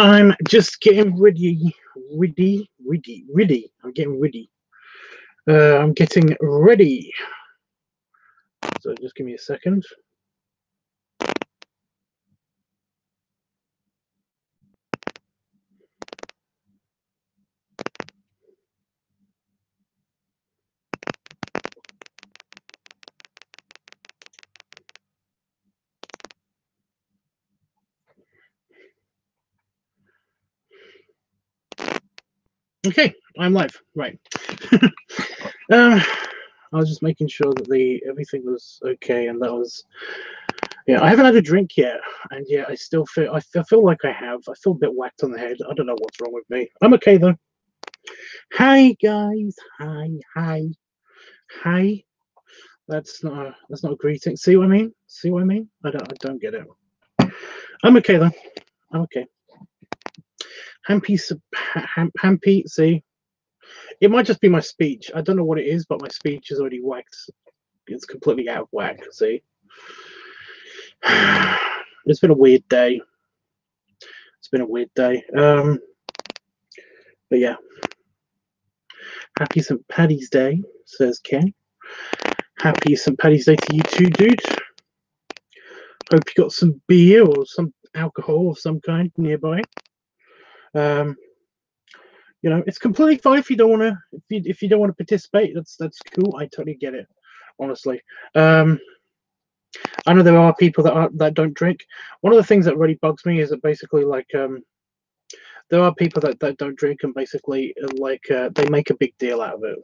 I'm just getting ready. I'm getting ready. I'm getting ready. So just give me a second. Okay, I'm live. Right. I was just making sure that everything was okay, and that was. Yeah, I haven't had a drink yet, and yeah, I still feel. I feel like I have. I feel a bit whacked on the head. I don't know what's wrong with me. I'm okay though. Hi guys. Hi. That's not a greeting. See what I mean? See what I mean? I don't get it. I'm okay though. I'm okay. Hampy, see? It might just be my speech. I don't know what it is, but my speech is already whacked. It's completely out of whack, see? It's been a weird day. It's been a weird day. But yeah. Happy St. Paddy's Day, says Ken. Happy St. Paddy's Day to you too, dude. Hope you got some beer or some alcohol of some kind nearby. You know, it's completely fine if you don't want to. If you don't want to participate, that's cool. I totally get it, honestly. I know there are people that don't drink. One of the things that really bugs me is that basically, like, there are people that don't drink, and basically, like, they make a big deal out of it.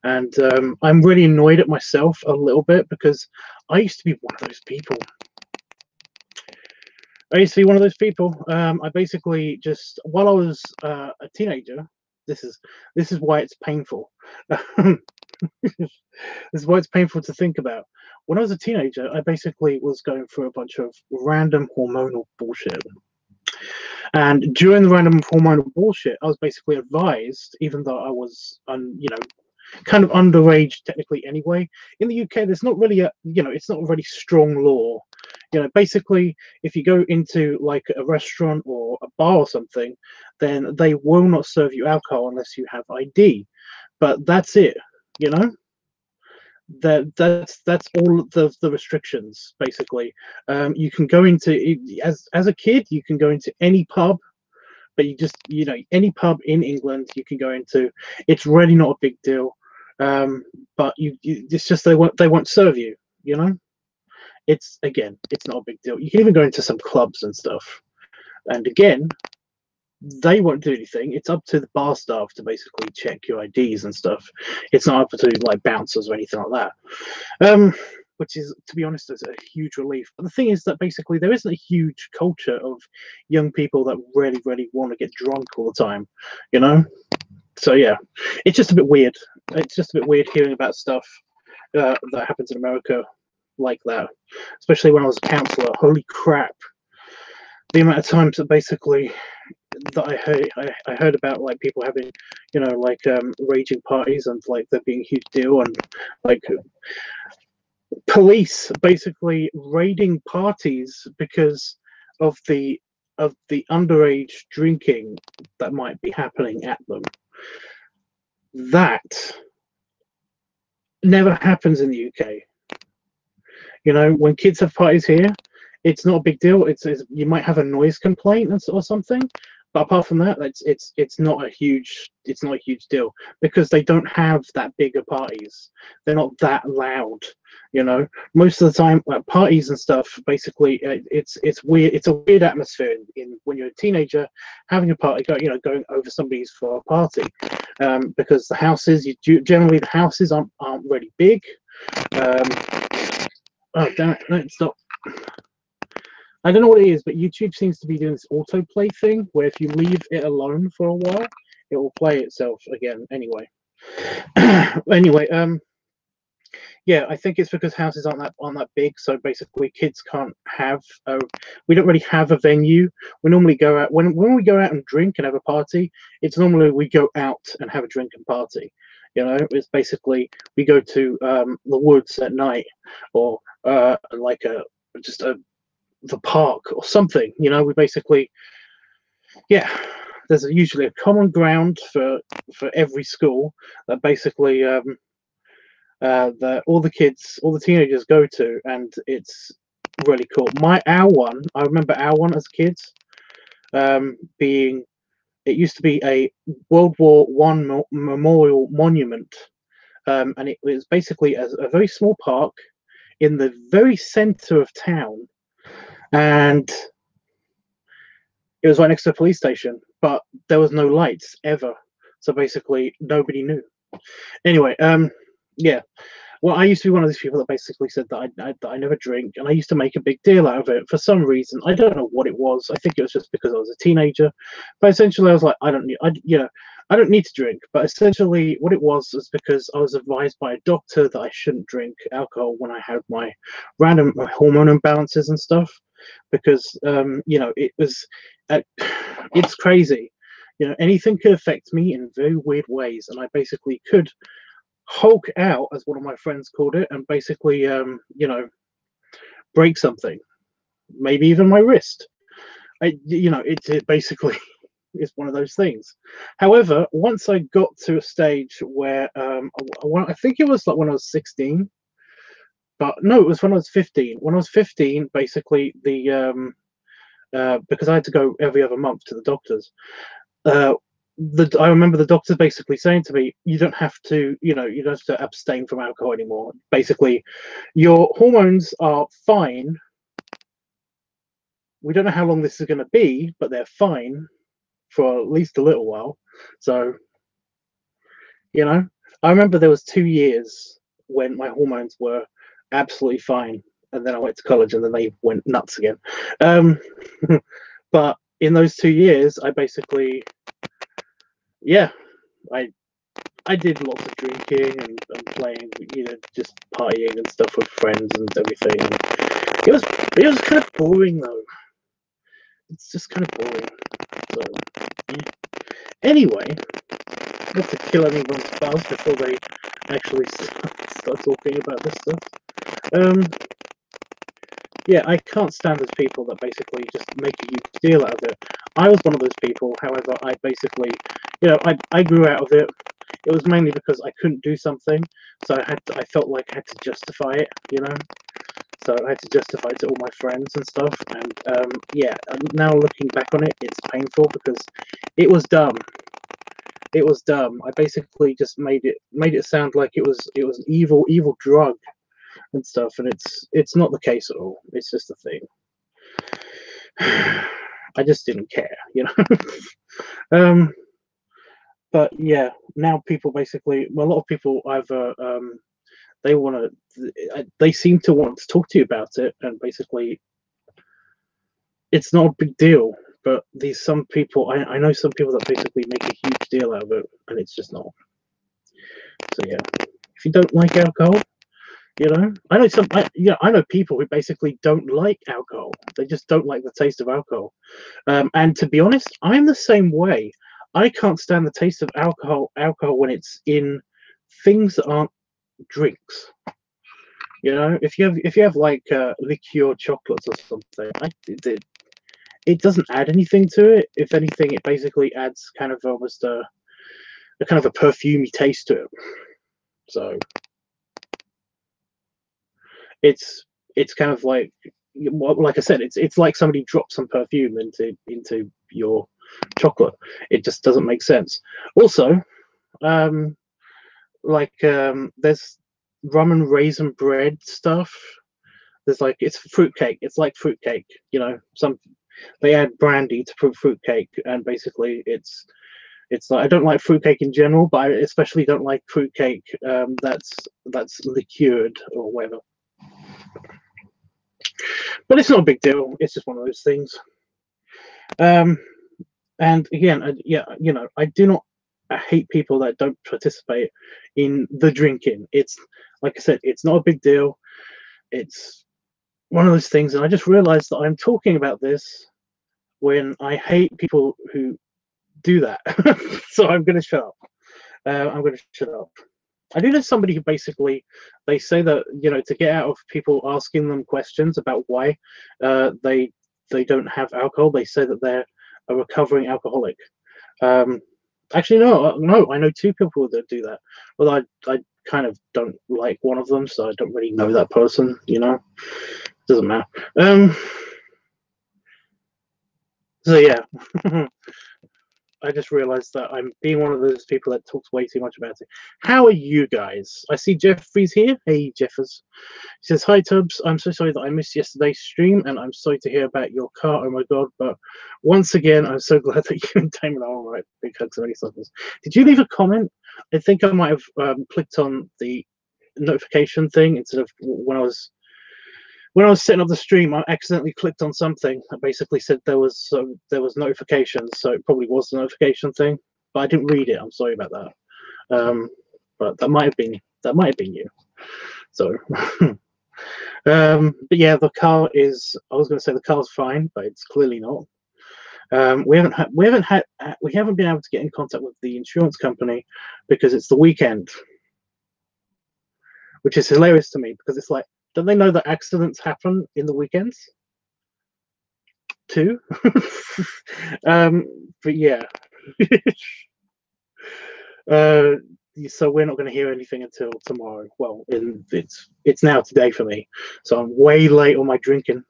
And I'm really annoyed at myself a little bit because I used to be one of those people. I basically just, while I was a teenager, this is why it's painful. This is why it's painful to think about. When I was a teenager, I basically was going through a bunch of random hormonal bullshit. And during the random hormonal bullshit, I was basically advised, even though I was, kind of underage technically anyway. In the UK, there's not really it's not a really strong law. Basically, if you go into like a restaurant or a bar or something, then they will not serve you alcohol unless you have ID. But that's it. That's all the restrictions basically. You can go into, as a kid, you can go into any pub, but any pub in England you can go into. It's really not a big deal. But it's just they won't serve you. It's not a big deal. You can even go into some clubs and stuff, and again, they won't do anything. It's up to the bar staff to basically check your IDs and stuff. It's not up to like bouncers or anything like that. Which is, to be honest, is a huge relief. But the thing is that basically there isn't a huge culture of young people that really, really want to get drunk all the time, So yeah, it's just a bit weird. It's just a bit weird hearing about stuff that happens in America like that, especially when I was a counselor. Holy crap! The amount of times that basically that I heard about, like, people having, like, raging parties, and like there being a huge deal, and like police basically raiding parties because of the underage drinking that might be happening at them. That never happens in the UK. When kids have parties here, it's not a big deal. It's you might have a noise complaint or something, but apart from that, it's not a huge deal because they don't have that bigger parties. They're not that loud. Most of the time, parties and stuff, basically, it's weird. It's a weird atmosphere when you're a teenager having a party, going over somebody's for a party, because the houses, generally the houses aren't really big. Oh, damn it, no, stop. I don't know what it is, but YouTube seems to be doing this autoplay thing where if you leave it alone for a while, it will play itself again anyway. Yeah, I think it's because houses aren't that big, so basically kids can't have we don't really have a venue. We normally go out when we go out and drink and have a party. It's normally we go out and have a drink and party. It's basically we go to the woods at night, or like the park or something. We basically yeah, there's usually a common ground for every school that basically that all the kids, all the teenagers go to, and it's really cool. Our one, I remember our one as kids, being, it used to be a World War I memorial monument, and it was basically a very small park in the very center of town, and it was right next to a police station, but there was no lights ever, so basically nobody knew. Anyway, yeah. Well, I used to be one of those people that basically said that I never drink, and I used to make a big deal out of it for some reason. I don't know what it was. I think it was just because I was a teenager. But essentially, I was like, I don't need, I don't need to drink. But essentially, what it was because I was advised by a doctor that I shouldn't drink alcohol when I had my random hormone imbalances and stuff. Because it was, it's crazy. Anything could affect me in very weird ways, and I basically could Hulk out, as one of my friends called it, and basically, break something, maybe even my wrist. It basically is one of those things. However, once I got to a stage where, I think it was like when I was 16, but no, it was when I was 15. When I was 15, basically because I had to go every other month to the doctors. I remember the doctor basically saying to me, you don't have to, you don't have to abstain from alcohol anymore. Basically, your hormones are fine. We don't know how long this is going to be, but they're fine for at least a little while. So, I remember there was 2 years when my hormones were absolutely fine, and then I went to college, and then they went nuts again. But in those 2 years, I basically, yeah, I did lots of drinking and playing, just partying and stuff with friends and everything. It was kind of boring though. It's just kind of boring. So yeah. Anyway, not to kill anyone's buzz before they actually start talking about this stuff. Yeah, I can't stand those people that basically just make a huge deal out of it. I was one of those people. However, I basically, I grew out of it. It was mainly because I couldn't do something, so I felt like I had to justify it, So I had to justify it to all my friends and stuff. And yeah, now looking back on it, it's painful because it was dumb. It was dumb. I basically just made it sound like it was an evil drug and stuff, and it's not the case at all. It's just a thing. I just didn't care, But yeah, now people basically, well, a lot of people either they seem to want to talk to you about it, and basically it's not a big deal. But some people, I know some people that basically make a huge deal out of it, and it's just not. So yeah, if you don't like alcohol, I know I know people who basically don't like alcohol. They just don't like the taste of alcohol. And to be honest, I'm the same way. I can't stand the taste of alcohol when it's in things that aren't drinks. If you have like liqueur chocolates or something, it doesn't add anything to it. If anything, it basically adds kind of almost a kind of a perfumey taste to it. So it's kind of like I said, it's like somebody dropped some perfume into your chocolate. It just doesn't make sense. Also, there's rum and raisin bread stuff. There's it's fruitcake. It's like fruitcake. They add brandy to fruitcake, and basically it's like, I don't like fruitcake in general, but I especially don't like fruitcake that's liqueured or whatever. But it's not a big deal. It's just one of those things. And again, yeah, I hate people that don't participate in the drinking. It's like I said, it's not a big deal. It's one of those things, and I just realized that I'm talking about this when I hate people who do that. So I'm going to shut up. I'm going to shut up. I do know somebody who basically, they say that, to get out of people asking them questions about why they don't have alcohol, they say that a recovering alcoholic. Actually, no, I know two people that do that. Well, I kind of don't like one of them, so I don't really know that person. You know, doesn't matter. So yeah. I just realized that I'm being one of those people that talks way too much about it. How are you guys? I see Jeffrey's here. Hey, Jeffers. He says, hi, Tubbs. I'm so sorry that I missed yesterday's stream, and I'm sorry to hear about your car. Oh, my God. But once again, I'm so glad that you and Damon are all right. Big hugs and many suckers. Did you leave a comment? I think I might have clicked on the notification thing instead of when I was setting up the stream. I accidentally clicked on something that basically said there was notifications, so it probably was the notification thing, but I didn't read it. I'm sorry about that. But that might have been you. So, but yeah, the car is. I was going to say the car's fine, but it's clearly not. We haven't been able to get in contact with the insurance company because it's the weekend, which is hilarious to me because it's like, don't they know that accidents happen in the weekends too? But yeah. So we're not going to hear anything until tomorrow. Well, it's now today for me, so I'm way late on my drinking.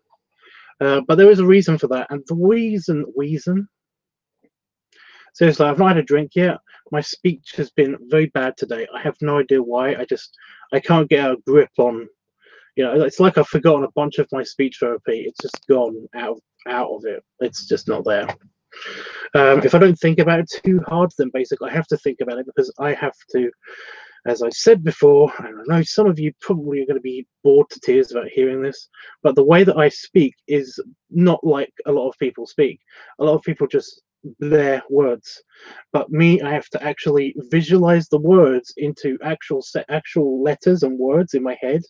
But there is a reason for that, and the reason. Seriously, I've not had a drink yet. My speech has been very bad today. I have no idea why. I can't get a grip on. You know, it's like I've forgotten a bunch of my speech therapy. It's just gone out of it. It's just not there. If I don't think about it too hard, then basically I have to think about it because I have to, as I said before, and I know some of you probably are going to be bored to tears about hearing this, but the way that I speak is not like a lot of people speak. A lot of people just blare words, but me, I have to actually visualize the words into actual letters and words in my head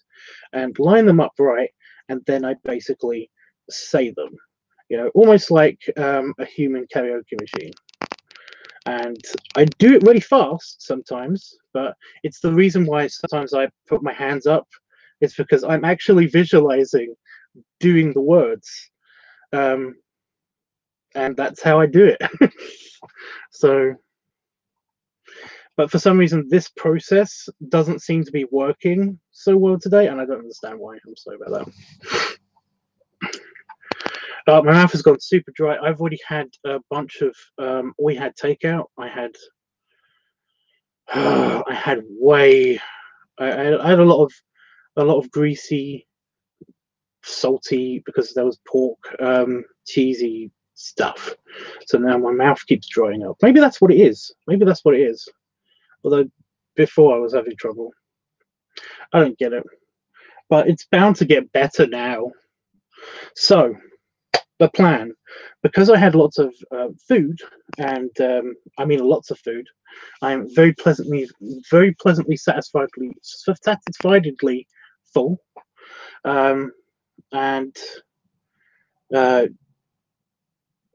and line them up right, and then I basically say them, you know, almost like a human karaoke machine. And I do it really fast sometimes, but it's the reason why sometimes I put my hands up. It's because I'm actually visualizing doing the words. And that's how I do it. So, but for some reason, this process doesn't seem to be working so well today, and I don't understand why. I'm sorry about that. My mouth has gone super dry. I've already had a bunch of. We had takeout. I had a lot of greasy, salty, because there was pork, cheesy stuff. So now my mouth keeps drying up. Maybe that's what it is. Although before I was having trouble. I don't get it. But it's bound to get better now. So the plan, because I had lots of food, and I mean lots of food, I am very pleasantly satisfiedly full. And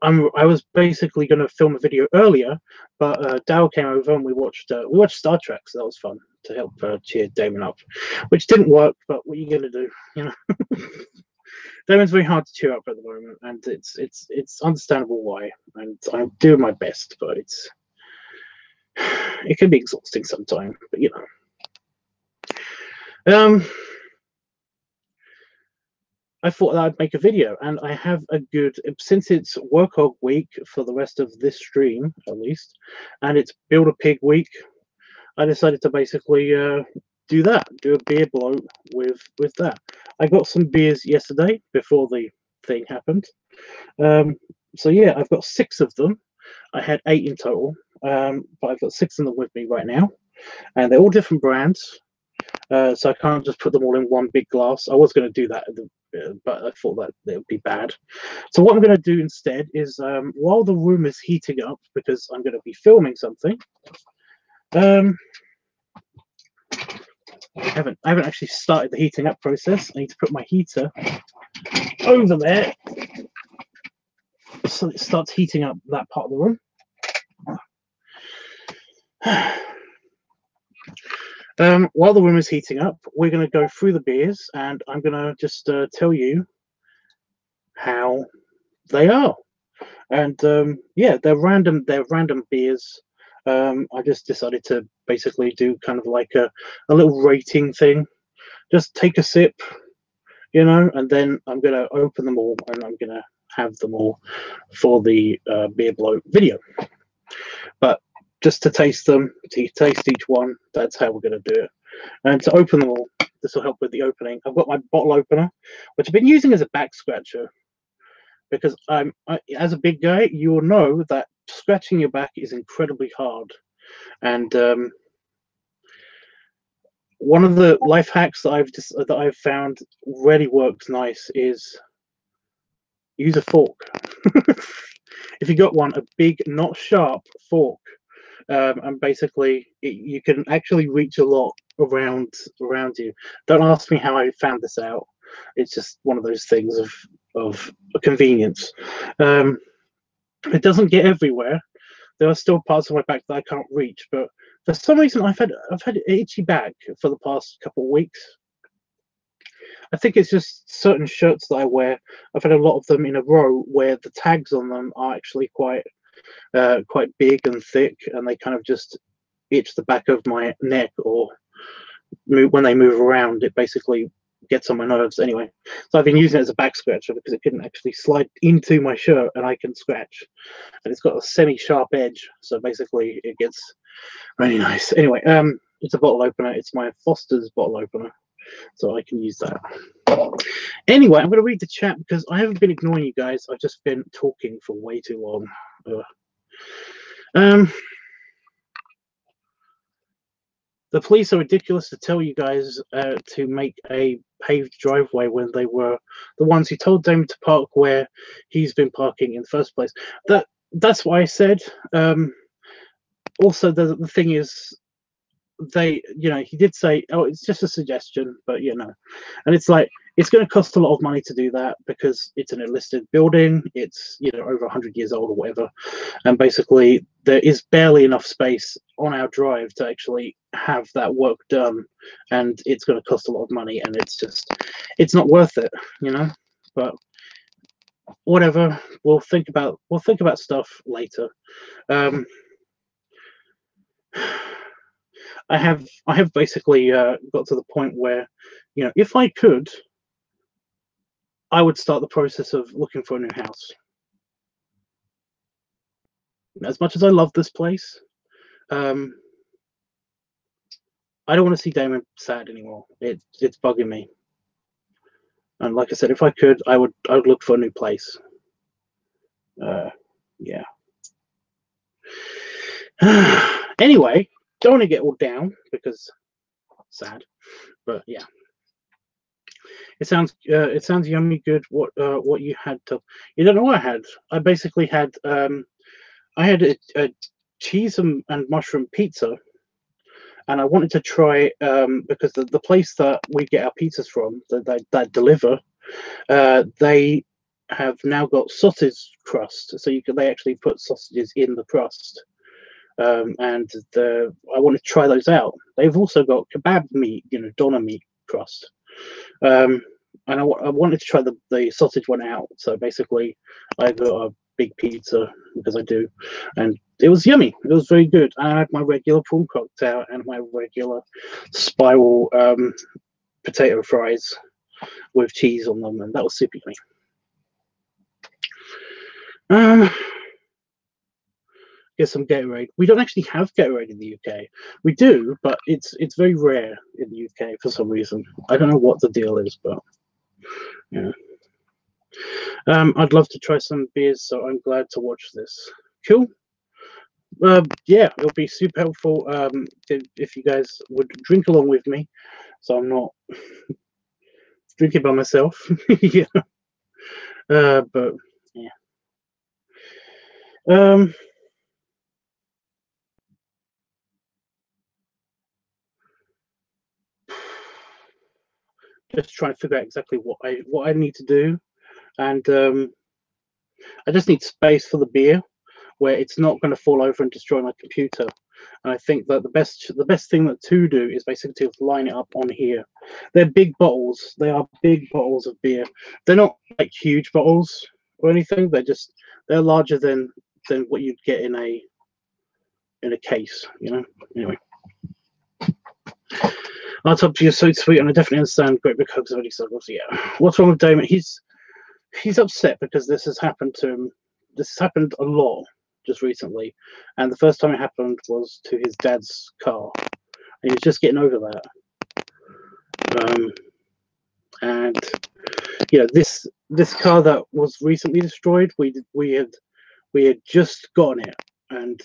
I was basically going to film a video earlier, but Dow came over and we watched Star Trek, so that was fun to help cheer Damon up, which didn't work. But what are you going to do? You know, Damon's very hard to cheer up at the moment, and it's understandable why. And I'm doing my best, but it can be exhausting sometimes. But you know, I thought that I'd make a video, and I have a good, since it's work hog week for the rest of this stream at least, and it's build a pig week, I decided to basically do a beer bloat with that. I got some beers yesterday before the thing happened. So yeah, I've got 6 of them. I had 8 in total, but I've got 6 of them with me right now, and they're all different brands. So I can't just put them all in one big glass. I was going to do that, but I thought that it would be bad. So what I'm going to do instead is, while the room is heating up, because I'm going to be filming something, I haven't actually started the heating up process. I need to put my heater over there so it starts heating up that part of the room. While the room is heating up, we're going to go through the beers, and I'm going to just tell you how they are. and yeah, they're random beers. I just decided to basically do kind of like a little rating thing. Just take a sip, you know, and then I'm gonna open them all and I'm gonna have them all for the beer bloat video. But just to taste them, to taste each one, that's how we're gonna do it. And to open them all, this will help with the opening. I've got my bottle opener, which I've been using as a back scratcher because as a big guy, you will know that scratching your back is incredibly hard. And one of the life hacks that I've found really works nice is use a fork. If you got one, a big, not sharp fork, and basically you can actually reach a lot around you. Don't ask me how I found this out. It's just one of those things of convenience. It doesn't get everywhere. There are still parts of my back that I can't reach, but for some reason I've had an itchy back for the past couple of weeks. I think it's just certain shirts that I wear. I've had a lot of them in a row where the tags on them are actually quite big and thick, and they kind of just itch the back of my neck, or when they move around, it basically gets on my nerves. Anyway, so I've been using it as a back scratcher because it couldn't actually slide into my shirt, and I can scratch. And it's got a semi-sharp edge, so basically it gets really nice. Anyway, it's a bottle opener. It's my Foster's bottle opener, so I can use that. Anyway, I'm going to read the chat because I haven't been ignoring you guys. I've just been talking for way too long. The police are ridiculous to tell you guys to make a paved driveway when they were the ones who told Damon to park where he's been parking in the first place. That's what I said. Also, the thing is, he did say, oh, it's just a suggestion, but and it's like, it's going to cost a lot of money to do that because it's an enlisted building. It's over 100 years old or whatever, and basically there is barely enough space on our drive to actually have that work done, and it's going to cost a lot of money, and it's not worth it, but whatever. We'll think about stuff later. I have basically got to the point where, if I could, I would start the process of looking for a new house. As much as I love this place, I don't want to see Damon sad anymore. It's bugging me. And like I said, if I could, I would look for a new place. Yeah. Anyway, don't want to get all down because sad, but yeah. It sounds yummy good. What you had to? You don't know what I had. I basically had I had a cheese and mushroom pizza, and I wanted to try because the place that we get our pizzas from, that deliver, they have now got sausage crust, so they actually put sausages in the crust, and I wanted to try those out. They've also got kebab meat, doner meat crust. And I wanted to try the sausage one out. So basically, I got a big pizza because I do, and it was yummy. It was very good. I had my regular prawn cocktail and my regular spiral potato fries with cheese on them, and that was super yummy. Get some Gatorade. We don't actually have Gatorade in the UK. We do, but it's very rare in the UK for some reason. I don't know what the deal is, but yeah. I'd love to try some beers, so I'm glad to watch this. Cool. Yeah, it'll be super helpful if you guys would drink along with me, so I'm not drinking by myself. Yeah. But yeah. Just trying to figure out exactly what I need to do, and I just need space for the beer where it's not going to fall over and destroy my computer. And I think that the best thing to do is basically to line it up on here. They're big bottles. They are big bottles of beer. They're not like huge bottles or anything. They're they're larger than what you'd get in a case, you know. Anyway, LiveTUBBs, you're so sweet, and I definitely understand Great Big Hugs already. So yeah, what's wrong with Damon? He's upset because this has happened to him. This has happened a lot just recently, and the first time it happened was to his dad's car, and he was just getting over that. And you know, this car that was recently destroyed, we had just gotten it, and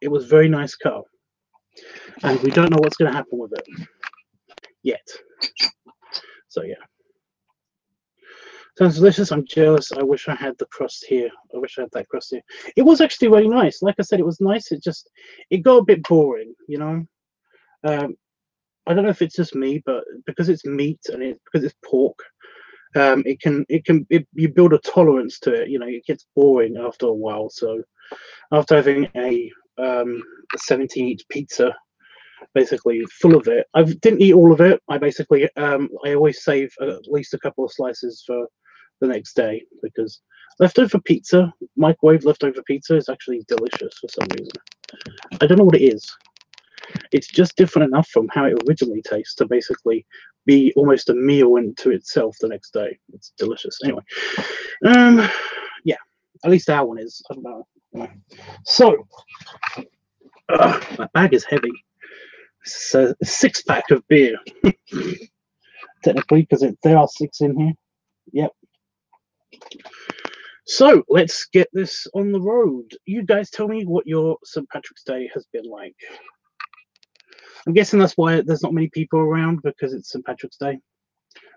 it was a very nice car, and we don't know what's going to happen with it yet. So yeah, sounds delicious. I'm jealous. I wish I had the crust here. I wish I had that crust here. It was actually really nice. Like I said, it was nice. It got a bit boring, you know. I don't know if it's just me, but because it's meat and because it's pork, you build a tolerance to it. You know, it gets boring after a while. So after having a 17-inch pizza, basically full of it, I didn't eat all of it. I basically I always save at least a couple of slices for the next day, because leftover pizza, microwave leftover pizza, is actually delicious for some reason. I don't know what it is. It's just different enough from how it originally tastes to basically be almost a meal into itself the next day. It's delicious. Anyway, yeah, at least our one is. I don't know. So, my bag is heavy. It's a 6-pack of beer, technically, because there are 6 in here. Yep. So let's get this on the road. You guys tell me what your St. Patrick's Day has been like. I'm guessing that's why there's not many people around, because it's St. Patrick's Day.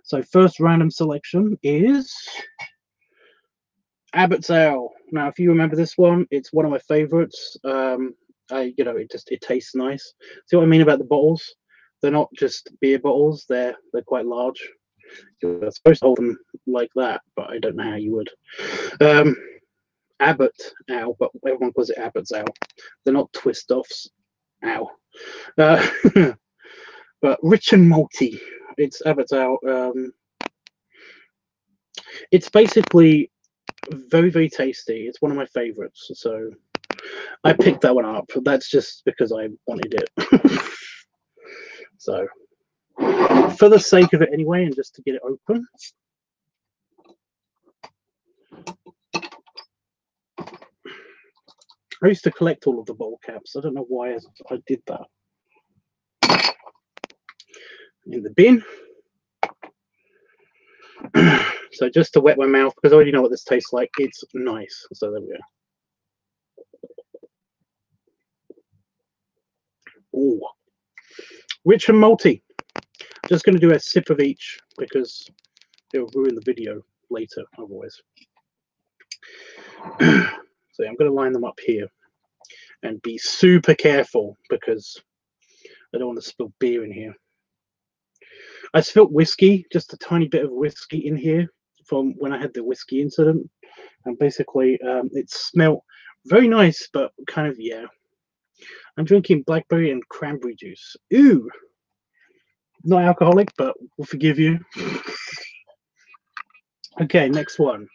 So first random selection is Abbott's Ale. Now, if you remember this one, it's one of my favorites. You know, it tastes nice. See what I mean about the bottles? They're not just beer bottles. They're quite large. You're supposed to hold them like that, but I don't know how you would. Abbott Ale, but everyone calls it Abbott's Ale. They're not twist offs. Ow. But rich and malty. It's Abbott's Ale. It's basically very, very tasty. It's one of my favorites. So I picked that one up. That's just because I wanted it. So for the sake of it anyway, and just to get it open. I used to collect all of the bottle caps. I don't know why I did that. In the bin. So just to wet my mouth, because I already know what this tastes like. It's nice. So there we go. Ooh. Rich and malty. Just going to do a sip of each, because it'll ruin the video later otherwise. So I'm going to line them up here and be super careful, because I don't want to spill beer in here. I spilled whiskey, just a tiny bit of whiskey in here from when I had the whiskey incident, and basically it smelled very nice, but kind of, yeah. I'm drinking blackberry and cranberry juice. Ooh, not alcoholic, but we'll forgive you. Okay, next one.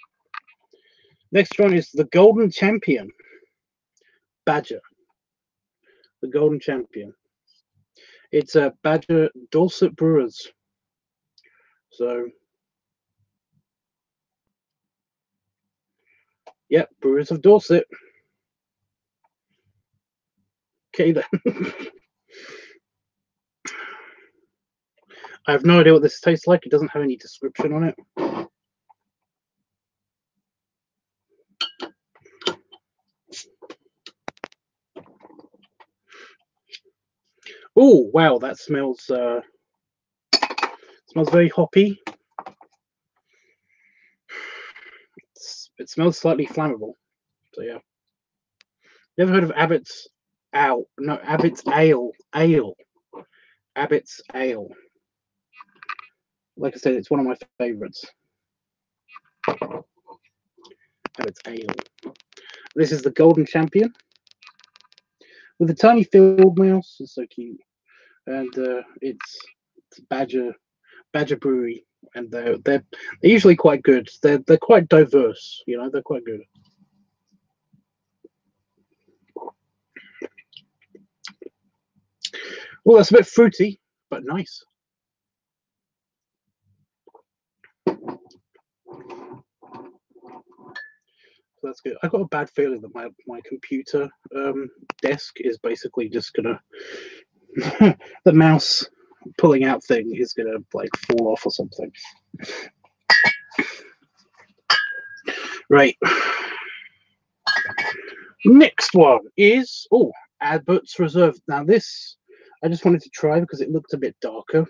Next one is the Golden Champion Badger. The Golden Champion. It's a Badger Dorset Brewers. So, yep, Brewers of Dorset. Okay then. I have no idea what this tastes like. It doesn't have any description on it. Oh wow, that smells very hoppy. It smells slightly flammable. So yeah. Never heard of Abbott's Ale? No, Abbott's Ale. Abbott's Ale. Like I said, it's one of my favorites. Abbott's Ale. This is the Golden Champion with a tiny field mouse. It's so cute, and it's Badger Brewery and they're usually quite good. They're quite diverse, you know. They're quite good. Well, that's a bit fruity, but nice. That's good. I got a bad feeling that my computer desk is basically just gonna the mouse pulling out thing is gonna like fall off or something. Right. Next one is Abbott's Reserve. Now this I just wanted to try because it looked a bit darker.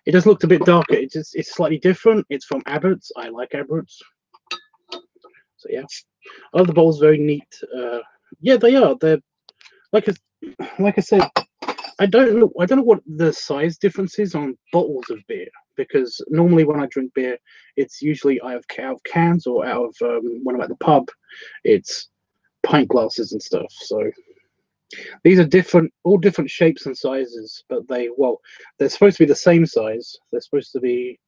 It just looked a bit darker. It's slightly different. It's from Abbott's. I like Abbott's. So yeah, I love the bowls. Very neat. Yeah, they are. They're like I said. I don't know what the size difference is on bottles of beer, because normally when I drink beer, it's usually out of cans or out of when I'm at the pub, it's pint glasses and stuff. So these are all different shapes and sizes, but they're supposed to be the same size. They're supposed to be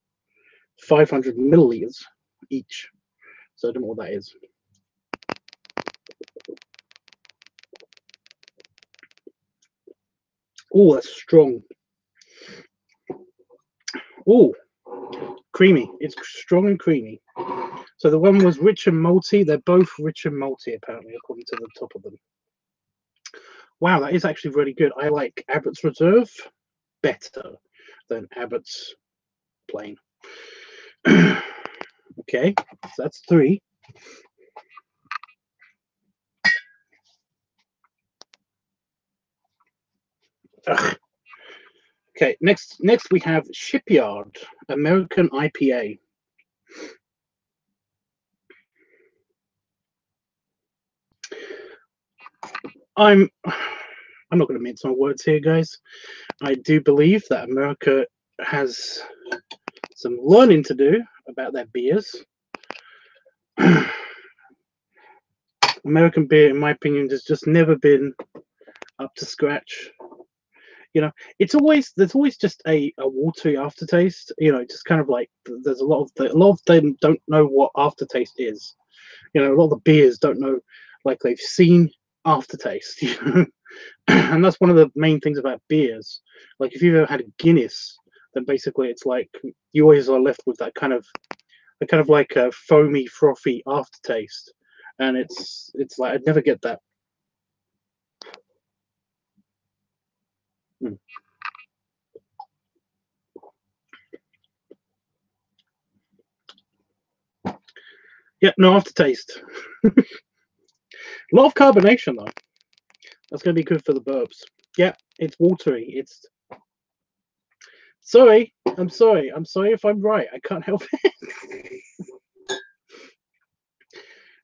500 milliliters each. So I don't know what that is. Oh, that's strong. Oh, creamy. It's strong and creamy. So the one was rich and malty. They're both rich and malty, apparently, according to the top of them. Wow, that is actually really good. I like Abbott's Reserve better than Abbott's plain. Okay, so that's 3. Ugh. Okay, next we have Shipyard American IPA. I'm not going to mince my words here, guys. I do believe that America has some learning to do about their beers. American beer, in my opinion, has just never been up to scratch. You know, there's always just a watery aftertaste. You know, just kind of like there's a lot of them don't know what aftertaste is. You know, a lot of the beers don't know, like they've seen aftertaste. You know, and that's one of the main things about beers. Like if you've ever had a Guinness, then basically it's like you always are left with that kind of like a foamy, frothy aftertaste, and it's like I'd never get that. Mm. Yeah, no aftertaste. A lot of carbonation though. That's going to be good for the burps. Yeah, it's watery. It's sorry. I'm sorry. I'm sorry if I'm right. I can't help it.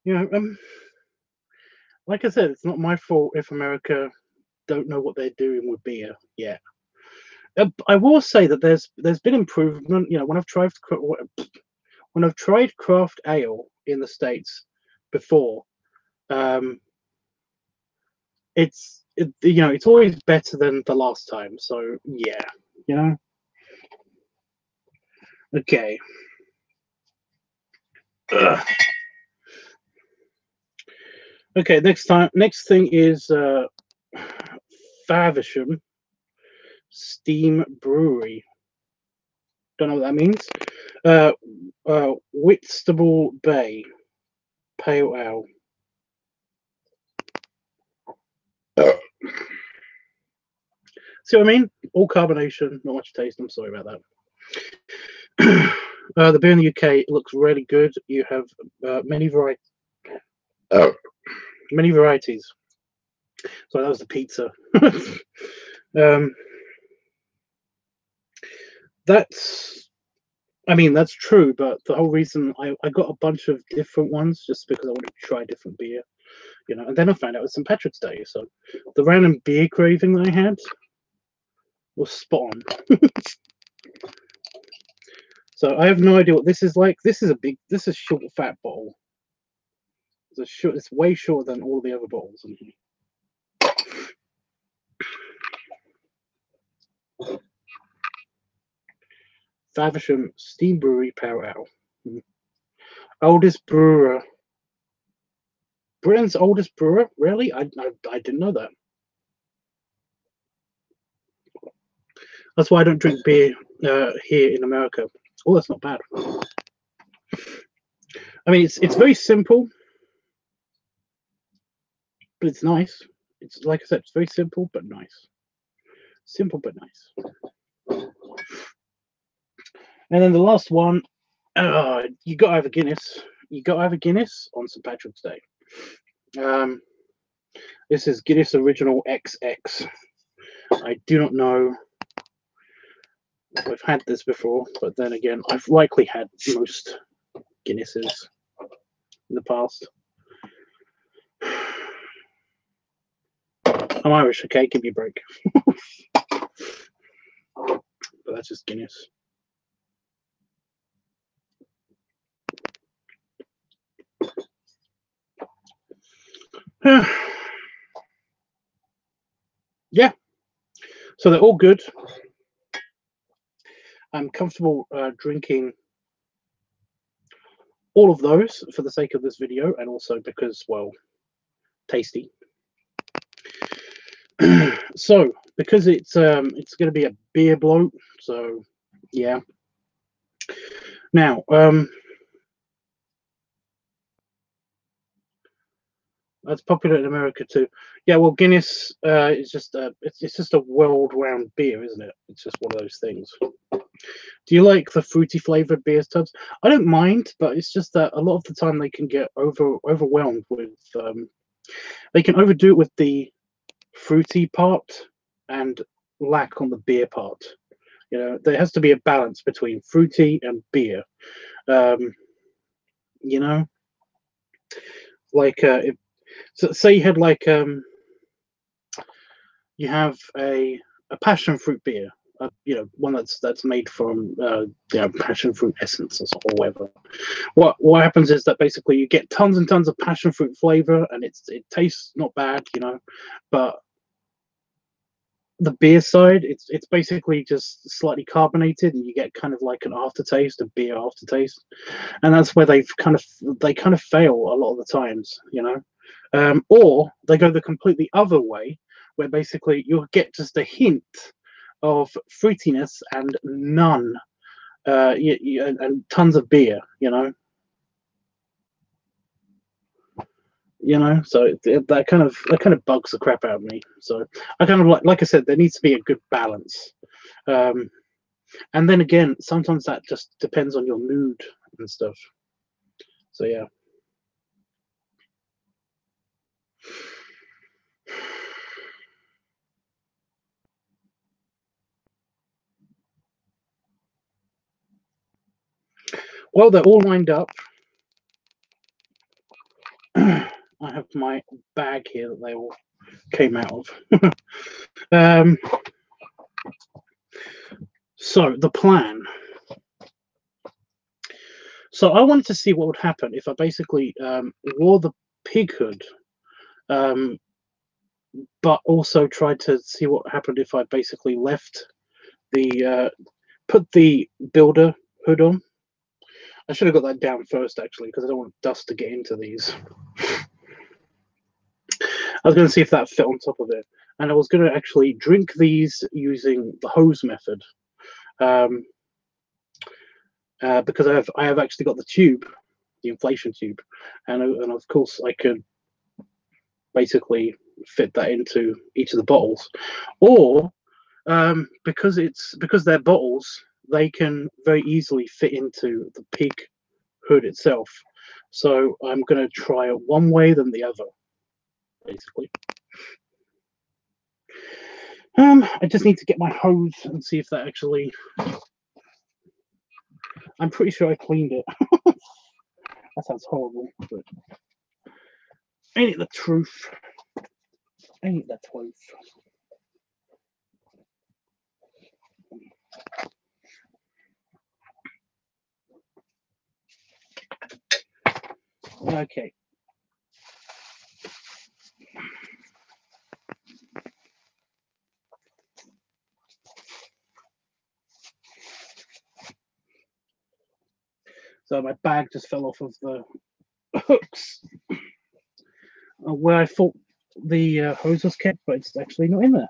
You know, like I said, it's not my fault if America don't know what they're doing with beer yet. I will say that there's been improvement. You know, when I've tried craft ale in the States before, you know, it's always better than the last time. So yeah, you know. Okay. Ugh. Okay, next thing is Faversham Steam Brewery. Don't know what that means. Whitstable Bay Pale Ale. See what I mean? All carbonation, not much taste. I'm sorry about that. The beer in the UK looks really good. You have many varieties. Many varieties. So that was the pizza. That's true, but the whole reason I got a bunch of different ones just because I wanted to try different beer, you know. And then I found out it was St. Patrick's Day, so the random beer craving that I had was spot on. So I have no idea what this is like. This is a short, fat bottle. It's way shorter than all the other bottles in here. Faversham Steam Brewery Pale Ale. Oldest brewer. Britain's oldest brewer? Really? I didn't know that. That's why I don't drink beer here in America. Oh, that's not bad. I mean, it's very simple, but it's nice. It's like I said, it's very simple but nice. Simple but nice. And then the last one, you got to have a Guinness. You got to have a Guinness on St. Patrick's Day. This is Guinness Original XX. I do not know if I've had this before, but then again, I've likely had most Guinnesses in the past. I'm Irish, okay? Give me a break. But that's just Guinness. Yeah, so they're all good. I'm comfortable drinking all of those for the sake of this video, and also because, well, tasty. So because it's going to be a beer bloat, so yeah. Now that's popular in America too. Yeah, well, Guinness is just it's just a world-round beer, isn't it? It's just one of those things. Do you like the fruity flavored beers, Tubbs? I don't mind, but it's just that a lot of the time they can get overwhelmed with they can overdo it with the fruity part and lack on the beer part. You know, there has to be a balance between fruity and beer. You know, like if, so say you had like you have a passion fruit beer, you know, one that's made from you know, passion fruit essence or whatever. What happens is that basically you get tons and tons of passion fruit flavor, and it tastes not bad, you know, but the beer side, it's basically just slightly carbonated, and you get kind of like an aftertaste, a beer aftertaste, and that's where they kind of fail a lot of the times, you know, or they go the completely other way, where basically you'll get just a hint of fruitiness and none, and tons of beer, you know. So that kind of bugs the crap out of me. So I kind of like I said, there needs to be a good balance, and then again, sometimes that just depends on your mood and stuff. So yeah. Well, they're all lined up. I have my bag here that they all came out of. So the plan. So I wanted to see what would happen if I basically wore the pig hood, but also tried to see what happened if I basically left the put the builder hood on. I should have got that down first, actually, because I don't want dust to get into these. I was going to see if that fit on top of it, and I was going to actually drink these using the hose method, because I have actually got the tube, the inflation tube, and of course I could basically fit that into each of the bottles, or because they're bottles, they can very easily fit into the pig hood itself. So I'm going to try it one way then the other, basically. I just need to get my hose and see if that actually. I'm pretty sure I cleaned it. That sounds horrible, but ain't it the truth? Ain't the truth? Okay. So my bag just fell off of the hooks where I thought the hose was kept, but it's actually not in there.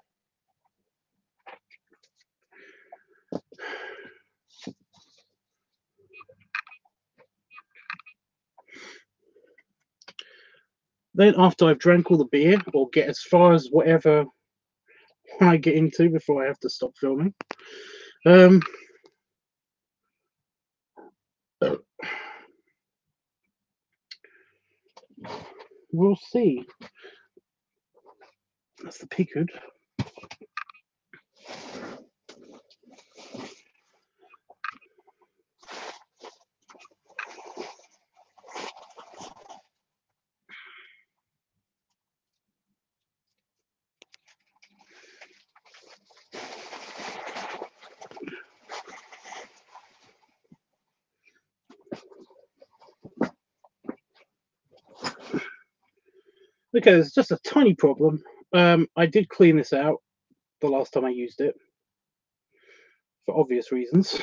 Then after I've drank all the beer, or get as far as whatever I get into before I have to stop filming, we'll see. That's the pig hood. Okay, there's just a tiny problem. I did clean this out the last time I used it, for obvious reasons.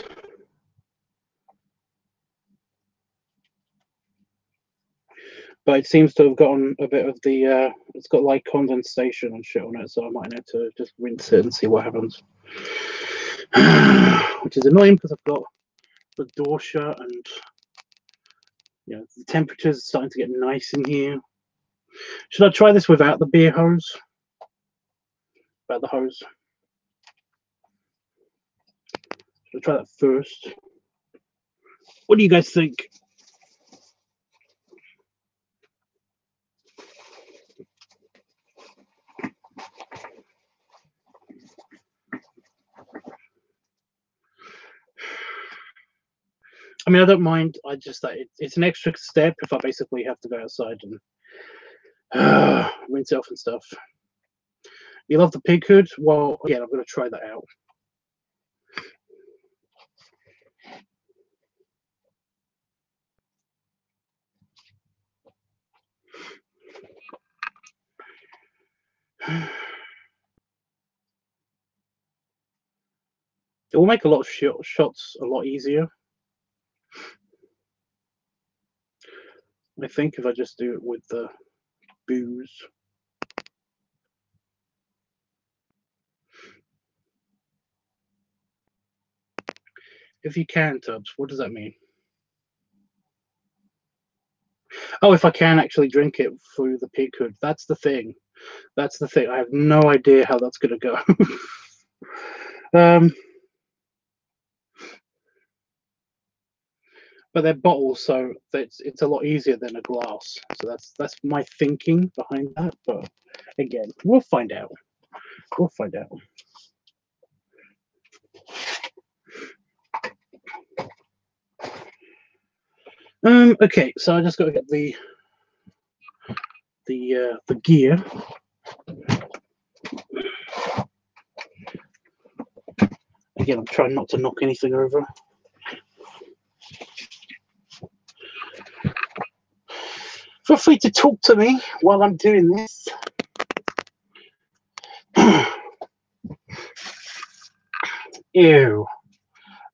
But it seems to have gotten a bit of the, it's got like condensation and shit on it, so I might need to just rinse it and see what happens. Which is annoying because I've got the door shut and the temperature's starting to get nice in here. Should I try this without the beer hose? Without the hose? Should I try that first? What do you guys think? I mean, I don't mind. I just that it's an extra step if I basically have to go outside and rinse it off and stuff. You love the pig hood? Well, again, I'm going to try that out. It will make a lot of shots a lot easier. I think if I just do it with the booze. If you can, Tubbs, what does that mean? Oh, if I can actually drink it through the pig hood. That's the thing. That's the thing. I have no idea how that's going to go. But they're bottles, so it's a lot easier than a glass. So that's my thinking behind that. But again, we'll find out. We'll find out. Okay, so I just got to get the gear. Again, I'm trying not to knock anything over. Feel free to talk to me while I'm doing this. Ew.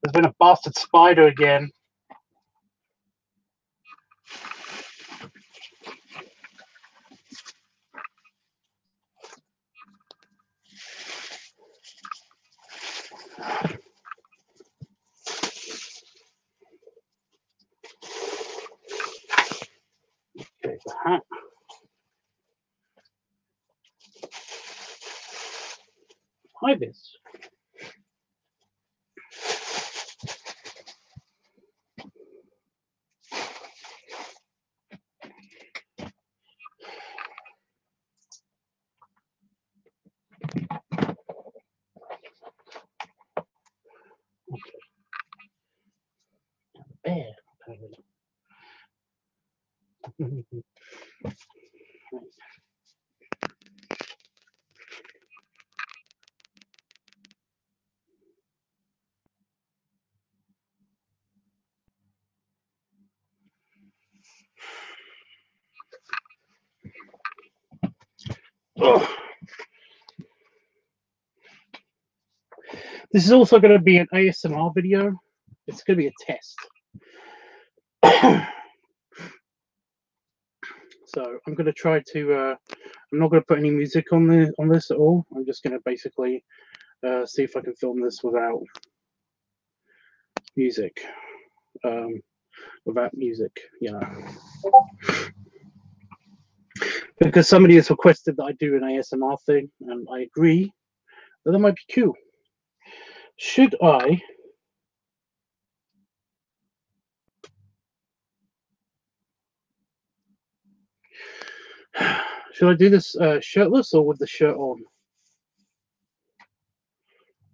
There's been a bastard spider again. Okay, the hat. Hide this. Bear. Oh. This is also going to be an ASMR video. It's going to be a test. So I'm going to try to. I'm not going to put any music on this at all. I'm just going to basically see if I can film this without music. Without music, you know. Because somebody has requested that I do an ASMR thing, and I agree that might be cool. Should I? Should I do this shirtless or with the shirt on?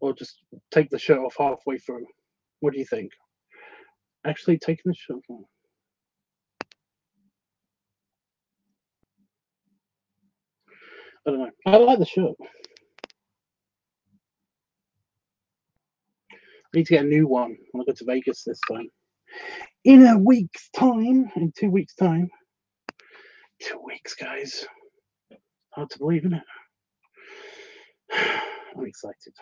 Or just take the shirt off halfway through? What do you think? Actually taking the shirt off. I don't know. I like the shirt. I need to get a new one when I go to Vegas this time. In a week's time. In 2 weeks' time. 2 weeks, guys. Hard to believe, isn't it? I'm excited.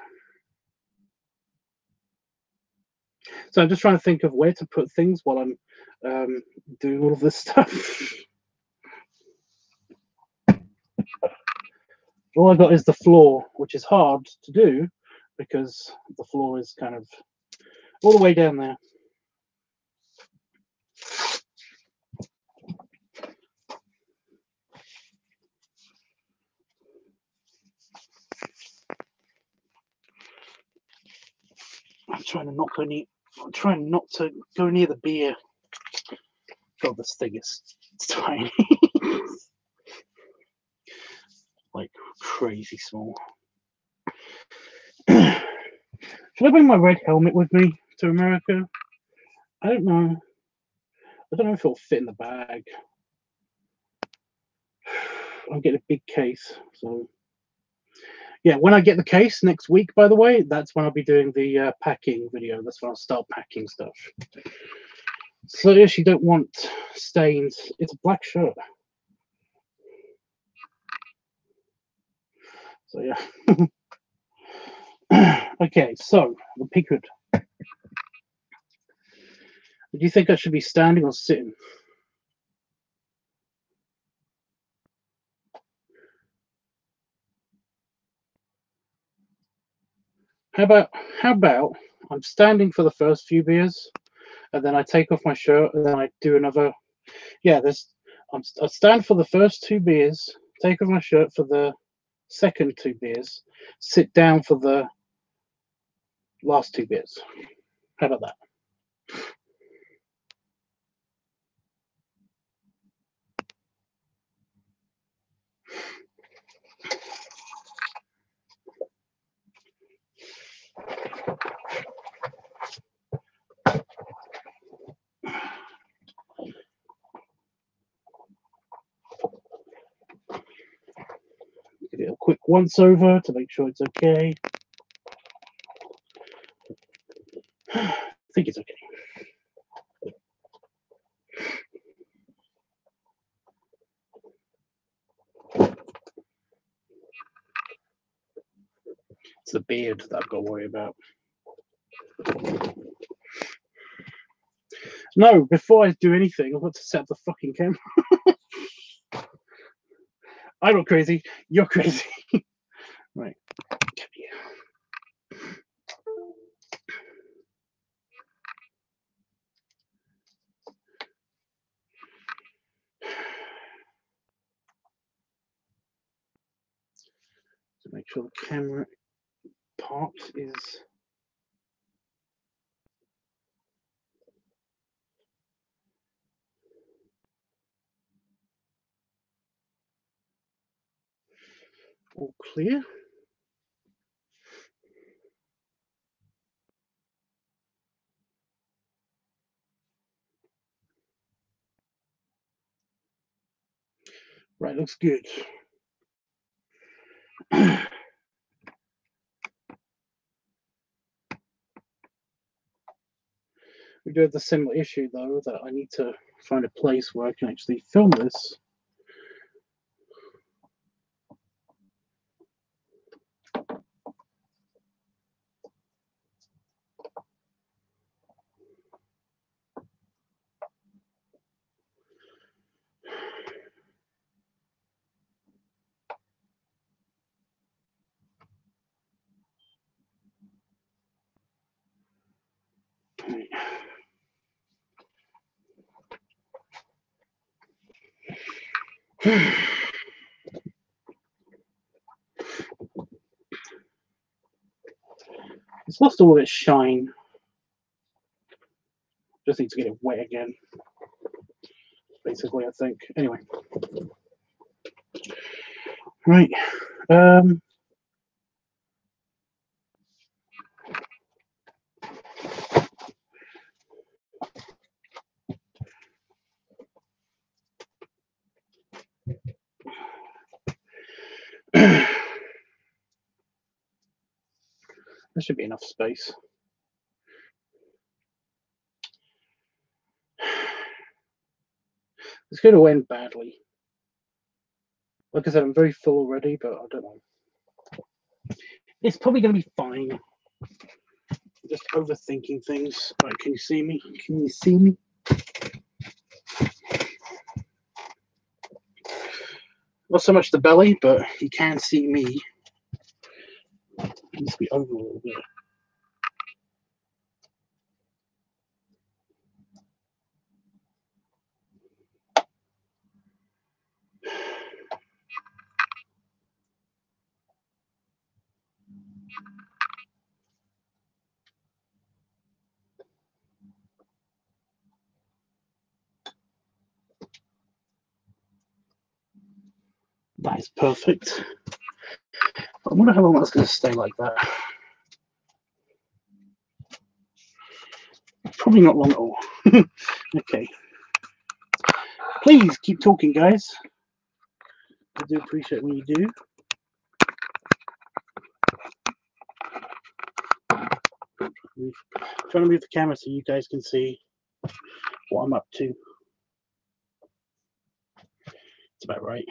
So I'm just trying to think of where to put things while I'm doing all of this stuff. All I got is the floor, which is hard to do because the floor is kind of all the way down there. I'm trying not to go near the beer. God, this thing is tiny. Like crazy small. Should I bring my red helmet with me to America? I don't know. I don't know if it'll fit in the bag. I'm getting a big case, so yeah. When I get the case next week, by the way, that's when I'll be doing the packing video. That's when I'll start packing stuff. So yes, you don't want stains. It's a black shirt. So yeah. Okay, so the pig hood. Do you think I should be standing or sitting? How about I'm standing for the first few beers, and then I take off my shirt, and then I do another. Yeah, I stand for the first 2 beers, take off my shirt for the second 2 beers, sit down for the last 2 beers. How about that? Give it a quick once over to make sure it's okay. I think it's okay. It's the beard that I've got to worry about. No, before I do anything, I've got to set up the fucking camera. I'm not crazy. You're crazy. Right. Come here. To make sure the camera part is all clear. Right, looks good. We do have the similar issue though that I need to find a place where I can actually film this. It's lost all of its shine. Just need to get it wet again. Basically, I think. Anyway. Right. There should be enough space. It's going to end badly. Like I said, I'm very full already, but I don't know. It's probably going to be fine. I'm just overthinking things. Right, can you see me? Can you see me? Not so much the belly, but you can see me. It needs to be over a little bit. That is perfect. I wonder how long that's going to stay like that. Probably not long at all. Okay. Please keep talking, guys. I do appreciate when you do. I'm trying to move the camera so you guys can see what I'm up to. It's about right.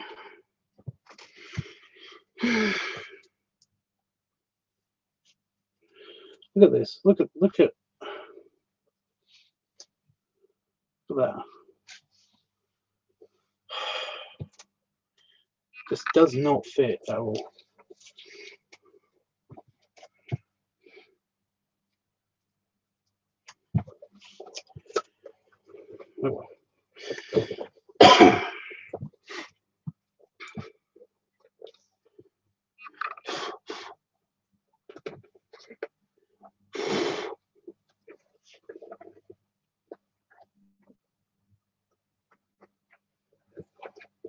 Look at this. Look at that. This does not fit at all. Oh.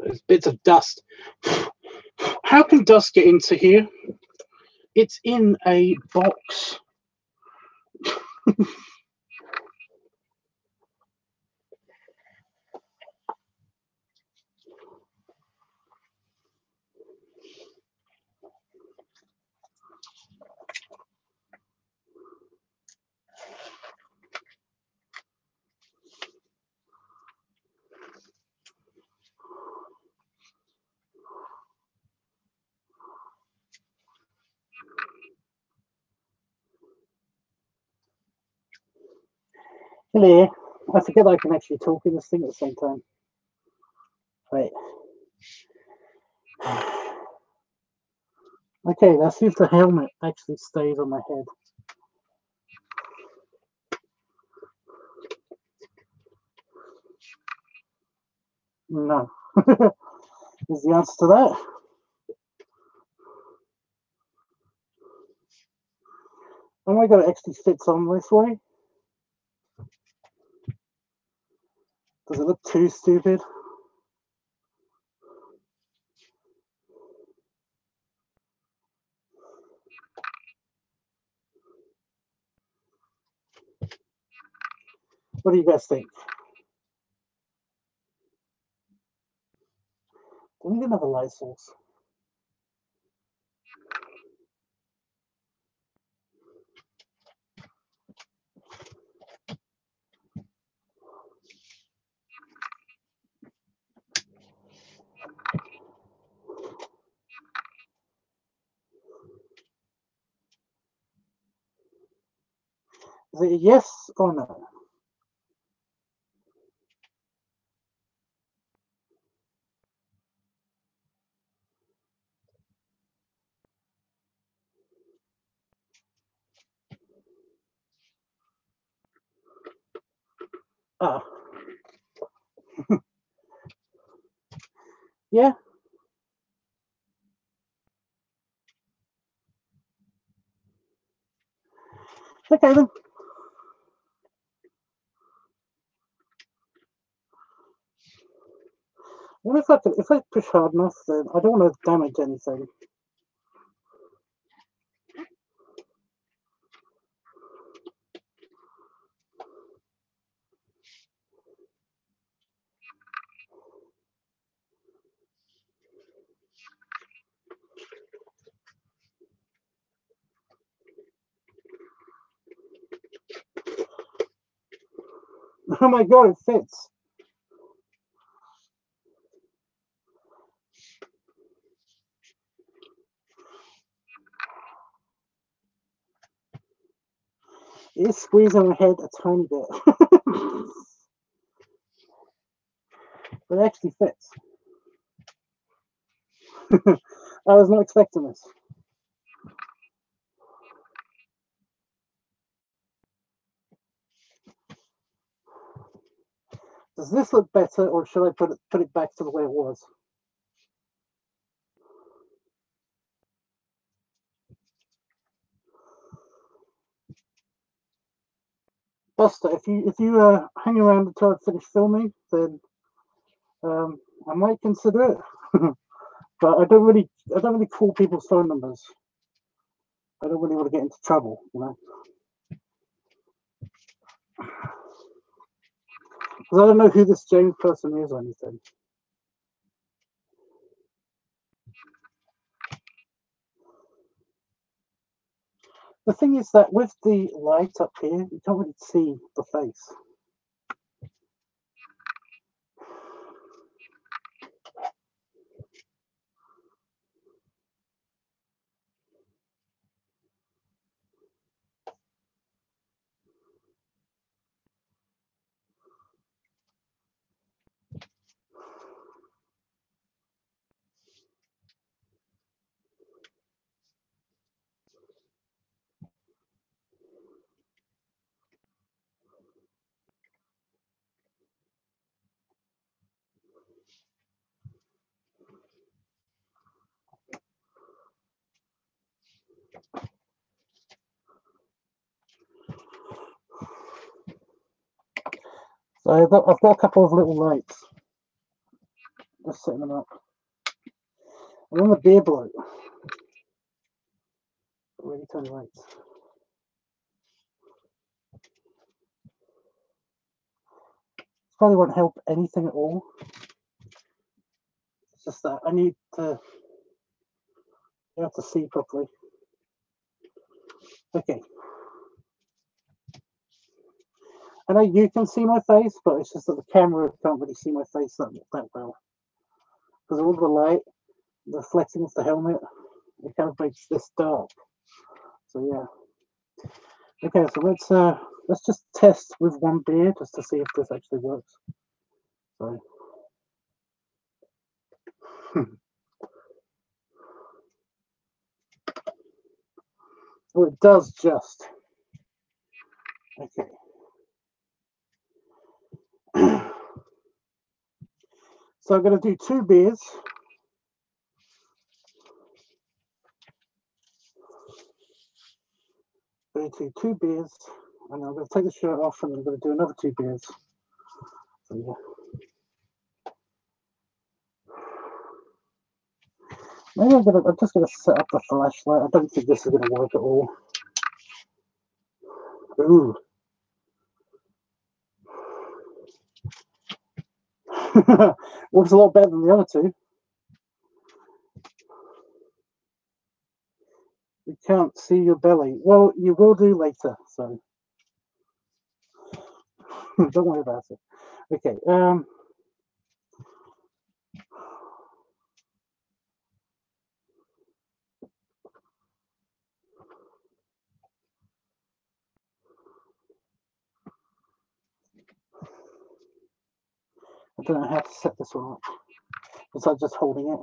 There's bits of dust. How can dust get into here? It's in a box. Hello. I forget I can actually talk in this thing at the same time. Right. Okay, let's see if the helmet actually stays on my head. No. Is the answer to that? Oh my god, it actually fits on this way. Does it look too stupid? What do you guys think? Do we need another light source? Is it a yes or no? Oh. Yeah. Okay then. What if I push hard enough, then I don't want to damage anything. Oh my god, it fits. It is squeezing my head a tiny bit. But it actually fits. I was not expecting this. Does this look better, or should I put it back to the way it was? Buster, if you hang around until I finish filming, then I might consider it. But I don't really call people's phone numbers. I don't really want to get into trouble, you know. Because I don't know who this James person is or anything. The thing is that with the light up here, you can't really see the face. So I've got a couple of little lights. Just setting them up. And then the beer bloat. Really tiny lights. Probably won't help anything at all. It's just that I need to be able to see properly. Okay. I know you can see my face, but it's just that the camera can't really see my face that well. Because all the light reflecting off the helmet, it kind of makes this dark. So yeah. Okay, so let's just test with one beer just to see if this actually works. So well, it does just. Okay. So I'm going to do 2 beers. I'm going to do 2 beers, and I'm going to take the shirt off, and I'm going to do another 2 beers. So yeah. Maybe I'm just going to set up the flashlight. I don't think this is going to work at all. Ooh. Works a lot better than the other 2. You can't see your belly. Well, you will do later, so don't worry about it. Okay. I don't know how to set this one up. Besides just holding it.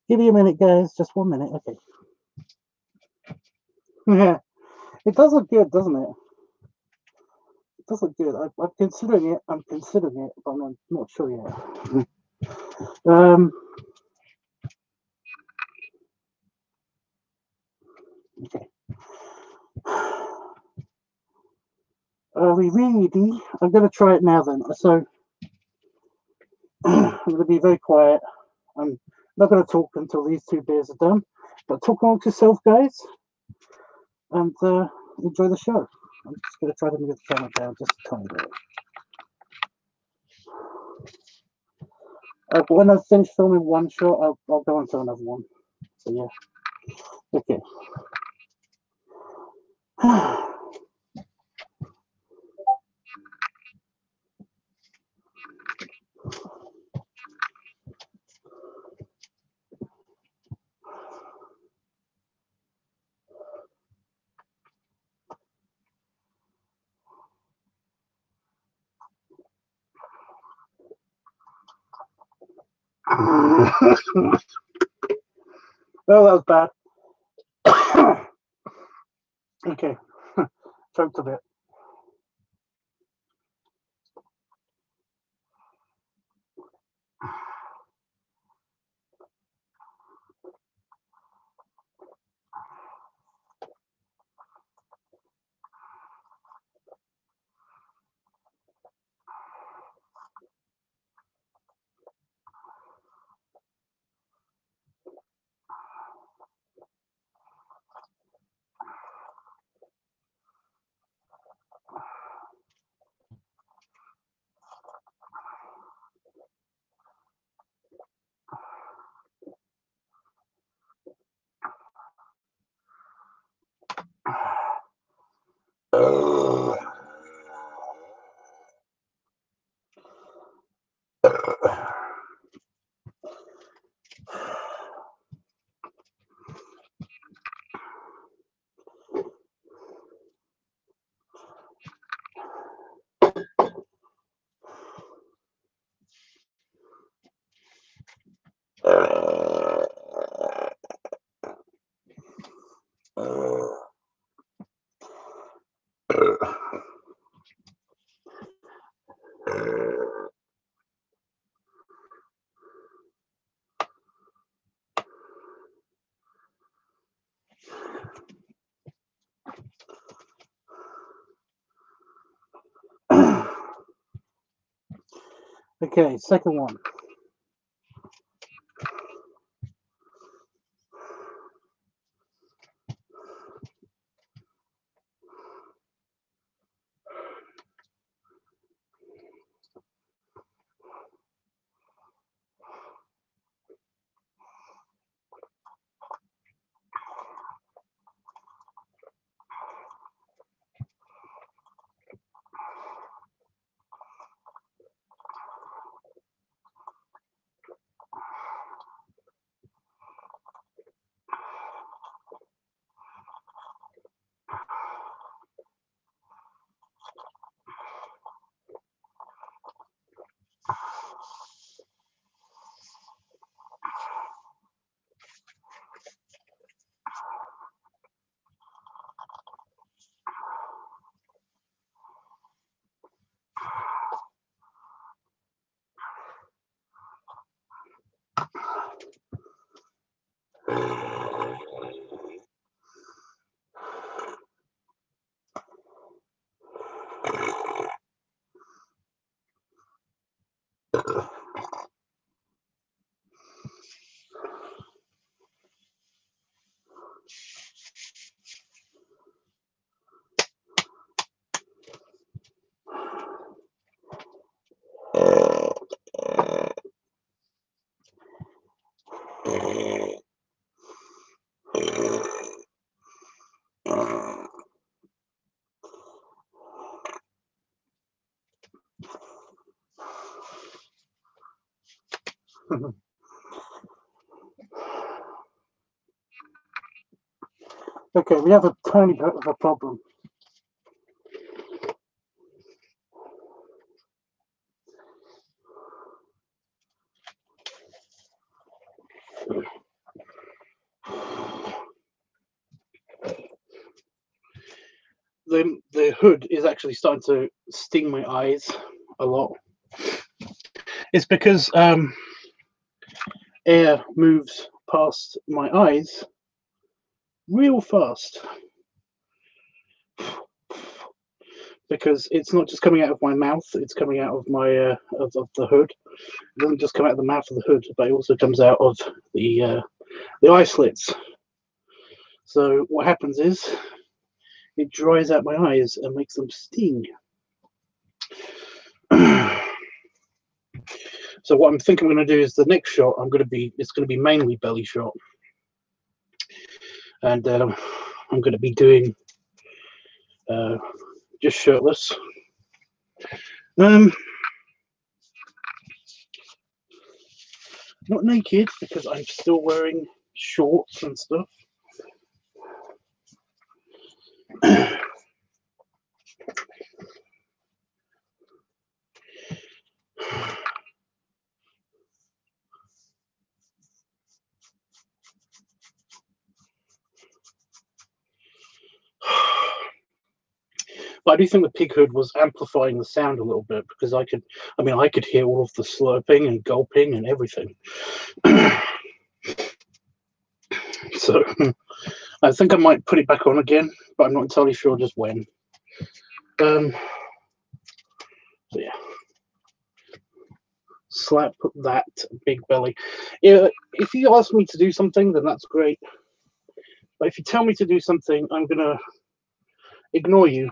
Give me a minute, guys. Just 1 minute. Okay. Yeah. It does look good, doesn't it? It does look good. I'm considering it. I'm considering it, but I'm not sure yet. Okay. Are we ready? I'm going to try it now then. So I'm going to be very quiet. I'm not going to talk until these two beers are done. But talk amongst yourself, guys, and enjoy the show. I'm just going to try to move the camera down just a tiny bit. But when I finish filming one shot, I'll go on to another one. So yeah. Okay. Well, that was bad. Okay. Choked a bit. Okay, second one. Okay, we have a tiny bit of a problem. The hood is actually starting to sting my eyes a lot. It's because air moves past my eyes real fast, because it's not just coming out of my mouth, it's coming out of my of the hood. It doesn't just come out of the mouth of the hood, but it also comes out of the eye slits. So what happens is it dries out my eyes and makes them sting. So what I'm thinking I'm going to do is the next shot it's going to be mainly belly shot, and I'm going to be doing just shirtless. Not naked, because I'm still wearing shorts and stuff. But I do think the pig hood was amplifying the sound a little bit, because I could hear all of the slurping and gulping and everything. So I think I might put it back on again, but I'm not entirely sure just when. So yeah, slap that big belly. If you ask me to do something, then that's great. But if you tell me to do something, I'm gonna ignore you.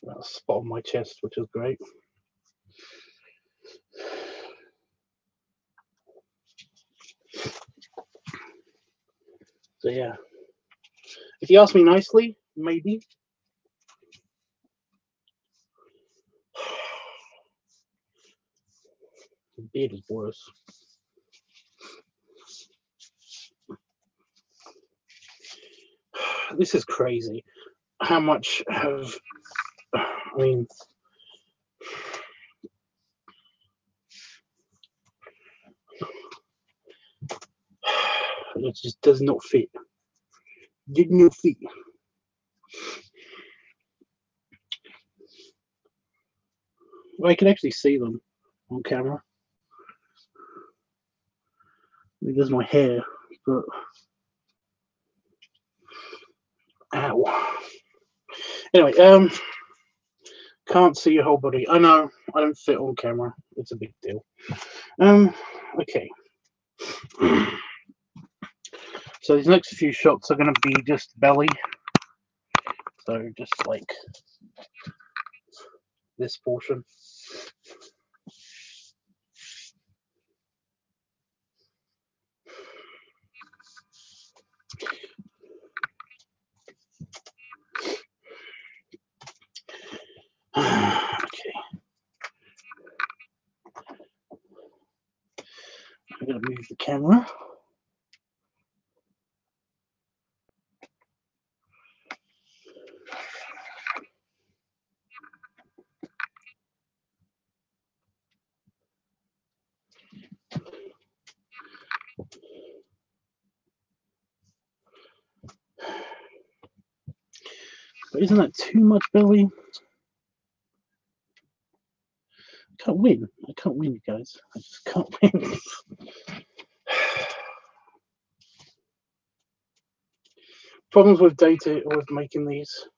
Got a spot on my chest, which is great. So yeah, if you ask me nicely, maybe. The beard is worse. This is crazy. How much have it just does not fit. Did not fit. Well, I can actually see them on camera. There's my hair, but ow. Anyway, can't see your whole body. I know, I don't fit on camera. It's a big deal. Okay. So these next few shots are going to be just belly. So just like this portion. Okay. I'm going to move the camera. But isn't that too much belly? I can't win. I can't win, you guys. I just can't win. Problems with data or with making these.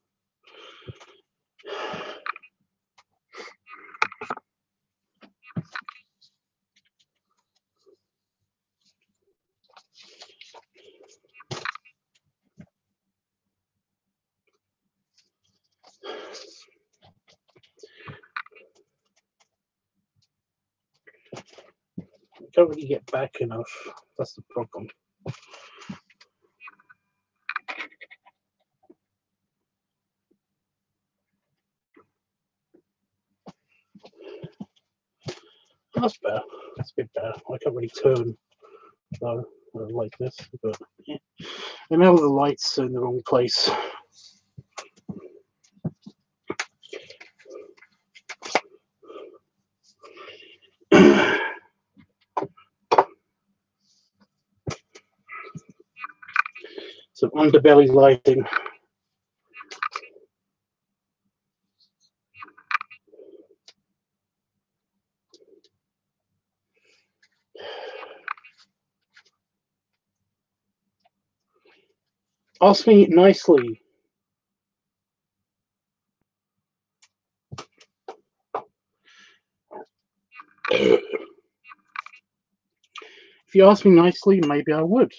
I can't really get back enough. That's the problem. That's better. That's a bit better. I can't really turn though like this, but yeah. And now the lights are in the wrong place. Some underbelly lighting. Ask me nicely. If you ask me nicely, maybe I would.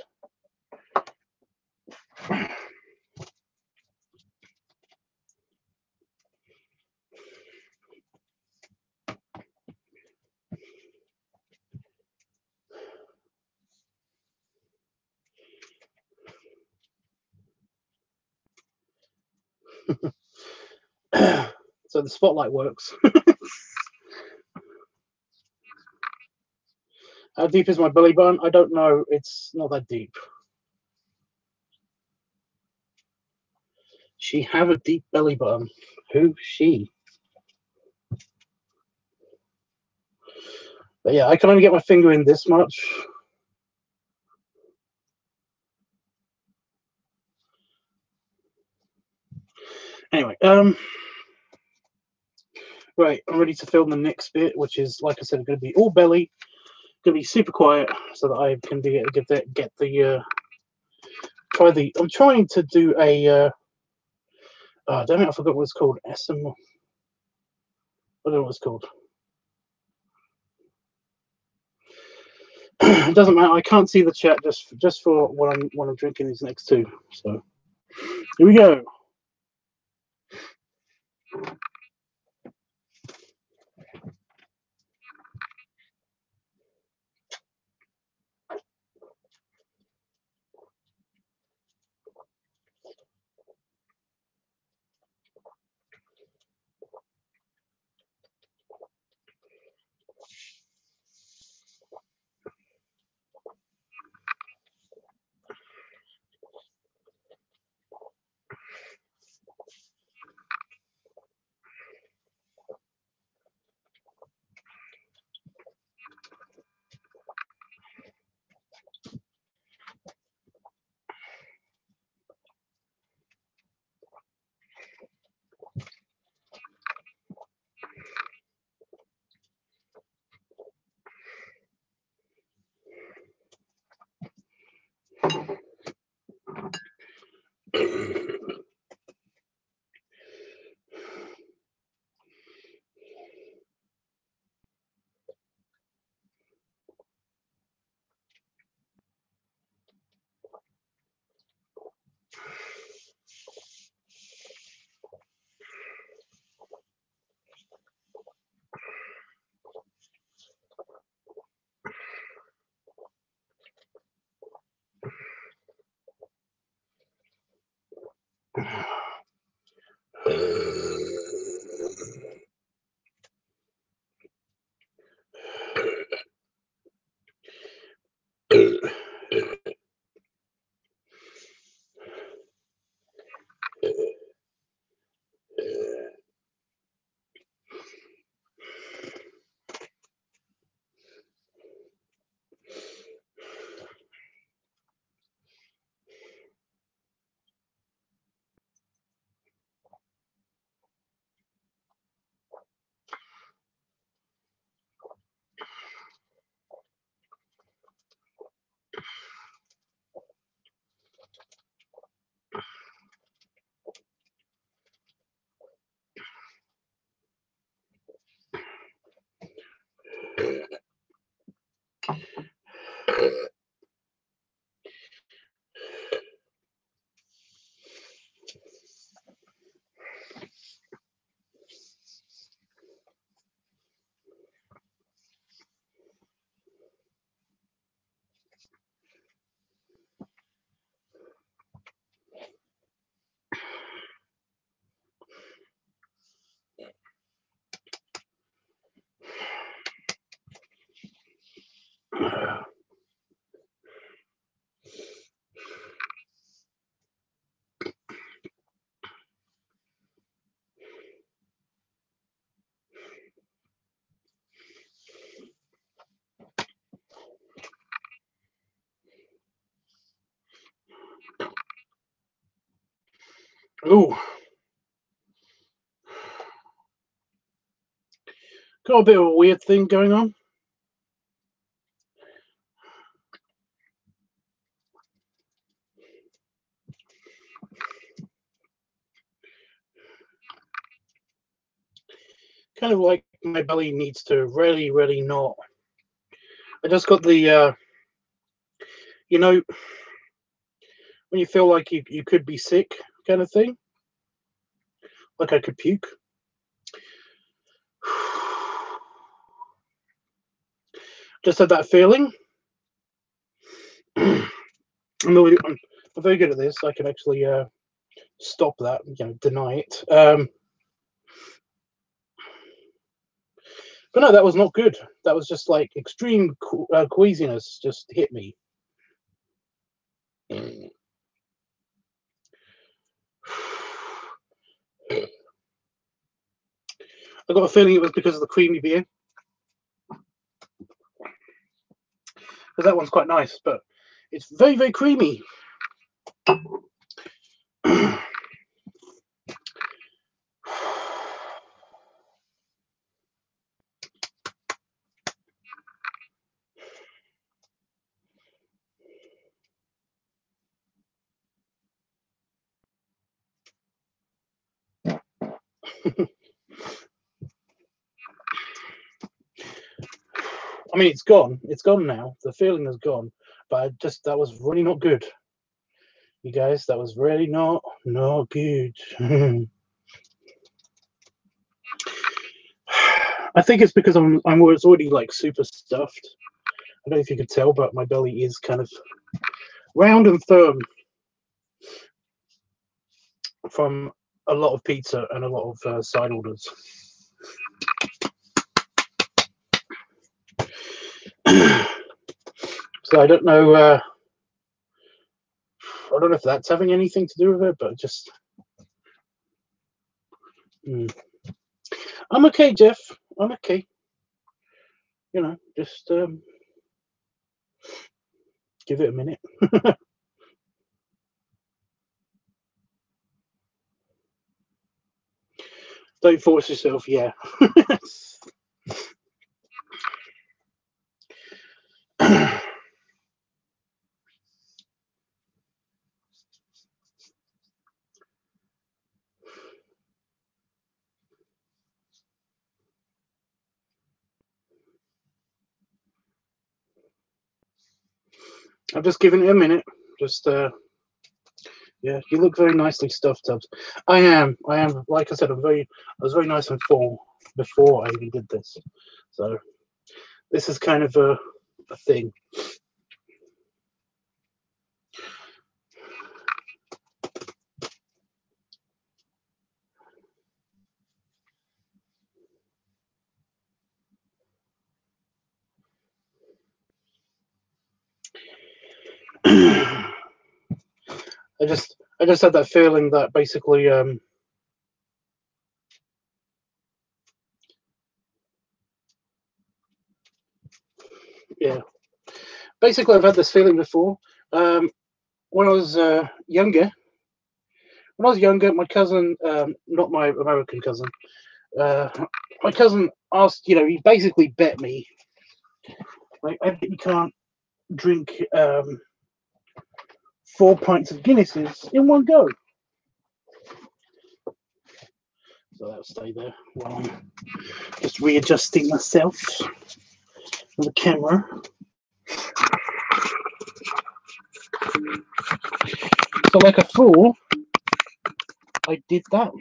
So the spotlight works. How deep is my belly button? I don't know. It's not that deep. She have a deep belly button. Who? She. But yeah, I can only get my finger in this much. Anyway, right, I'm ready to film the next bit, which is, like I said, going to be all belly, going to be super quiet, so that I can I'm trying to do a. Oh, damn it! I forgot what it's called. SM. I don't know what it's called. It doesn't matter. I can't see the chat just for when I'm drinking these next two. So here we go. Ooh. Got a bit of a weird thing going on. Kind of like my belly needs to really not. I just got the, you know, when you feel like you could be sick kind of thing. Like I could puke. Just had that feeling. I'm very good at this. I can actually stop that, deny it. But no, that was not good. That was just like extreme queasiness just hit me. I got a feeling it was because of the creamy beer. Because that one's quite nice, but it's very creamy. I mean, it's gone. It's gone now. The feeling is gone. But that was really not good. You guys, that was really not good. I think it's because I was already like super stuffed. I don't know if you could tell, but my belly is kind of round and firm from a lot of pizza and a lot of side orders. So I don't know. I don't know if that's having anything to do with it, but just. I'm okay, Jeff. I'm okay. You know, just give it a minute. Don't force yourself. Yeah. I've just given it a minute. Just yeah, you look very nicely stuffed, Tubbs. I am. Like I said, I was very nice and full before I even did this. So this is kind of a thing. I just had that feeling that basically yeah, basically I've had this feeling before. When I was younger, my cousin, not my American cousin, my cousin asked, he basically bet me, like, I bet you can't drink 4 pints of Guinnesses in one go. So that'll stay there while I'm just readjusting myself for the camera. So like a fool, I did that.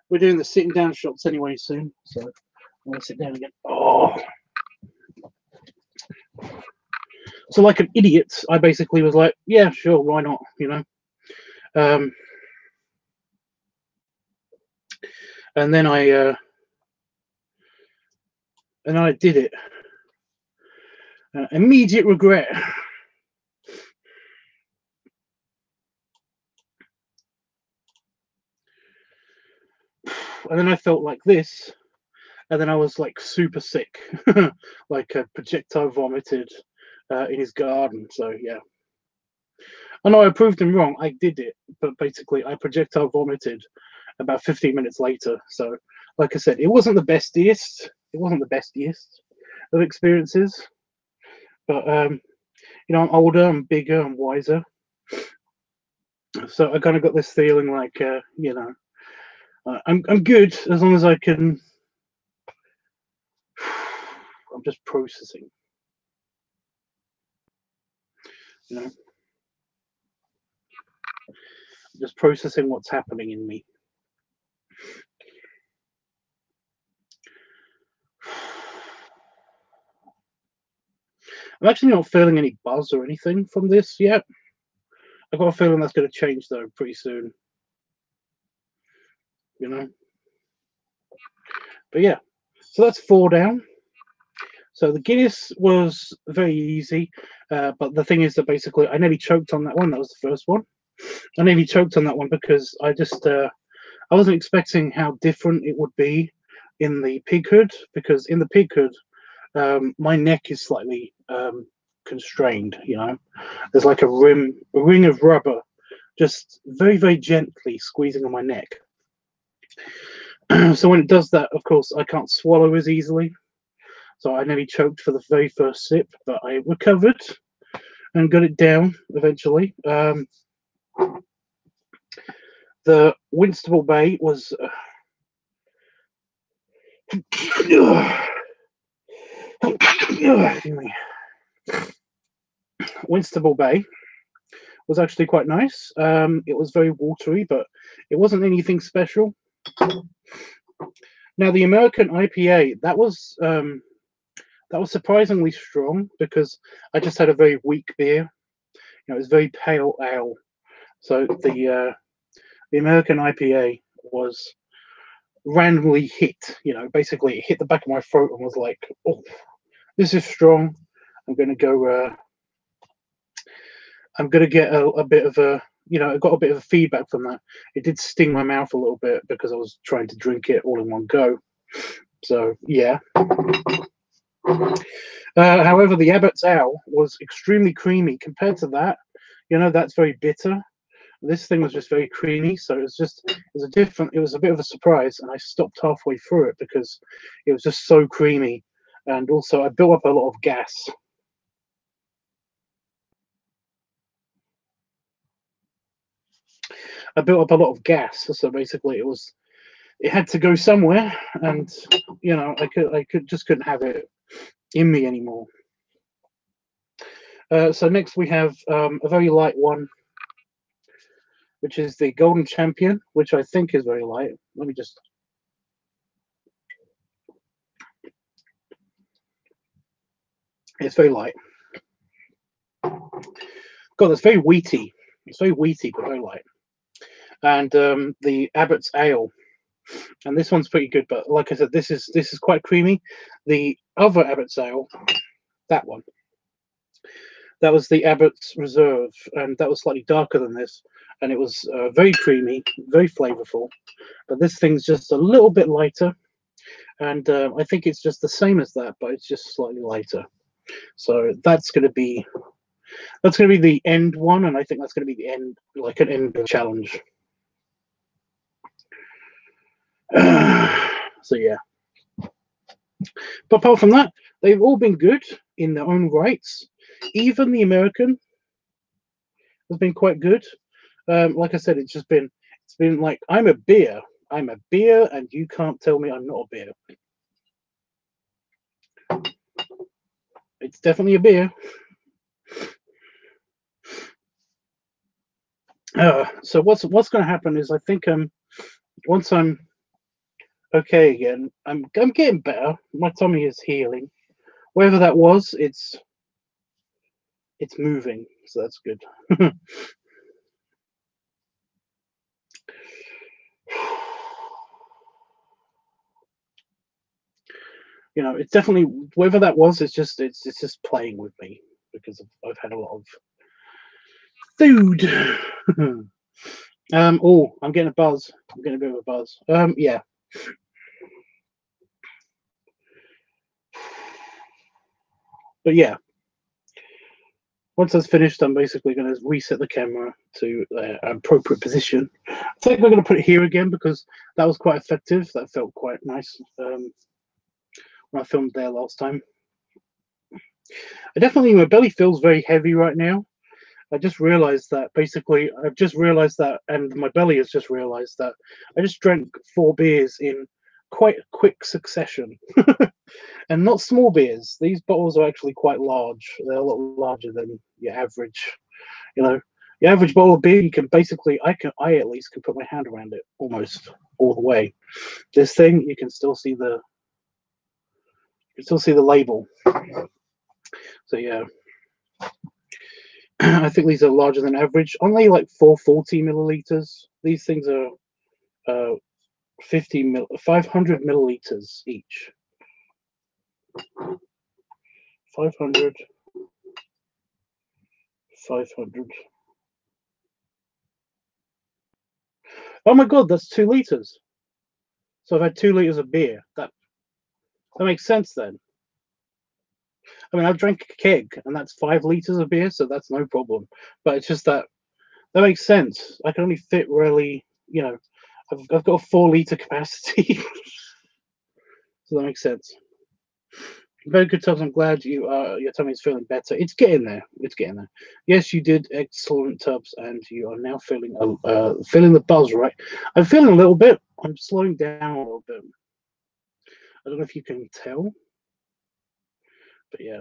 We're doing the sitting down shots anyway soon, so I'm going to sit down again. Oh. So like an idiot, I basically was like, yeah, sure, why not, and then I did it. Immediate regret. And then I felt like this, and then I was like super sick, like a projectile vomited in his garden. So yeah, I know I proved him wrong. I did it, but basically I projectile vomited about 15 minutes later. So, like I said, it wasn't the bestiest. It wasn't the bestiest of experiences. But you know, I'm older, I'm bigger, I'm wiser. So I kind of got this feeling like, you know, I'm good as long as I can. I'm just processing, you know, just processing what's happening in me. I'm actually not feeling any buzz or anything from this yet. I've got a feeling that's going to change though pretty soon, you know. But yeah, so that's 4 down. So the Guinness was very easy, but the thing is that basically I nearly choked on that one. That was the first one. I nearly choked on that one because I just I wasn't expecting how different it would be in the pig hood, because in the pig hood my neck is slightly constrained. You know, there's like a ring of rubber, just very very gently squeezing on my neck. So when it does that, of course, I can't swallow as easily. So I nearly choked for the very first sip, but I recovered and got it down eventually. The Winstable Bay was Winstable Bay was actually quite nice. It was very watery, but it wasn't anything special. Now the American IPA, that was surprisingly strong because I just had a very weak beer. You know, it was very pale ale. So the American IPA was randomly hit. You know, basically it hit the back of my throat and was like, "Oh, this is strong. I'm going to go. I'm going to get a bit of a." You know, I got a bit of feedback from that. It did sting my mouth a little bit because I was trying to drink it all in one go. So yeah. However, the Abbott's Ale was extremely creamy compared to that. You know, that's very bitter. This thing was just very creamy, so it was a bit of a surprise, and I stopped halfway through it because it was just so creamy, and also I built up a lot of gas. I built up a lot of gas, so basically it had to go somewhere, and you know I couldn't have it in me anymore. So next we have a very light one, which is the Golden Champion, which I think is very light. Let me just. It's very light. God, that's very wheaty. It's very wheaty, but very light. And the Abbott's Ale, and this one's pretty good. But like I said, this is quite creamy. The other Abbott's Ale, that one, that was the Abbott's Reserve, and that was slightly darker than this, and it was very creamy, very flavorful. But this thing's just a little bit lighter, and I think it's just the same as that, but it's just slightly lighter. So that's going to be the end one, and I think that's going to be the end, like an end of challenge. So yeah. But apart from that, they've all been good in their own rights. Even the American has been quite good. Like I said, it's been like I'm a beer, and you can't tell me I'm not a beer. It's definitely a beer. So what's going to happen is I think once I'm okay again, I'm getting better. My tummy is healing. Wherever that was, it's moving, so that's good. You know, it's definitely wherever that was. It's just playing with me because I've had a lot of food. Oh, I'm getting a buzz. I'm getting a bit of a buzz. Yeah. But yeah. Once that's finished, I'm basically going to reset the camera to an appropriate position. I think we're going to put it here again because that was quite effective. That felt quite nice when I filmed there last time. My belly feels very heavy right now. I just realized that basically, I've just realized that, and my belly has just realized that I just drank 4 beers in quite a quick succession. And not small beers. These bottles are actually quite large. They're a lot larger than your average. You know, your average bottle of beer, you can basically, I at least can put my hand around it almost all the way. This thing, you can still see the label. So yeah, I think these are larger than average. Only like 440 milliliters. These things are 500 milliliters each. 500. Oh my god, that's 2 liters. So I've had 2 liters of beer. That makes sense then. I mean, I've drank a keg, and that's 5 liters of beer, so that's no problem. But it's just that makes sense. I can only fit really, I've got a 4-liter capacity, so that makes sense. Very good, Tubbs. I'm glad your tummy's feeling better. It's getting there. It's getting there. Yes, you did excellent, Tubbs, and you are now feeling the buzz, right? I'm feeling a little bit. I'm slowing down a little bit. I don't know if you can tell, but yeah.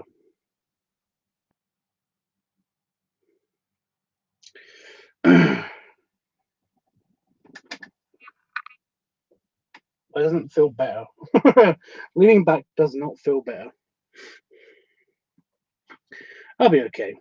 It doesn't feel better. Leaning back does not feel better. I'll be okay.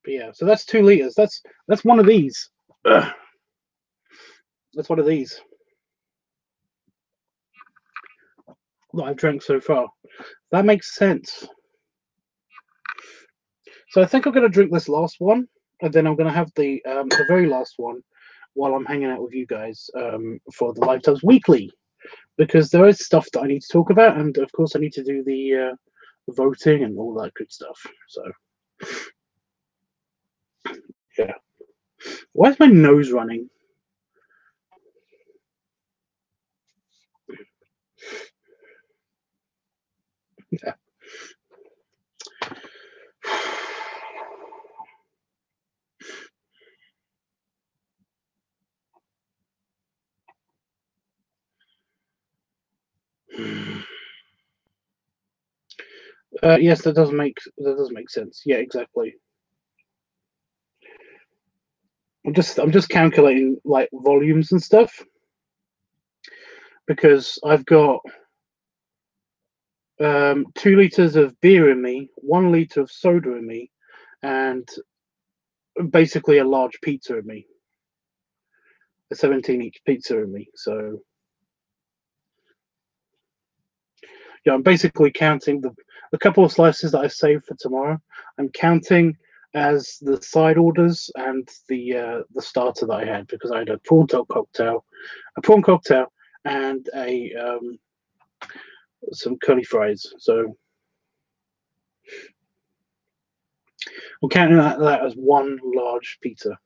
But yeah, so that's 2 liters. That's one of these. Ugh. That's one of these that I've drank so far. That makes sense. So I think I'm going to drink this last one, and then I'm going to have the very last one while I'm hanging out with you guys for the LiveTubs Weekly, because there is stuff that I need to talk about, and of course I need to do the voting and all that good stuff. So yeah, why is my nose running? Yeah. Yes, that does make sense. Yeah, exactly. I'm just calculating like volumes and stuff because I've got 2 liters of beer in me, 1 liter of soda in me, and basically a large pizza in me, a 17 each pizza in me. So yeah, I'm basically counting the couple of slices that I saved for tomorrow. I'm counting as the side orders and the starter that I had, because I had a prawn cocktail, and some curly fries. So I'm counting that as one large pizza.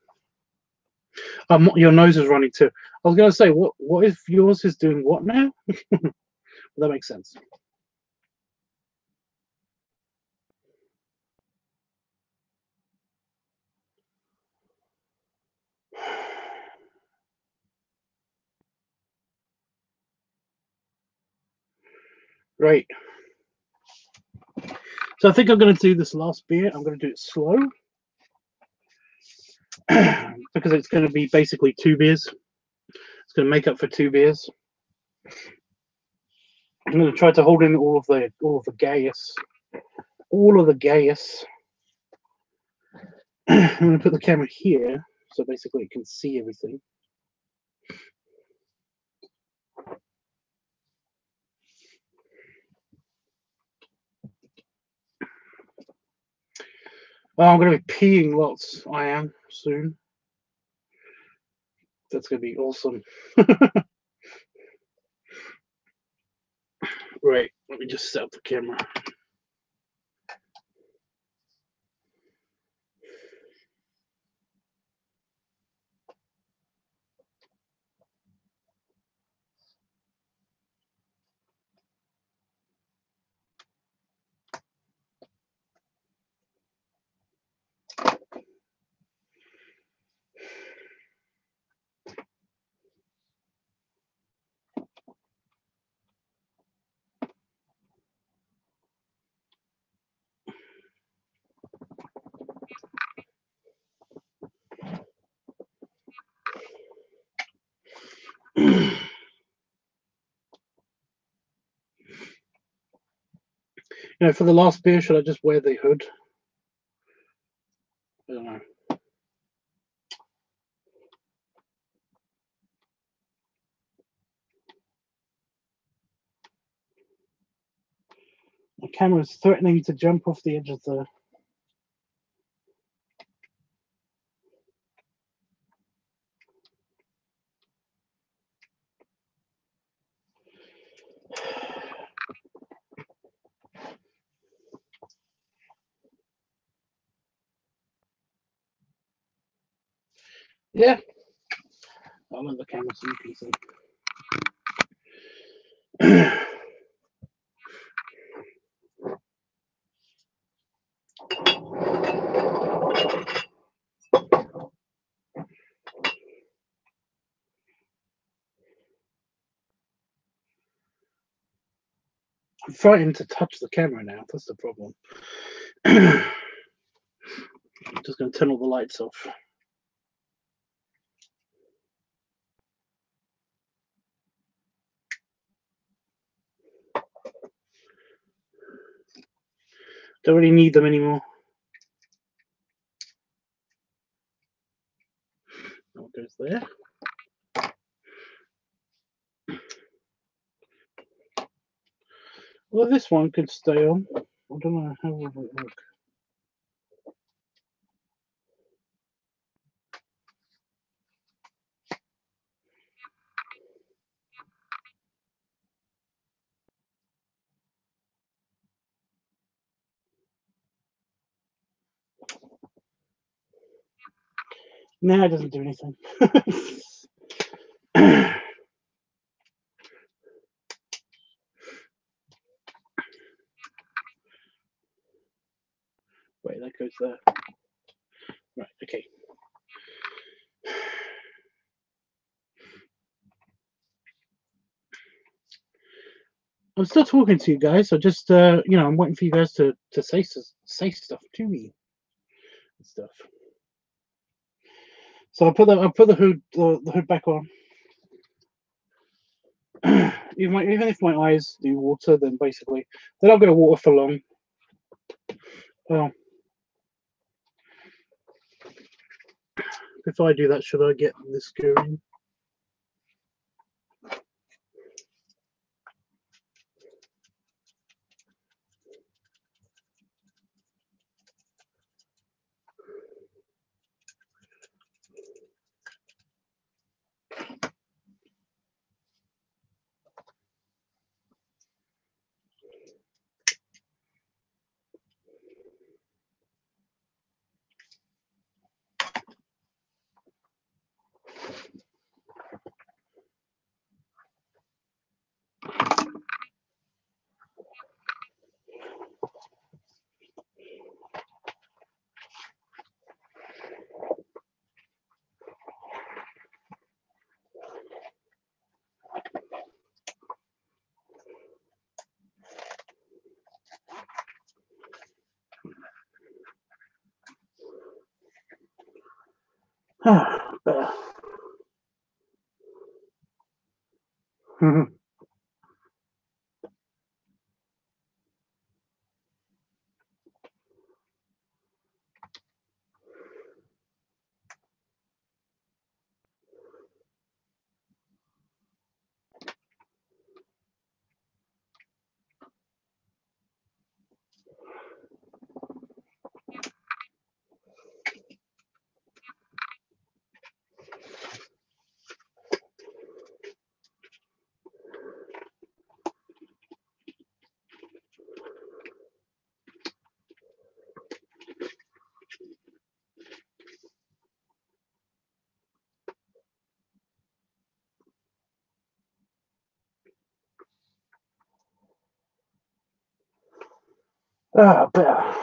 Your nose is running too. I was going to say, what if yours is doing what now? That makes sense. Right. So I think I'm going to do this last beer. I'm going to do it slow because it's going to be basically 2 beers. It's going to make up for 2 beers. I'm going to try to hold in all of the gas. I'm going to put the camera here, so basically it can see everything. Oh, I'm going to be peeing lots. I am soon. That's going to be awesome. Right, let me just set up the camera. For the last beer, should I just wear the hood? I don't know. The camera's threatening to jump off the edge of the... Yeah. I'll let the camera so you can see. I'm frightened to touch the camera now. That's the problem. I'm just going to turn all the lights off. Don't really need them anymore. That goes there. Well, this one could stay on. I don't know how will it work. No, it doesn't do anything. Wait, that goes there. Right, okay. I'm still talking to you guys, so just I'm waiting for you guys to say stuff to me and stuff. So I'll put the hood back on. Even if my eyes do water, then basically they're not going to water for long. Well, before I do that, should I get this going? Better. Better.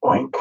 Oink.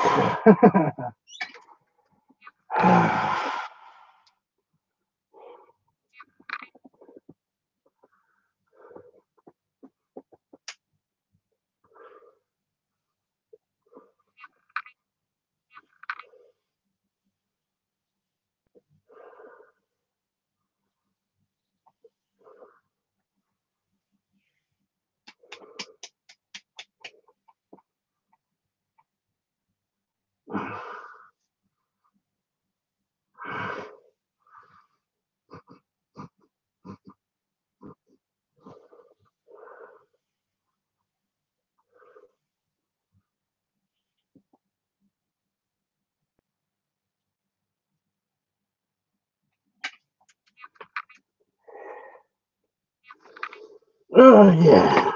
Oh yeah.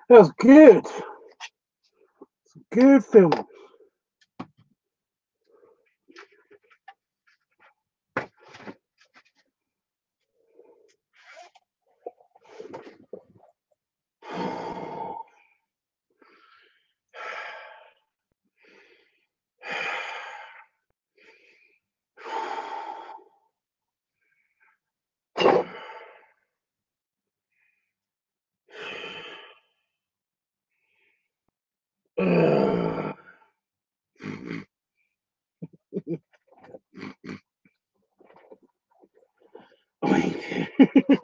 That was good. Good filming.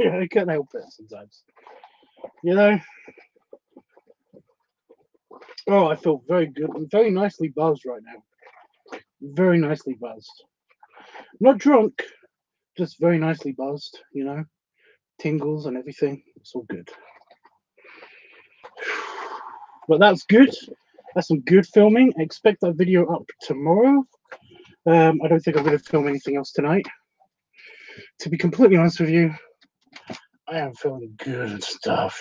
I can't help it sometimes. You know? Oh, I feel very good. I'm very nicely buzzed right now. Very nicely buzzed. Not drunk, just very nicely buzzed, you know? Tingles and everything. It's all good. But that's good. That's some good filming. I expect that video up tomorrow. I don't think I'm going to film anything else tonight. To be completely honest with you, I am feeling good and stuff.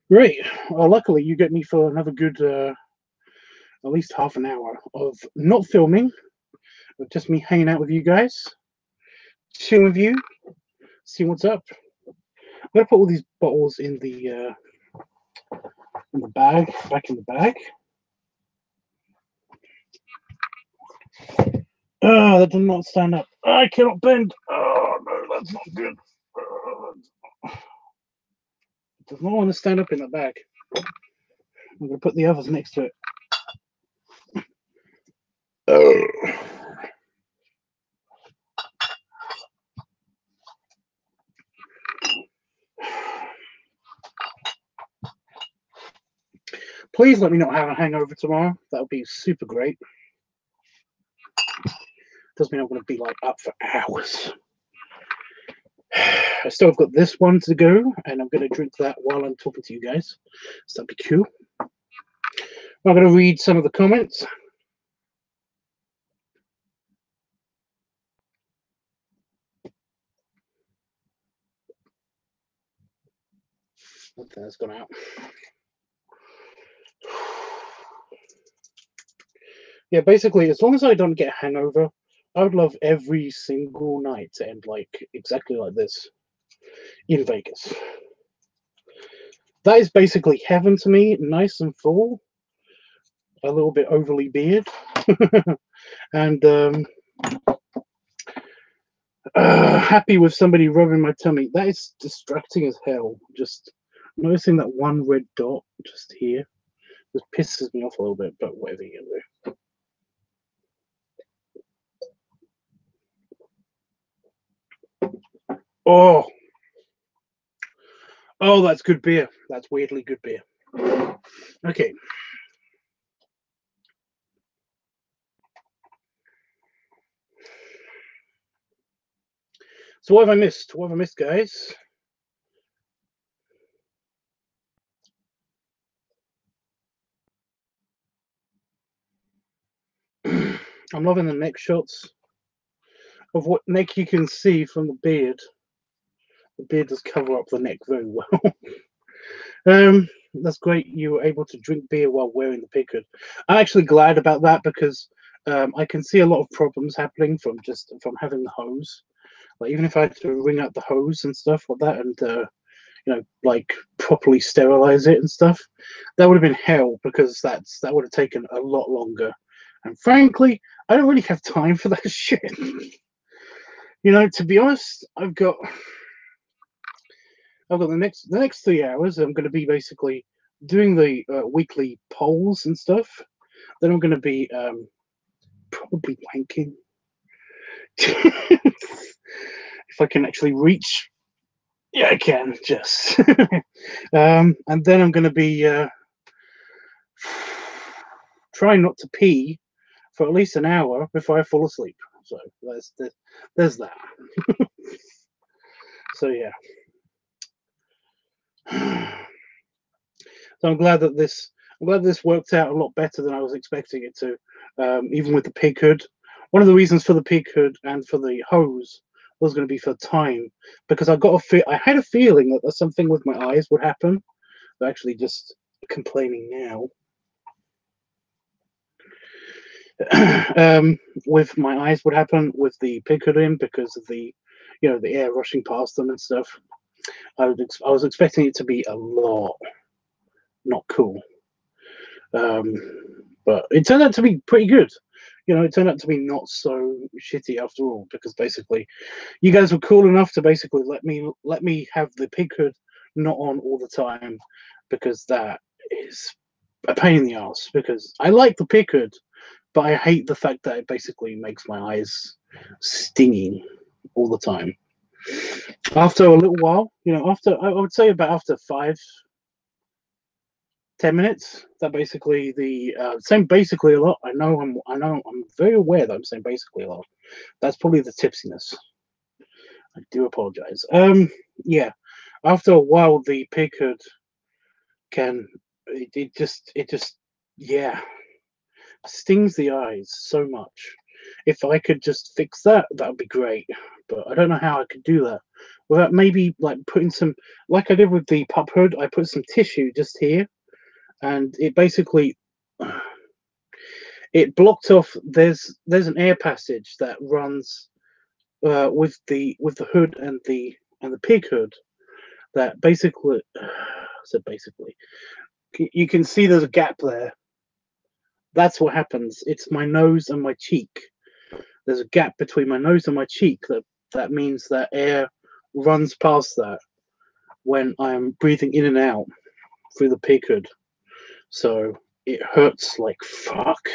Great. Well, luckily, you get me for another good, at least half an hour of not filming, but just me hanging out with you guys, chilling with you, seeing what's up. I'm gonna put all these bottles in the bag, back in the bag. Oh, that did not stand up. I cannot bend. Oh no, that's not good. It does not want to stand up in the bag. I'm gonna put the others next to it. Please let me not have a hangover tomorrow. That would be super great. Does mean I'm going to be like up for hours. I still have got this one to go, and I'm going to drink that while I'm talking to you guys. So that'd be cool. I'm going to read some of the comments. Okay, that's gone out. Yeah, basically, as long as I don't get a hangover, I would love every single night to end like exactly like this in Vegas. That is basically heaven to me, nice and full, a little bit overly beard, and happy with somebody rubbing my tummy. That is distracting as hell. Just noticing that one red dot just here just pisses me off a little bit, but whatever you can do. Oh, that's good beer. That's weirdly good beer. Okay. So what have I missed? What have I missed, guys? I'm loving the neck shots of what neck you can see from the beard. The beard does cover up the neck very well. That's great. You were able to drink beer while wearing the pig hood. I'm actually glad about that because I can see a lot of problems happening from having the hose. Like even if I had to wring out the hose and stuff like that, and like properly sterilize it and stuff, that would have been hell because that would have taken a lot longer. And frankly, I don't really have time for that shit. To be honest, I've got the next 3 hours. I'm going to be basically doing the weekly polls and stuff. Then I'm going to be probably wanking if I can actually reach Yeah, I can just. And then I'm going to be trying not to pee for at least an hour before I fall asleep. So there's that. So yeah. So I'm glad that this worked out a lot better than I was expecting it to. Even with the pig hood, one of the reasons for the pig hood and for the hose was going to be for time, because I had a feeling that there's something with my eyes would happen. I'm actually just complaining now. With my eyes would happen with the pig hood in, because of the, the air rushing past them and stuff. I was expecting it to be a lot not cool, but it turned out to be pretty good. It turned out to be not so shitty after all, because basically, you guys were cool enough to basically let me have the pig hood not on all the time, because that is a pain in the ass. Because I like the pig hood, but I hate the fact that it basically makes my eyes stinging all the time. After a little while, I would say about after 5-10 minutes, that basically saying basically a lot. I know I'm very aware that I'm saying basically a lot. That's probably the tipsiness. I do apologize. Yeah. After a while, the pig hood it just yeah, stings the eyes so much. If I could just fix that, that would be great. But I don't know how I could do that without maybe like putting some, like I did with the pup hood. I put some tissue just here, and it basically it blocked off. There's an air passage that runs with the hood and the pig hood, that basically you can see there's a gap there. That's what happens. It's my nose and my cheek. There's a gap between my nose and my cheek. That means that air runs past that when I'm breathing in and out through the pig hood. So it hurts like fuck.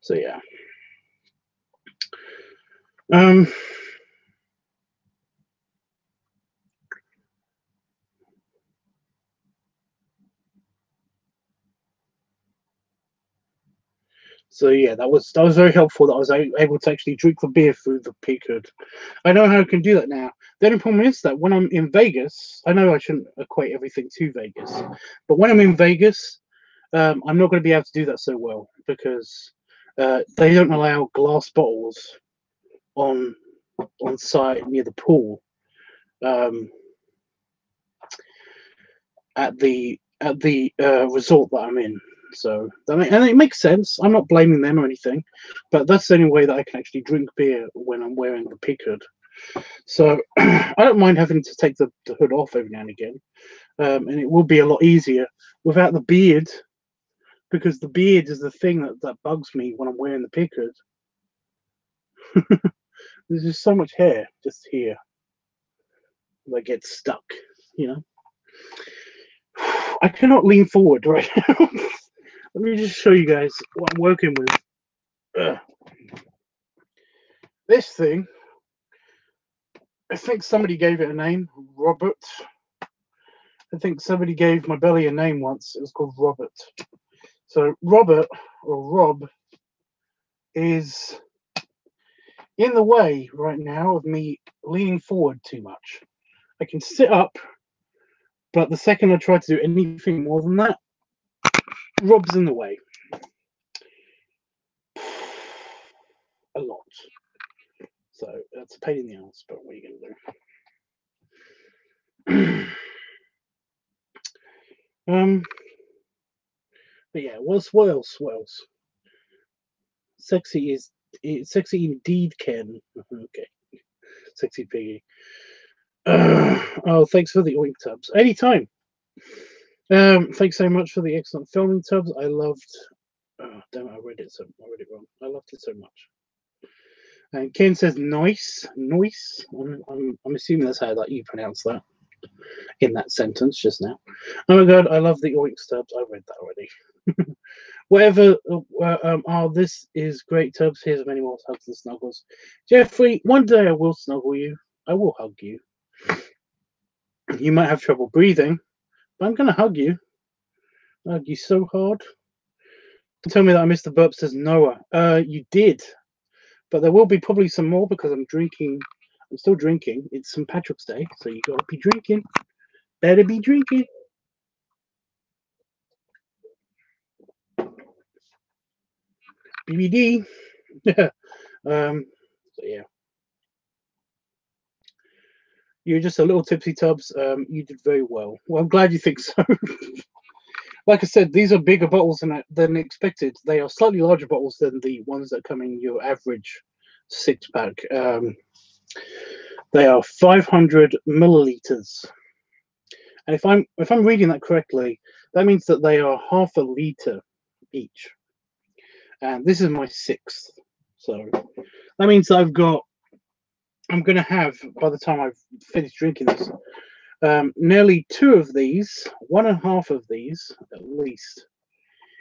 So yeah. So yeah, that was very helpful. That I was able to actually drink the beer through the pig hood. I know how I can do that now. The only problem is that when I'm in Vegas, I know I shouldn't equate everything to Vegas, but when I'm in Vegas, I'm not going to be able to do that so well, because they don't allow glass bottles on site near the pool, at the resort that I'm in. So and it makes sense. I'm not blaming them or anything, but that's the only way that I can actually drink beer when I'm wearing the pig hood. So I don't mind having to take the hood off every now and again, and it will be a lot easier without the beard, because the beard is the thing that bugs me when I'm wearing the pig hood. There's just so much hair just here that gets stuck, I cannot lean forward right now. Let me just show you guys what I'm working with. This thing, I think somebody gave it a name, Robert. I think somebody gave my belly a name once. It was called Robert. So Robert, or Rob, is in the way right now of me leaning forward too much. I can sit up, but the second I try to do anything more than that, Rob's in the way. A lot. So that's a pain in the ass, but what are you going to do? But yeah, what else? Sexy indeed, Ken. Okay, sexy piggy. Oh, thanks for the oink tubs. Anytime. Thanks so much for the excellent filming tubs. I loved. Oh, damn it! I read it wrong. I loved it so much. And Ken says nice. I'm assuming that's how you pronounce that in that sentence just now. Oh my god, I love the oink tubs. I read that already. Whatever. This is great, Tubbs. Here's many more hugs and snuggles. Jeffrey, one day I will snuggle you. I will hug you. You might have trouble breathing, but I'm gonna hug you. I'll hug you so hard. Don't tell me that I missed the burp, says Noah. You did, but there will be probably some more because I'm drinking. I'm still drinking. It's St. Patrick's Day, so you gotta be drinking. Better be drinking. BBD. So yeah. You're just a little tipsy, Tubbs. You did very well. Well, I'm glad you think so. Like I said, these are bigger bottles than expected. They are slightly larger bottles than the ones that come in your average 6-pack. They are 500 milliliters, and if I'm reading that correctly, that means that they are half a liter each. And this is my 6th, so that means I'm going to have, by the time I've finished drinking this, nearly 2 of these, 1.5 of these at least,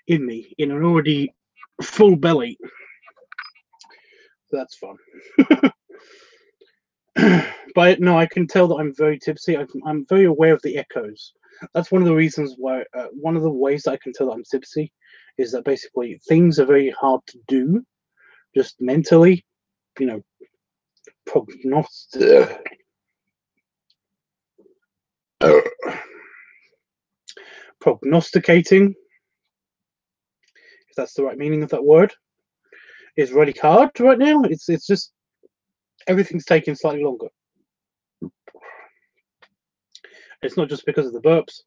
in me, in an already full belly. So that's fun. But no, I can tell that I'm very tipsy. I'm very aware of the echoes. That's one of the reasons why, one of the ways that I can tell that I'm tipsy is that basically things are very hard to do, just mentally, you know, prognosticating, if that's the right meaning of that word, is really hard right now. It's just everything's taking slightly longer. It's not just because of the burps,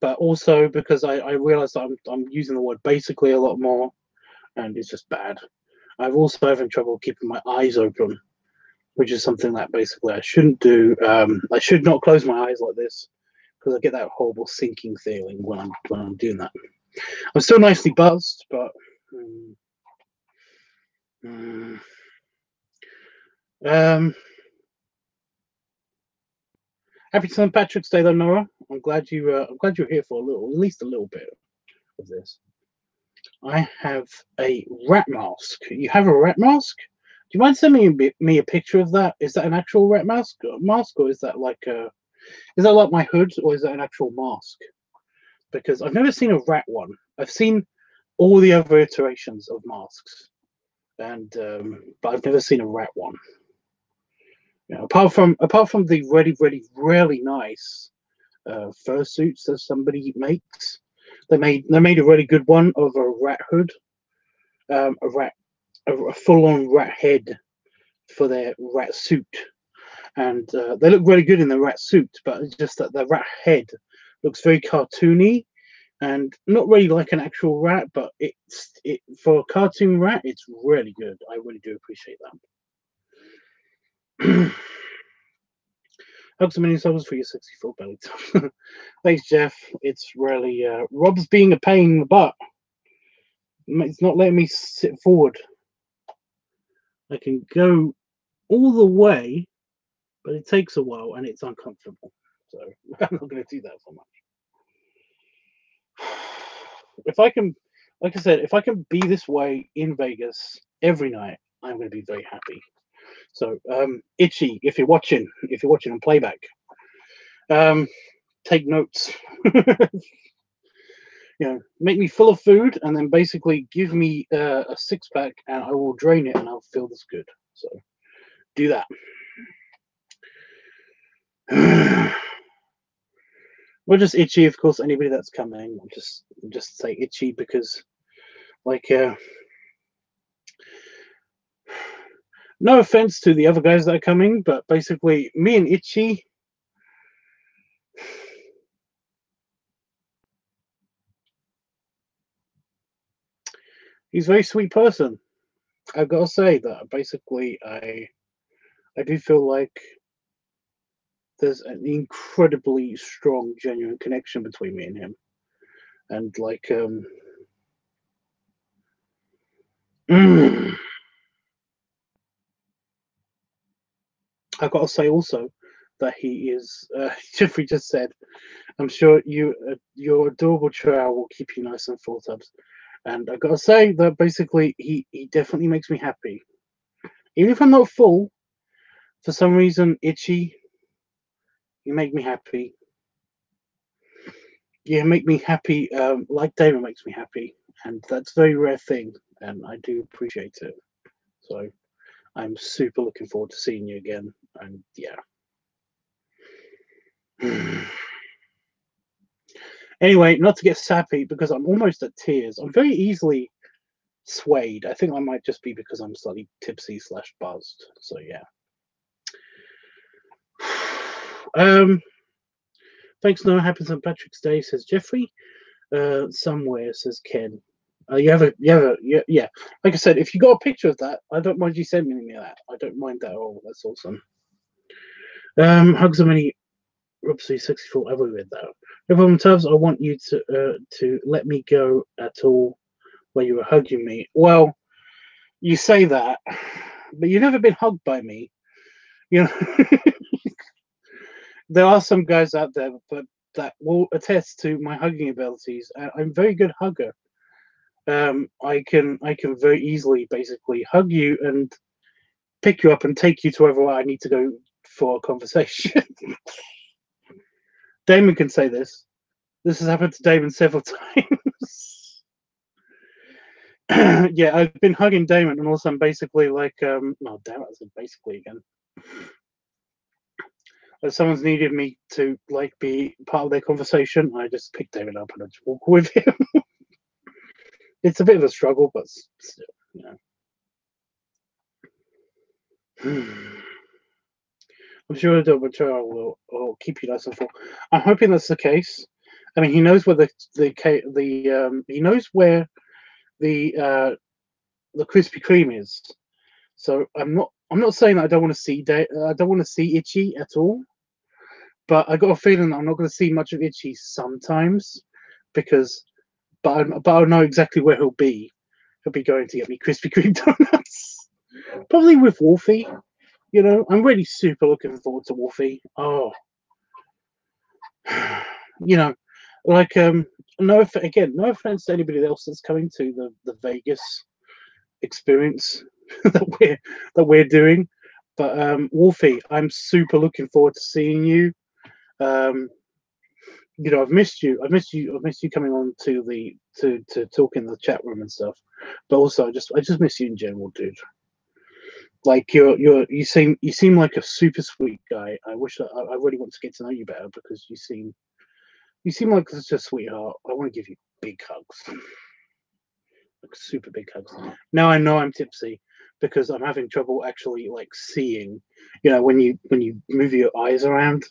but also because I realize that I'm using the word basically a lot more, and it's just bad. I've also having trouble keeping my eyes open, which is something that basically I shouldn't do. I should not close my eyes like this because I get that horrible sinking feeling when I'm doing that. I'm still nicely buzzed, but happy St. Patrick's Day, though, Nora. I'm glad you're here for at least a little bit of this. I have a rat mask. You have a rat mask? Do you mind sending me a picture of that? Is that an actual rat mask, or is that like my hood, or is that an actual mask? Because I've never seen a rat one. I've seen all the other iterations of masks, and but I've never seen a rat one. You know, apart from the really nice fursuits that somebody makes, they made a really good one of a rat hood, a full-on rat head for their rat suit, and they look really good in the rat suit. But it's just that the rat head looks very cartoony and not really like an actual rat. But for a cartoon rat, it's really good. I really do appreciate that. Hugs and many subs for your 64 belly. Thanks, Jeff. It's really Rob's being a pain in the butt. It's not letting me sit forward. I can go all the way, but it takes a while and it's uncomfortable. So I'm not going to do that so much. If I can, like I said, if I can be this way in Vegas every night, I'm going to be very happy. So, Itchy, if you're watching on playback, take notes. You know, make me full of food and then basically give me a 6-pack and I will drain it and I'll feel this good. So, do that. We're just Itchy, of course. Anybody that's coming, just say Itchy because, like, no offense to the other guys that are coming, but basically, me and Itchy. He's a very sweet person. I've got to say that basically, I do feel like there's an incredibly strong, genuine connection between me and him, and like, I've got to say also that he is. Jeffrey just said, "I'm sure your adorable child will keep you nice and full, Tubbs." And I gotta say that basically he definitely makes me happy. Even if I'm not full, for some reason, Itchy, you make me happy. You make me happy, like David makes me happy, and that's a very rare thing, and I do appreciate it. So I'm super looking forward to seeing you again, and yeah. Anyway, not to get sappy because I'm almost at tears. I'm very easily swayed. I think I might just be because I'm slightly tipsy / buzzed. So yeah. Thanks. No, happy St. Patrick's Day, says Jeffrey. Somewhere, says Ken. Yeah. Like I said, if you got a picture of that, I don't mind you sending me that. I don't mind that at all. That's awesome. Hugs of many. Rubsy 64. I've already read that. No problem, Tubbs. I want you to let me go at all when you were hugging me. Well, you say that, but you've never been hugged by me. You know, there are some guys out there, but that will attest to my hugging abilities. I'm a very good hugger. I can very easily basically hug you and pick you up and take you to wherever I need to go for a conversation. Damon can say this. This has happened to Damon several times. Yeah, I've been hugging Damon, and also I'm basically like, oh damn it, I said basically again. If someone's needed me to like be part of their conversation, I just pick Damon up and I just walk with him. It's a bit of a struggle, but still, you know. I'm sure the Mature will keep you nice and full. I'm hoping that's the case. I mean, he knows where he knows where the Krispy Kreme is. So I'm not saying that I don't want to see I don't want to see Itchy at all. But I got a feeling that I'm not going to see much of Itchy sometimes, because but I know exactly where he'll be. He'll be going to get me Krispy Kreme donuts, probably with Wolfie. You know, I'm really super looking forward to Wolfie. Oh, you know, like no offense to anybody else that's coming to the Vegas experience that we're doing, but Wolfie, I'm super looking forward to seeing you. You know, I've missed you. I've missed you coming on to the to talk in the chat room and stuff. But also, I just miss you in general, dude. Like you seem like a super sweet guy. I wish that I really want to get to know you better, because you seem like such a sweetheart. I want to give you big hugs, like super big hugs. Now I know I'm tipsy because I'm having trouble actually like seeing. You know, when you move your eyes around,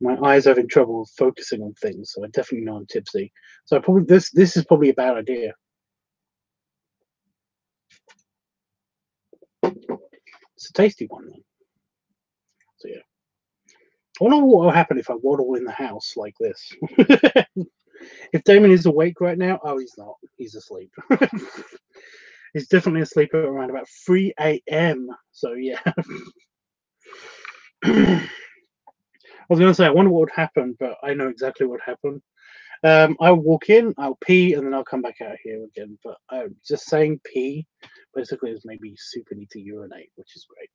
my eyes are having trouble focusing on things. So I definitely know I'm tipsy. So this is probably a bad idea. It's a tasty one, though. So yeah. I wonder what will happen if I waddle in the house like this. If Damon is awake right now, oh, he's not. He's asleep. He's definitely asleep at around about 3 a.m. So yeah. I was going to say, I wonder what would happen, but I know exactly what happened. I'll walk in, I'll pee, and then I'll come back out here again. But just saying pee basically is maybe super need to urinate, which is great.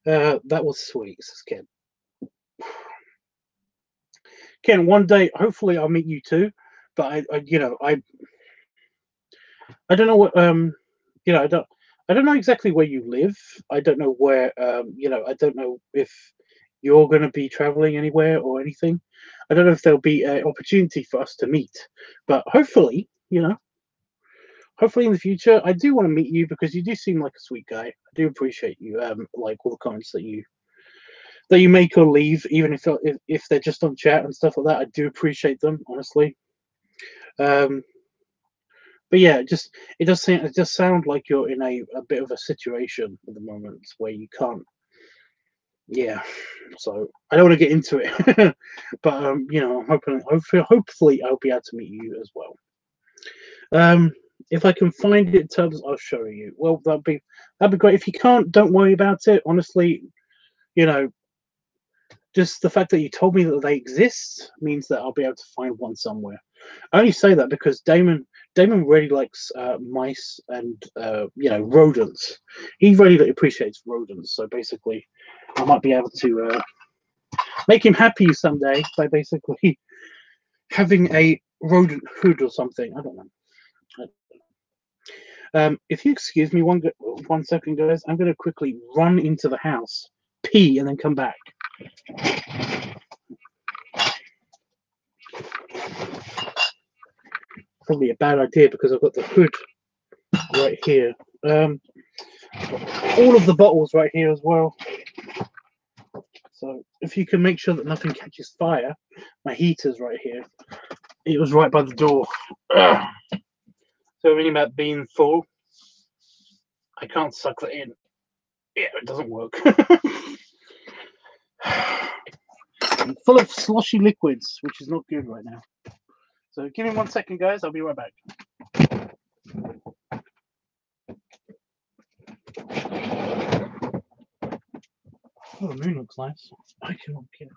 That was sweet, says Ken. Ken, one day, hopefully, I'll meet you too. But I don't know what I don't know exactly where you live. I don't know where I don't know if you're going to be traveling anywhere or anything. I don't know if there'll be an opportunity for us to meet, but hopefully, hopefully in the future, I do want to meet you, because you do seem like a sweet guy. I do appreciate you, like all the comments that you make or leave, even if they're just on chat and stuff like that. I do appreciate them, honestly. But yeah, it does sound like you're in a bit of a situation at the moment where you can't. Yeah, so I don't want to get into it, but I'm hopefully I'll be able to meet you as well. If I can find it, Tubbs, I'll show you. Well, that'd be great. If you can't, don't worry about it. Honestly, you know, just the fact that you told me that they exist means that I'll be able to find one somewhere. I only say that because Damon really likes mice and you know, rodents. He really appreciates rodents. So basically, I might be able to make him happy someday by basically having a rodent hood or something. I don't know. If you excuse me one second, guys, I'm going to quickly run into the house, pee, and then come back. Probably a bad idea because I've got the hood right here. All of the bottles right here as well. So if you can make sure that nothing catches fire, my heater's right here. It was right by the door. Ugh. So when about being full, I can't suck that in. Yeah, it doesn't work. I'm full of sloshy liquids, which is not good right now. So give me 1 second, guys. I'll be right back. Oh, the moon looks nice. I cannot get it.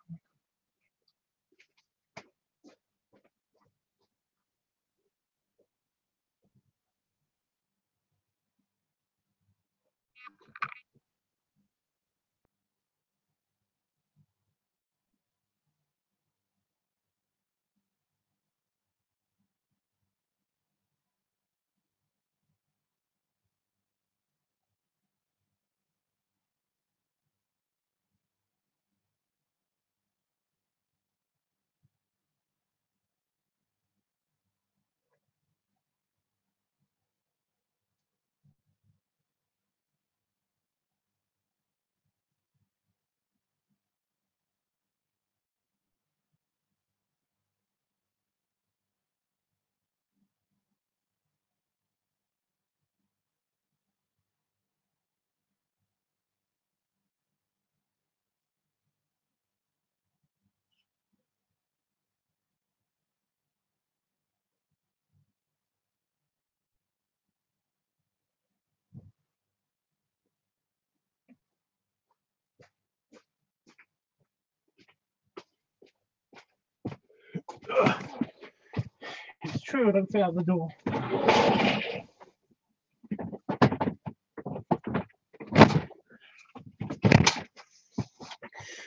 It's true, I don't fit out the door.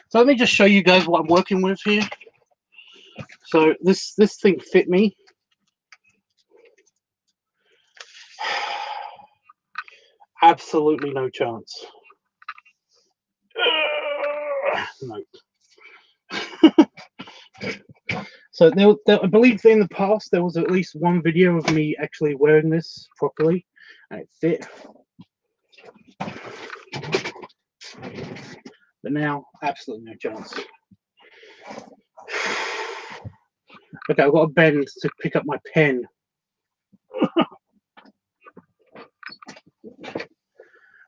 So let me just show you guys what I'm working with here. So this thing fit me. Absolutely no chance. No. So I believe in the past there was at least one video of me actually wearing this properly, and it fit. But now, absolutely no chance. Okay, I've got to bend to pick up my pen.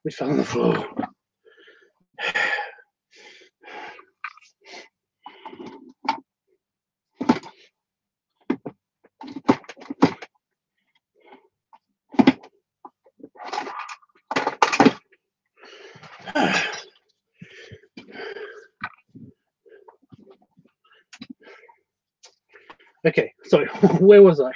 Which fell on the floor. Okay, sorry, where was I?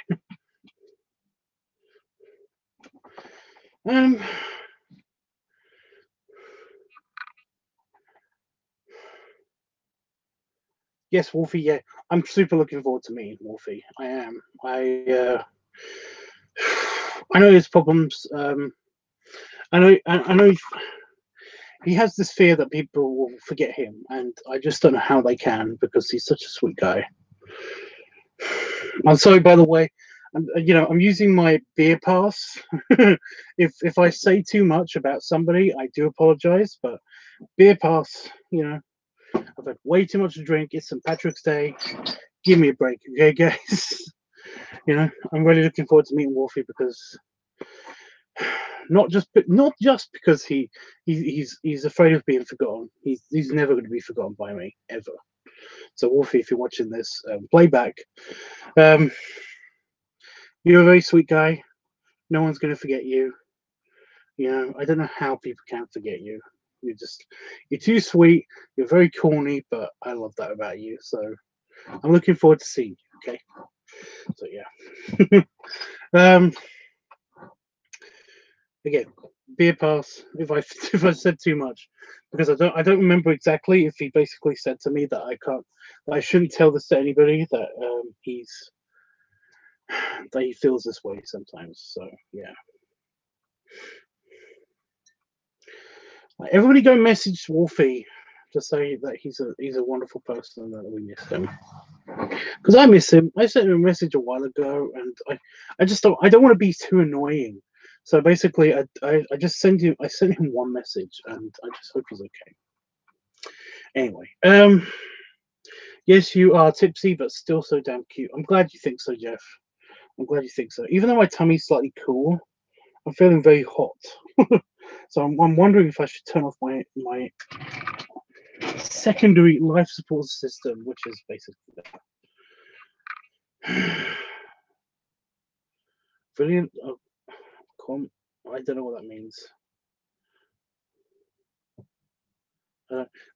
Yes, Wolfie, yeah. I'm super looking forward to meeting Wolfie. I am. I know his problems. I know he has this fear that people will forget him, and I just don't know how they can because he's such a sweet guy. I'm sorry, by the way. I'm using my beer pass. if I say too much about somebody, I do apologize. But beer pass, I've had way too much to drink. It's St. Patrick's Day. Give me a break, okay, guys? I'm really looking forward to meeting Wolfie because not just because he's afraid of being forgotten. He's never going to be forgotten by me ever. So Wolfie, if you're watching this playback, you're a very sweet guy. No one's going to forget you. I don't know how people can't forget you. You're too sweet. You're very corny, but I love that about you. So I'm looking forward to seeing you. Okay. So yeah. Again, beer pass. If I if I said too much, because I don't remember exactly if he basically said to me that I shouldn't tell this to anybody, that that he feels this way sometimes. So yeah. Like, everybody go message Wolfie to say that he's a wonderful person and that we miss him. Because I miss him. I sent him a message a while ago, and I just don't want to be too annoying. So basically, I just sent him one message, and I just hope he's okay. Anyway, yes, you are tipsy, but still so damn cute. I'm glad you think so, Jeff. I'm glad you think so. Even though my tummy's slightly cool, I'm feeling very hot. So I'm wondering if I should turn off my secondary life support system, which is basically that. Brilliant. I don't know what that means.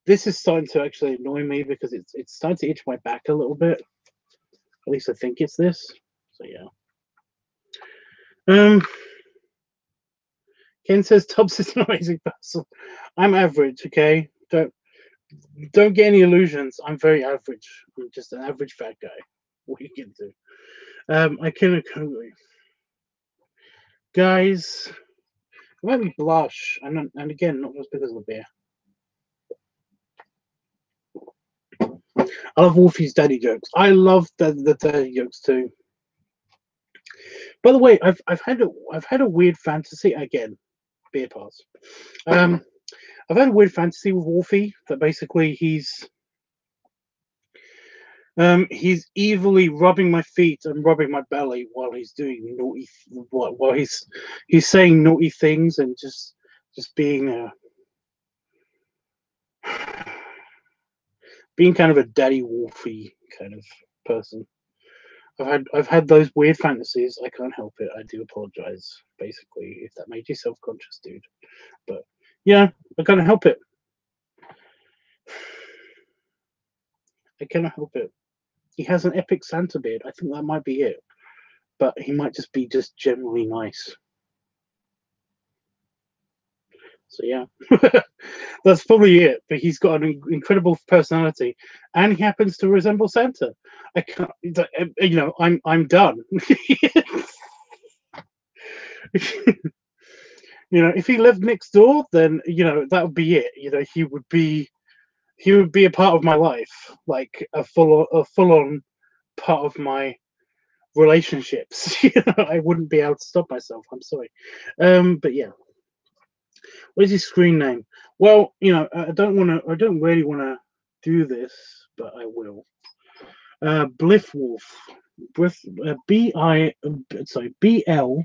This is starting to actually annoy me because it's starting to itch my back a little bit. At least I think it's this. So yeah. Ken says Tubbs is an amazing person. I'm average, okay? Don't get any illusions. I'm very average. I'm just an average fat guy. What are you gonna do? I can agree. Guys, it made me blush, and again, not just because of the beer. I love Wolfie's daddy jokes. I love the daddy jokes too. By the way, I've had a weird fantasy again. Beer pass. I've had a weird fantasy with Wolfie that basically he's evilly rubbing my feet and rubbing my belly while he's doing naughty, while he's saying naughty things and just being being kind of a daddy Wolfie kind of person. I've had those weird fantasies. I can't help it. I do apologize, basically, if that made you self-conscious, dude. But yeah, I can't help it. I cannot help it. He has an epic Santa beard. I think that might be it. But he might just be generally nice. So yeah, that's probably it. But he's got an incredible personality, and he happens to resemble Santa. I can't, you know, I'm done. You know, if he lived next door, then you know that would be it. You know, he would be a part of my life, like a full on part of my relationships. You know, I wouldn't be able to stop myself. I'm sorry, but yeah. What is his screen name? Well, you know, I don't really want to do this, but I will. Bliffwolf, BLITHWULF.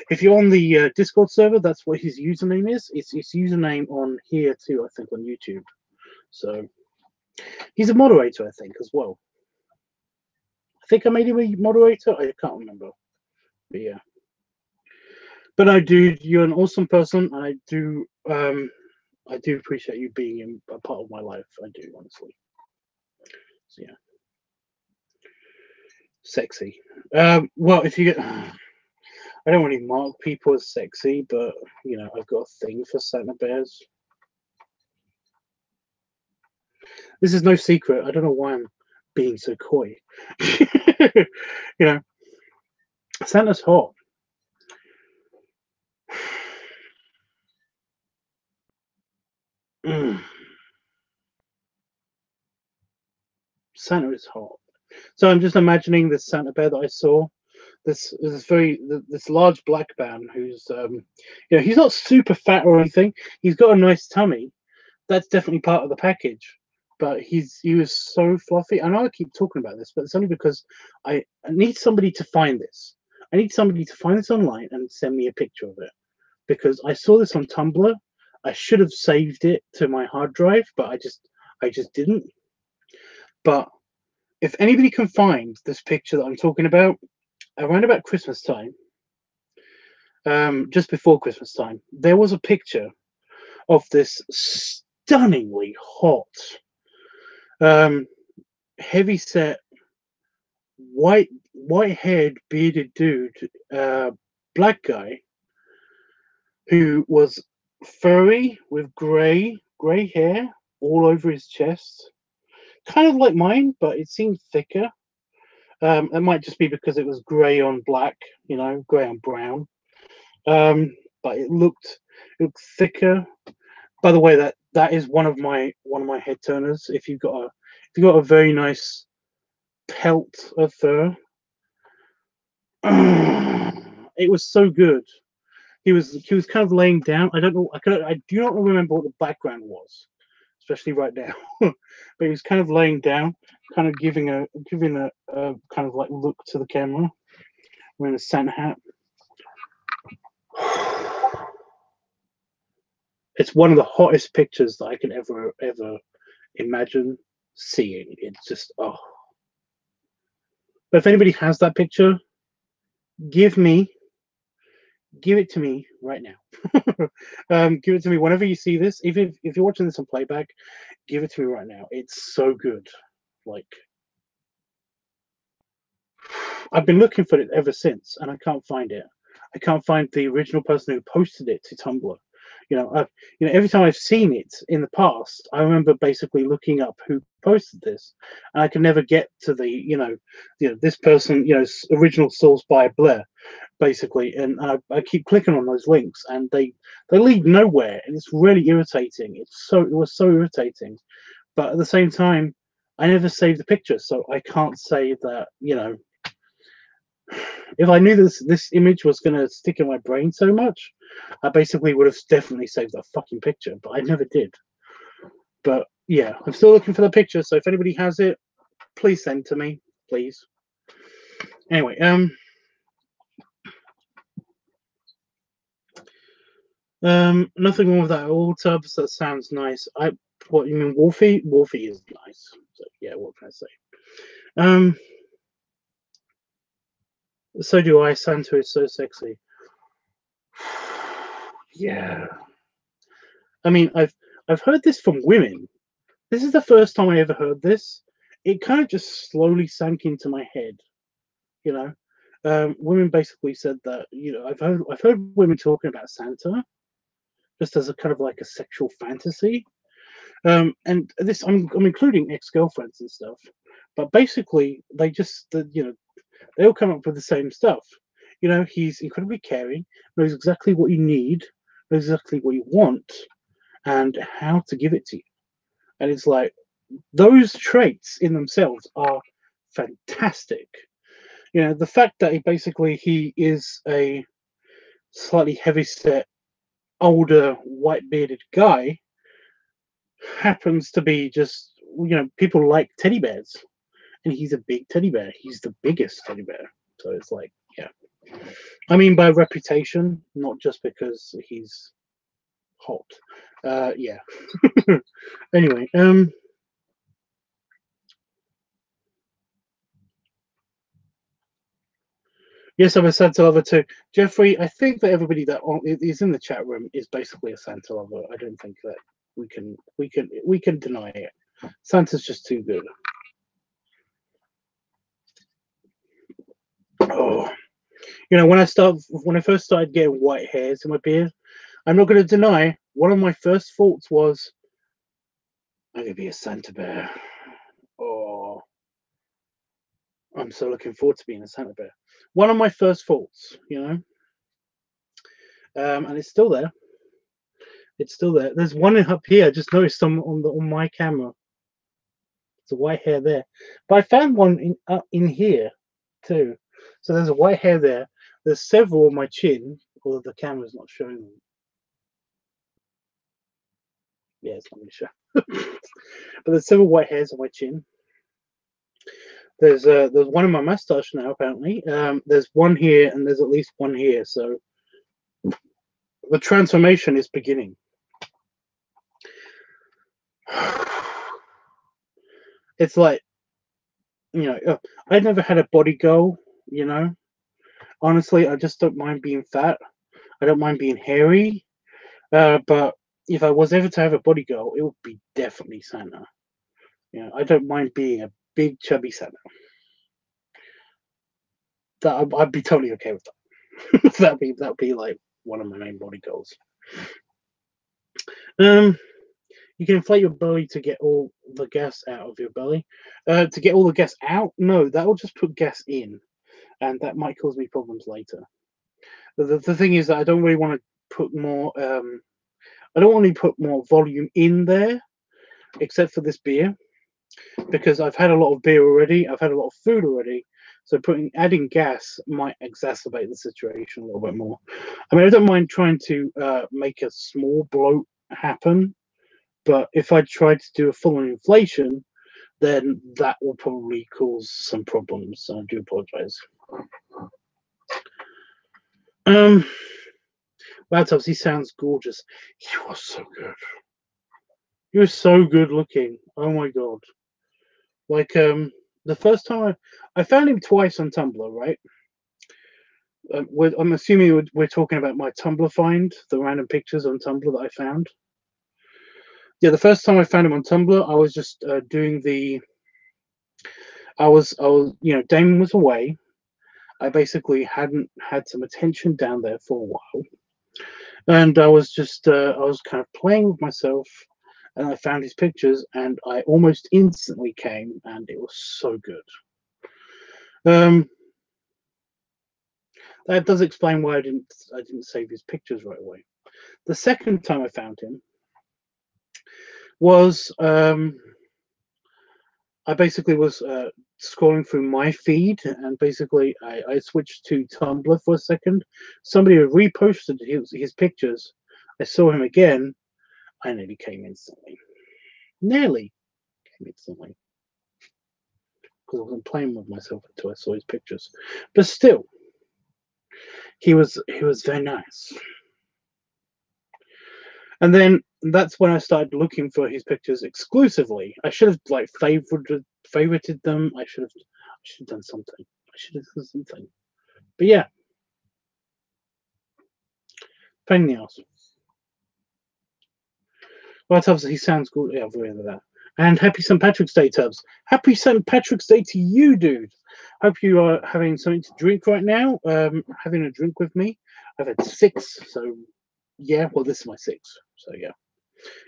If you're on the Discord server, that's what his username is. It's his username on here too, I think, on YouTube. So he's a moderator, I think, as well. I think I made him a moderator. I can't remember. But yeah. But no, dude, you're an awesome person. I do appreciate you being a part of my life. I do, honestly. So yeah. Sexy. Well, if you get, I don't really mark people as sexy, but you know, I've got a thing for Santa bears. This is no secret. I don't know why I'm being so coy. You know, Santa's hot. Santa is hot. So I'm just imagining this Santa bear that I saw. This large black man who's you know, he's not super fat or anything. He's got a nice tummy. That's definitely part of the package. But he was so fluffy. I know I keep talking about this, but it's only because I need somebody to find this. I need somebody to find this online and send me a picture of it, because I saw this on Tumblr. I should have saved it to my hard drive, but I just didn't. But if anybody can find this picture that I'm talking about, around about Christmas time, just before Christmas time, there was a picture of this stunningly hot, um, heavy set, white haired, bearded dude, black guy, who was furry with grey hair all over his chest, kind of like mine, but it seemed thicker. It might just be because it was grey on black, you know, grey on brown. But it looked thicker. By the way, that is one of my head turners. If you got a very nice pelt of fur, it was so good. He was kind of laying down. I don't know. I do not remember what the background was, especially right now. But he was kind of laying down, kind of giving a kind of like look to the camera, wearing a Santa hat. It's one of the hottest pictures that I can ever imagine seeing. It's just oh. But if anybody has that picture, give it to me right now. Give it to me whenever you see this. Even if you're watching this on playback, give it to me right now. It's so good. Like I've been looking for it ever since, and I can't find it. I can't find the original person who posted it to Tumblr. Every time I've seen it in the past, I remember basically looking up who posted this, and I can never get to this person, original source by Blair, basically, and I keep clicking on those links, and they lead nowhere, and it's really irritating. It was so irritating, but at the same time, I never saved the picture, so I can't say that if I knew this image was going to stick in my brain so much, I basically would have definitely saved that fucking picture, but I never did. But yeah, I'm still looking for the picture, so if anybody has it, please send to me, please. Anyway, nothing wrong with that at all, Tubbs. That sounds nice. What you mean, Wolfie? Wolfie is nice. So yeah, what can I say? So do I. Santa is so sexy. Yeah. I mean, I've heard this from women. This is the first time I ever heard this. It kind of just slowly sank into my head. Women basically said that. I've heard women talking about Santa just as a kind of like a sexual fantasy. And this I'm including ex-girlfriends and stuff. But basically, they all come up with the same stuff. He's incredibly caring, knows exactly what you need, knows exactly what you want, and how to give it to you. And it's like those traits in themselves are fantastic. The fact that he is a slightly heavy-set, older, white-bearded guy happens to be just people like teddy bears, and he's a big teddy bear. He's the biggest teddy bear. So it's like, yeah. I mean, by reputation, not just because he's hot. Yeah. Anyway, yes, I'm a Santa lover too, Jeffrey. I think that everybody that is in the chat room is basically a Santa lover. I don't think that we can deny it. Santa's just too good. Oh, when I first started getting white hairs in my beard, I'm not going to deny one of my first thoughts was, I'm going to be a Santa bear. Oh, I'm so looking forward to being a Santa bear. One of my first thoughts, and it's still there. It's still there. There's one up here. I just noticed on my camera. It's a white hair there, but I found one in here too. So there's a white hair there. There's several on my chin, although the camera's not showing them. Yeah, it's not going to show. But there's several white hairs on my chin. There's one in my mustache now, apparently. There's one here, and there's at least one here. So the transformation is beginning. It's like, I never had a body goal. Honestly, I just don't mind being fat. I don't mind being hairy. But if I was ever to have a body girl, it would be definitely Santa. You know, I don't mind being a big chubby Santa. I'd be totally okay with that. that'd be like one of my main body goals. You can inflate your belly to get all the gas out of your belly. To get all the gas out, no, that will just put gas in, and that might cause me problems later. The thing is that I don't really want to put more. I don't want to put more volume in there, except for this beer, because I've had a lot of beer already. I've had a lot of food already. So adding gas might exacerbate the situation a little bit more. I mean, I don't mind trying to make a small bloat happen, but if I try to do a full inflation, then that will probably cause some problems. So I do apologize. LiveTUBBs, he sounds gorgeous. You are so good. You're so good looking. Oh my god. Like the first time I found him twice on Tumblr, right? I'm assuming we're talking about my Tumblr find, the random pictures on Tumblr that I found. Yeah, the first time I found him on Tumblr, I was just doing the. I was, you know, Damon was away. I basically hadn't had some attention down there for a while, and I was just, I was kind of playing with myself, and I found his pictures, and I almost instantly came, and it was so good. That does explain why I didn't save his pictures right away. The second time I found him was I basically was scrolling through my feed, and basically I switched to Tumblr for a second. Somebody had reposted his pictures. I saw him again. I nearly came instantly. Nearly came instantly. Because I wasn't playing with myself until I saw his pictures. But still, he was very nice. And then that's when I started looking for his pictures exclusively. I should have like favorited them. I should have done something. I should have done something. But yeah, pain in the ass. Well, Tubbs, he sounds good. Yeah, I've read that. And happy St. Patrick's Day, Tubbs. Happy St. Patrick's Day to you, dude. Hope you are having something to drink right now. Having a drink with me. I've had 6, so yeah. Well, this is my 6, so yeah.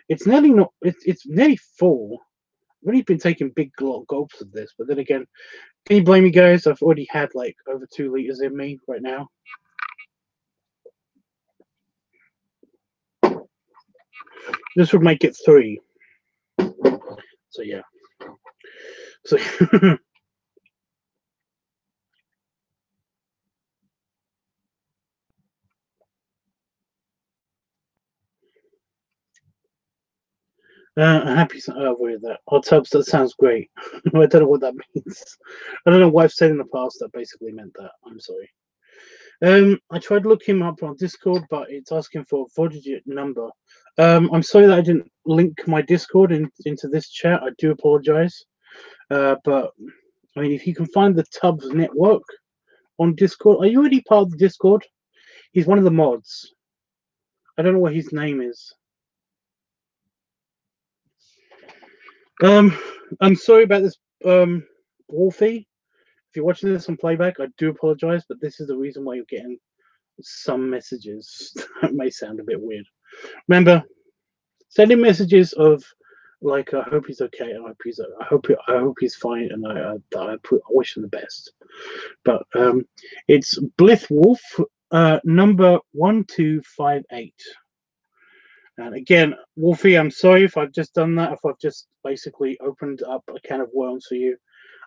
It's nearly not. It's nearly 4. I've only been taking big gulps of this, but then again, can you blame me, guys? I've already had like over 2 liters in me right now. This would make it 3. So yeah. So happy. Oh, weird that. Oh, Tubbs, that sounds great. I don't know what that means. I don't know what I've said in the past that basically meant that. I'm sorry. I tried to look him up on Discord, but it's asking for a 4-digit number. I'm sorry that I didn't link my Discord into this chat. I do apologize. But I mean, if you can find the Tubbs network on Discord, are you already part of the Discord? He's one of the mods. I don't know what his name is. I'm sorry about this, Wolfie. If you're watching this on playback, I do apologize, but this is the reason why you're getting some messages that may sound a bit weird. Remember, sending messages of like, I hope he's okay, and I hope he's fine, and I wish him the best. But it's Blith Wolf, number 1258. And again, Wolfie, I'm sorry if I've just done that, if I've just basically opened up a can of worms for you.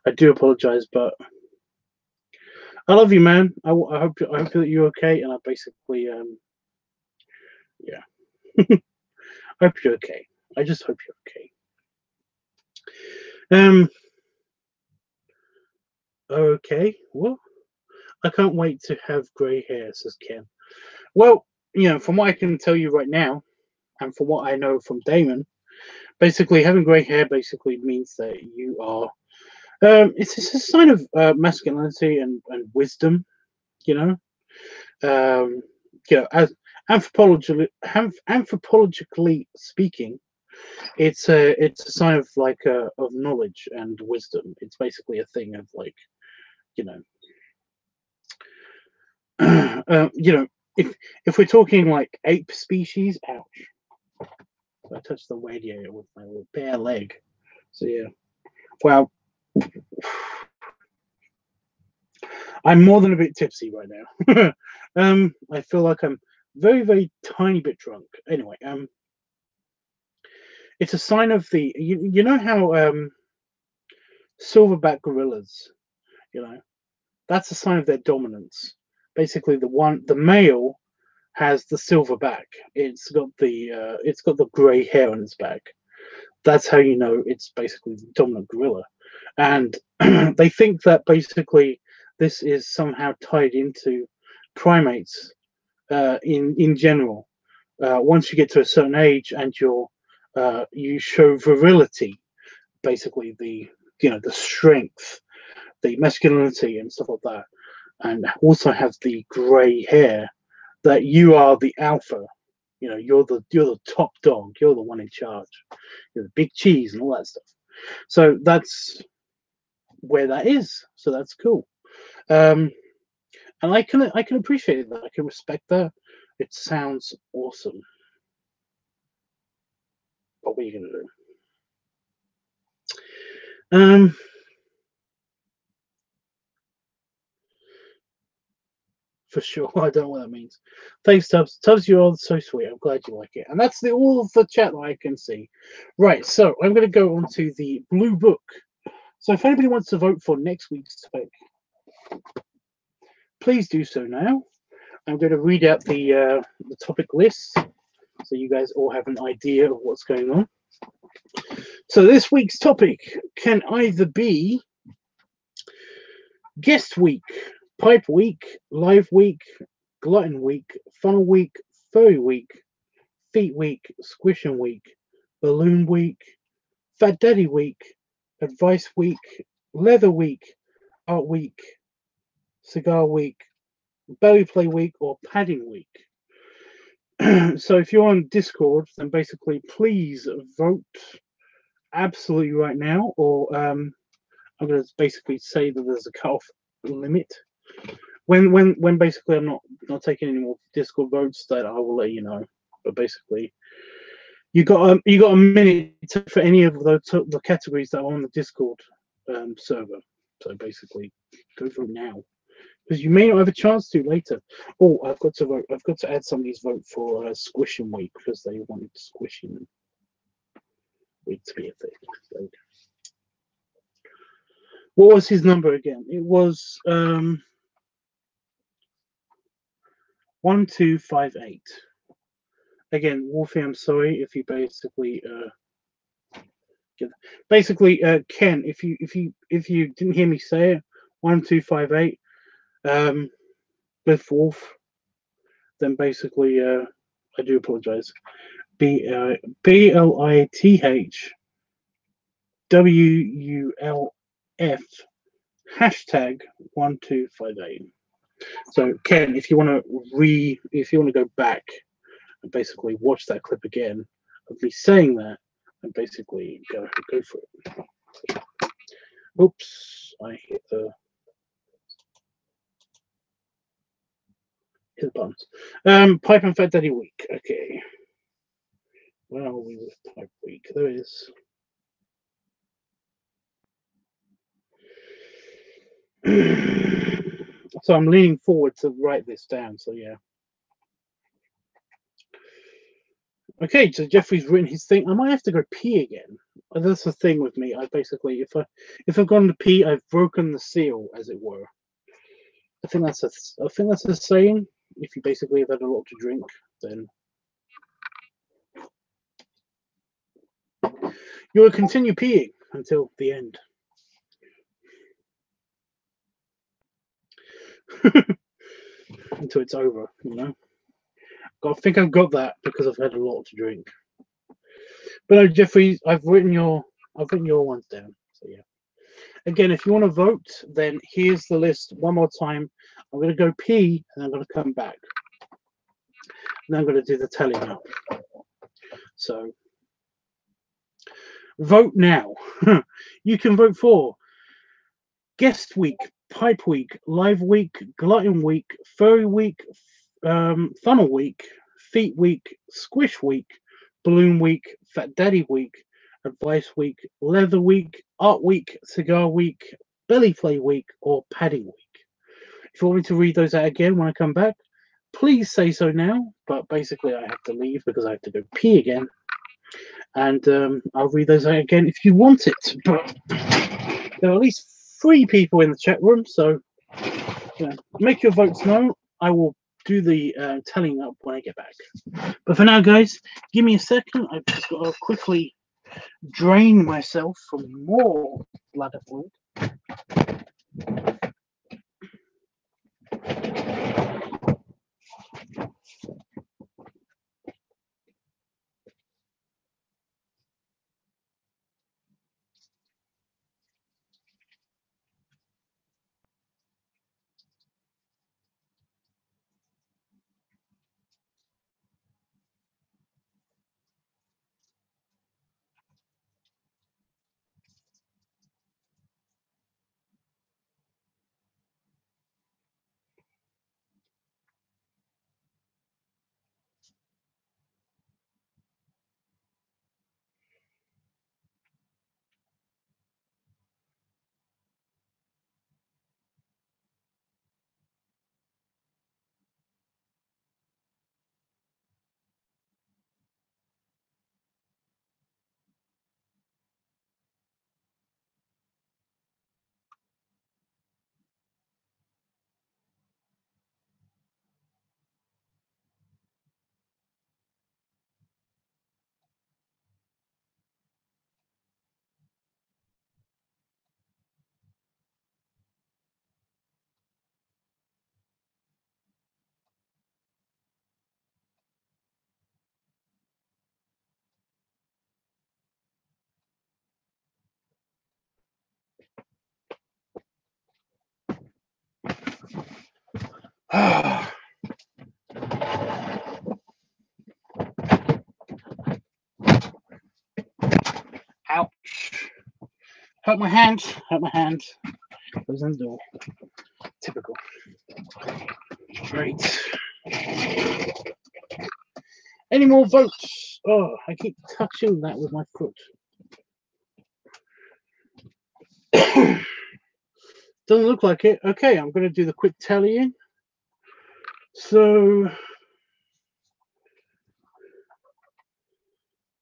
I do apologize, but I love you, man. I hope that you're okay, and I basically, yeah. I hope you're okay. I just hope you're okay. Okay. Well, I can't wait to have grey hair, says Ken. Well, you know, from what I can tell you right now, and from what I know from Damon, basically having grey hair basically means that you are. It's a sign of masculinity and wisdom, you know. You know, Anthropologically speaking, it's a sign of like of knowledge and wisdom. It's basically a thing of like, you know, you know, if we're talking like ape species, ouch! I touched the radiator with my little bare leg. So yeah, well, I'm more than a bit tipsy right now. I feel like I'm very, very tiny bit drunk. Anyway, it's a sign of the you know how silverback gorillas, you know, that's a sign of their dominance. Basically, the male has the silver back. It's got the grey hair on its back. That's how you know it's basically the dominant gorilla. And they think that basically this is somehow tied into primates in general. Once you get to a certain age and you show virility, basically the strength, the masculinity and stuff like that, and also have the grey hair, that you are the alpha. You know, you're the top dog. You're the one in charge. You're the big cheese and all that stuff. So that's where that is. So that's cool. And I can appreciate that. I can respect that. It sounds awesome. What are you gonna do? For sure. I don't know what that means. Thanks, Tubbs. Tubbs, you're all so sweet. I'm glad you like it. And that's all of the chat that I can see. Right, so I'm going to go on to the blue book. So if anybody wants to vote for next week's topic, please do so now. I'm going to read out the topic list so you guys all have an idea of what's going on. So this week's topic can either be guest week, pipe week, live week, glutton week, funnel week, furry week, feet week, squishing week, balloon week, fat daddy week, advice week, leather week, art week, cigar week, belly play week, or padding week. So if you're on Discord, then basically please vote absolutely right now, or I'm going to basically say that there's a cutoff limit. When basically I'm not taking any more Discord votes, that I will let you know. But basically, you got a minute for any of the categories that are on the Discord server. So basically, go vote now, because you may not have a chance to later. Oh, I've got to vote. I've got to add somebody's vote for Squishing Week because they wanted Squishing Week to be a thing. So, what was his number again? It was 1258. Again, Wolfie, I'm sorry if you basically Ken, if you didn't hear me say it, 1258 with Wolf, then basically I do apologize. BLITH WULF hashtag 1258. So Ken, if you want to go back and basically watch that clip again of me saying that, and basically go for it. Oops, I hit the buttons. Pipe and Fat Daddy week. Okay. Where are we with Pipe week? There it is. So I'm leaning forward to write this down. So yeah. Okay, so Jeffrey's written his thing. I might have to go pee again. That's the thing with me. I basically, if I've gone to pee, I've broken the seal, as it were. I think that's a saying. If you basically have had a lot to drink, then you will continue peeing until the end. Until it's over, you know. I think I've got that because I've had a lot to drink. But no, Jeffrey, I've written your ones down. So yeah. Again, if you want to vote, then here's the list one more time. I'm going to go pee and I'm going to come back. Then I'm going to do the telling now. So vote now. You can vote for Guest Week, Pipe Week, Live Week, Glutton Week, Furry Week, Funnel Week, Feet Week, Squish Week, Balloon Week, Fat Daddy Week, Advice Week, Leather Week, Art Week, Cigar Week, Belly Play Week, or Paddy Week. If you want me to read those out again when I come back, please say so now. But basically, I have to leave because I have to go pee again. And I'll read those out again if you want it. But there are at least 3 people in the chat room, so make your votes known. I will do the tallying up when I get back. But for now, guys, give me a second. I've just got to quickly drain myself from more bladder fluid. Ouch. Hurt my hand. Hurt my hand. Goes in the door. Typical. Great. Any more votes? Oh, I keep touching that with my foot. Doesn't look like it. Okay, I'm going to do the quick tallying. So,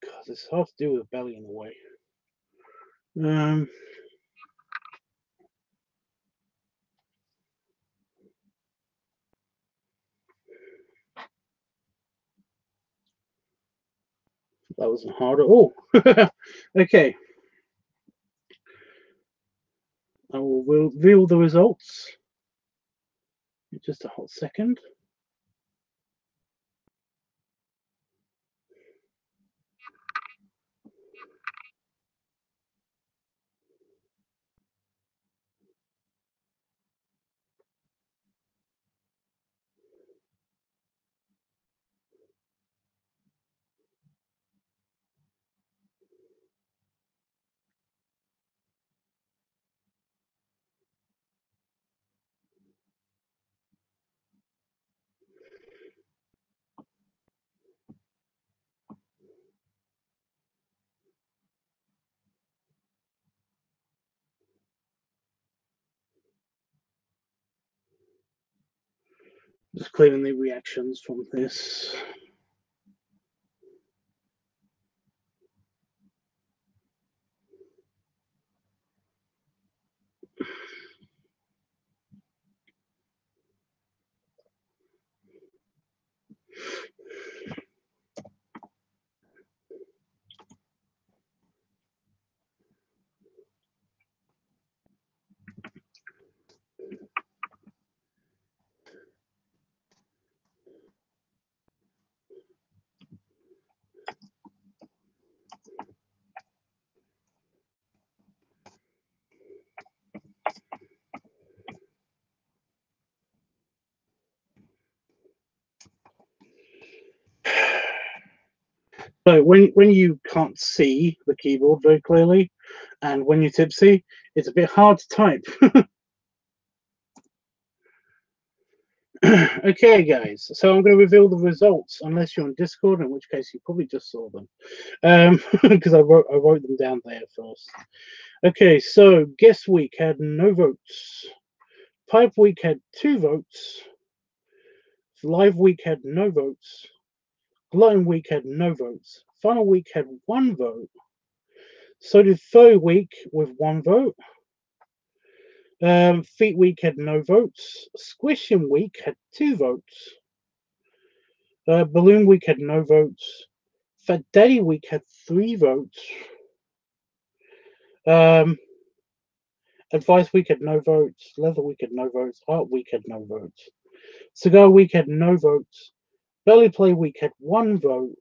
God, it's hard to do with a belly in the way. That wasn't hard at all. Okay. I will reveal the results in just a hot second. Just clearing the reactions from this. So when you can't see the keyboard very clearly, and when you're tipsy, it's a bit hard to type. Okay, guys. So I'm going to reveal the results, unless you're on Discord, in which case you probably just saw them, because I wrote them down there first. Okay, so guest week had no votes. Pipe week had 2 votes. Live week had no votes. Glutton week had no votes. Funnel week had 1 vote. So did Faux week with 1 vote. Feet week had no votes. Squishing week had 2 votes. Balloon week had no votes. Fat Daddy week had 3 votes. Advice week had no votes. Leather week had no votes. Art week had no votes. Cigar week had no votes. Belly play week had 1 vote.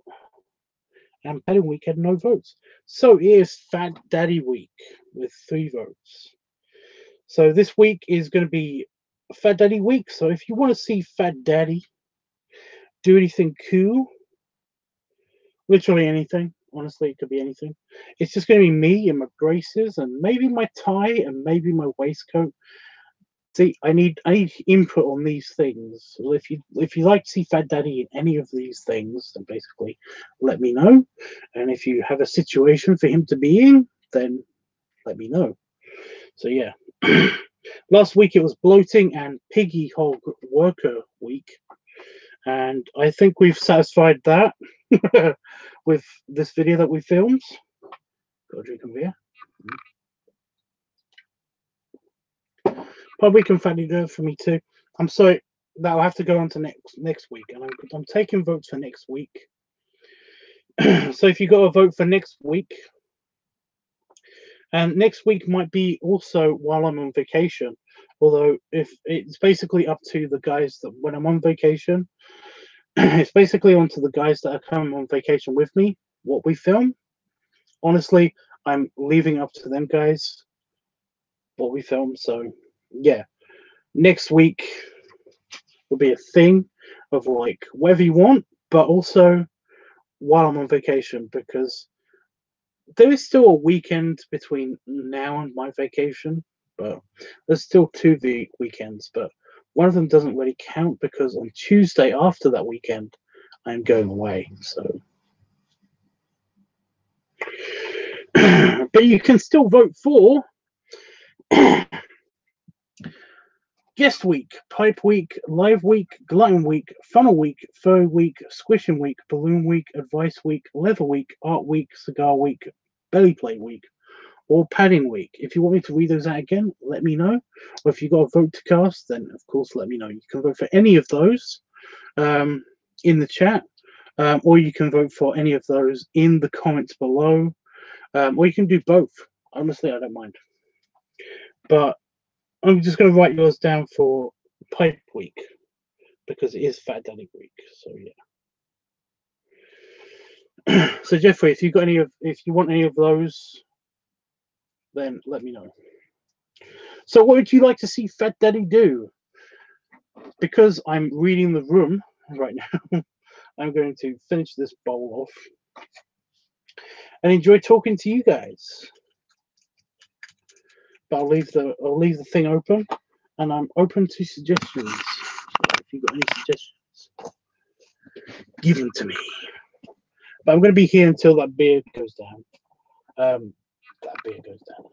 And padding week had no votes. So it is Fat Daddy week with 3 votes. So this week is going to be Fat Daddy week. So if you want to see Fat Daddy do anything cool, literally anything, honestly, it could be anything. It's just going to be me and my braces and maybe my tie and maybe my waistcoat. See, I need input on these things. Well, if you like to see Fat Daddy in any of these things, then basically let me know. And if you have a situation for him to be in, then let me know. So yeah. Last week it was bloating and piggy hog worker week. And I think we've satisfied that with this video that we filmed. Got a drink of beer. Probably can fatty do it for me too. I'm sorry, that'll have to go on to next week, and I'm taking votes for next week. So if you got a vote for next week, and next week might be also while I'm on vacation. Although if it's basically up to the guys that when I'm on vacation, it's basically on to the guys that are coming on vacation with me what we film. Honestly, I'm leaving up to them guys what we film. So yeah, next week will be a thing of like whatever you want, but also while I'm on vacation, because there is still a weekend between now and my vacation, but there's still 2 weekends, but one of them doesn't really count because on Tuesday after that weekend I'm going away. So but you can still vote for guest week, pipe week, live week, glutton week, funnel week, fur week, squishing week, balloon week, advice week, leather week, art week, cigar week, belly plate week, or padding week. If you want me to read those out again, let me know. Or if you got a vote to cast, then of course let me know. You can vote for any of those in the chat, or you can vote for any of those in the comments below, or you can do both. Honestly, I don't mind. But I'm just going to write yours down for pipe week because it is Fat Daddy week. So yeah. So Jeffrey, if you want any of those, then let me know. So what would you like to see Fat Daddy do? Because I'm reading the room right now, I'm going to finish this bowl off and enjoy talking to you guys. But I'll leave the thing open, and I'm open to suggestions. If you've got any suggestions, give them to me. But I'm going to be here until that beer goes down. That beer goes down.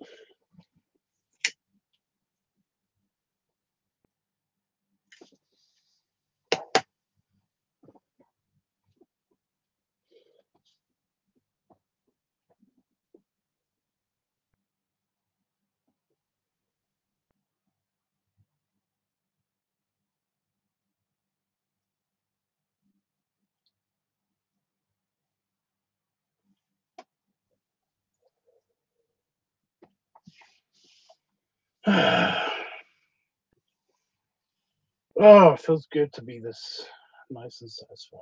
Oh, it feels good to be this nice and satisfied.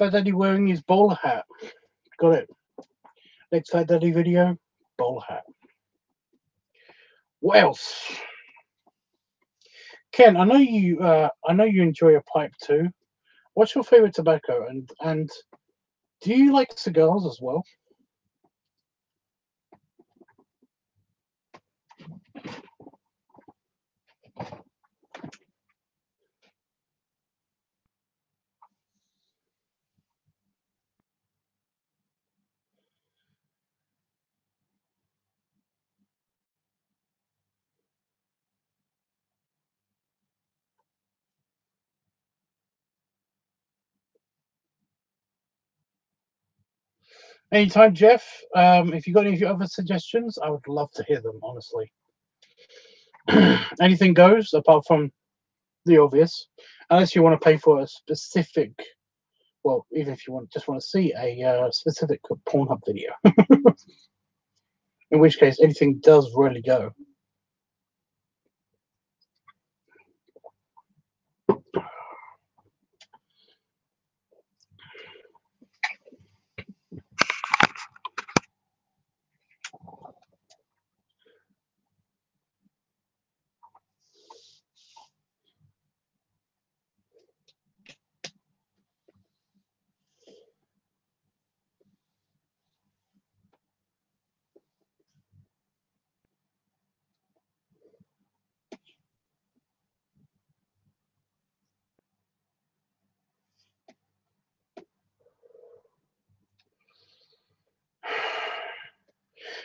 Fat Daddy wearing his bowler hat. Got it. Next Fat Daddy video, bowler hat. What else? Ken, I know you enjoy a pipe too. What's your favorite tobacco? And do you like cigars as well? Anytime, Jeff. If you got any other suggestions, I would love to hear them. Honestly, anything goes apart from the obvious, unless you want to pay for a specific. Well, even if you just want to see a specific Pornhub video, in which case anything does really go.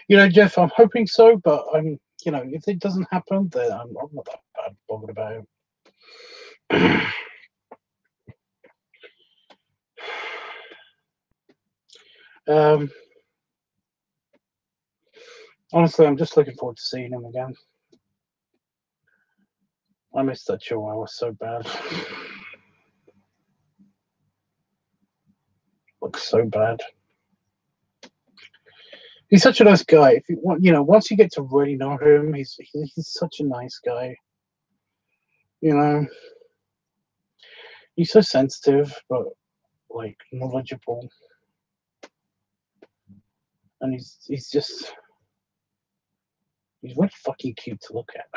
Jeff, I'm hoping so, but if it doesn't happen, then I'm not that bad bothered about it. Honestly, I'm just looking forward to seeing him again. I missed that Chihuahua so bad. Looks so bad. He's such a nice guy. If you want, once you get to really know him, he's such a nice guy. He's so sensitive, but like knowledgeable, and he's really fucking cute to look at.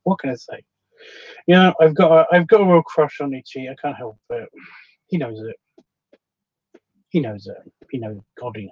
What can I say? I've got a real crush on Ichi. I can't help it. He knows it. He knows it. God, he knows it.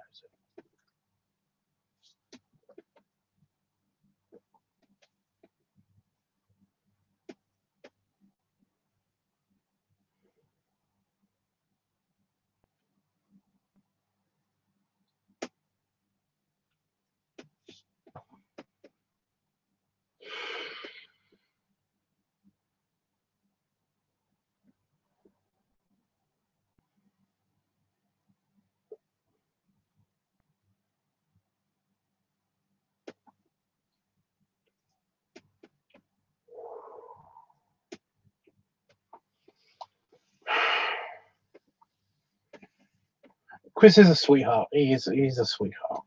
Chris is a sweetheart. He's a sweetheart.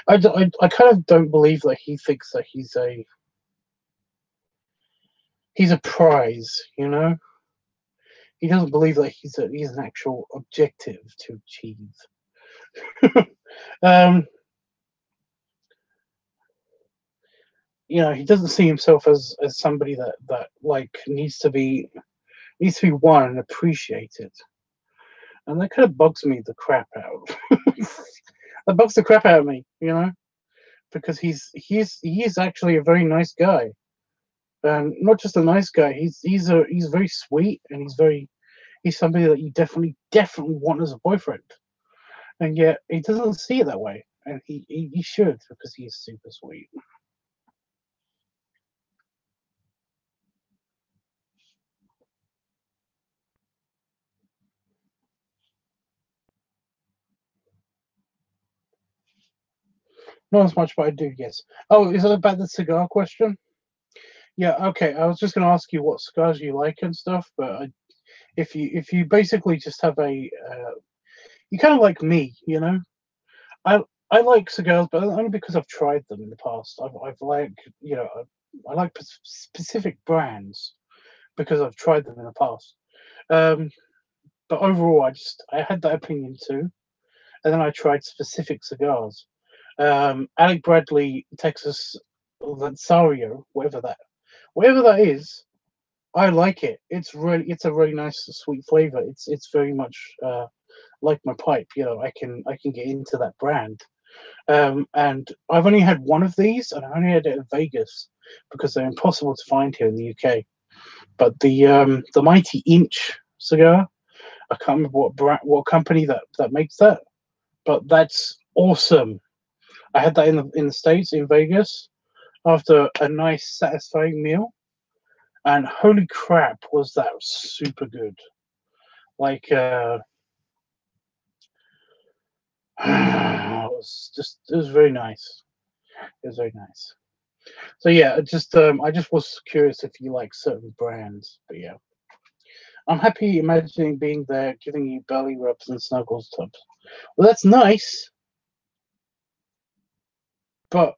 I kind of don't believe that he thinks that he's a prize. He doesn't believe that he's an actual objective to achieve. He doesn't see himself as somebody that like needs to be won and appreciated, and that kind of bugs me the crap out. That bugs the crap out of me, because he is actually a very nice guy, and not just a nice guy. He's very sweet, and he's somebody that you definitely want as a boyfriend, and yet he doesn't see it that way, and he should, because he is super sweet. Not as much, but I do, yes. Oh, is it about the cigar question? Yeah, okay. I was just going to ask you what cigars you like and stuff, but if you basically just have you kind of like me, I I like cigars, but only because I've tried them in the past. I've like, you know, I like specific brands because I've tried them in the past. Um, but overall, I had that opinion too, and then I tried specific cigars. Alec Bradley Texas Lanzario, whatever that is, I like it. It's a really nice sweet flavor. It's very much like my pipe. You know, I can get into that brand. And I've only had one of these, and I only had it in Vegas because they're impossible to find here in the UK. But the Mighty Inch cigar, I can't remember what company that makes that, but that's awesome. I had that in the States in Vegas after a nice satisfying meal, and holy crap, was that super good. Like it was very nice. It was very nice. So yeah, I just was curious if you like certain brands, but yeah, I'm happy imagining being there, giving you belly rubs and snuggles tubs. Well, that's nice, but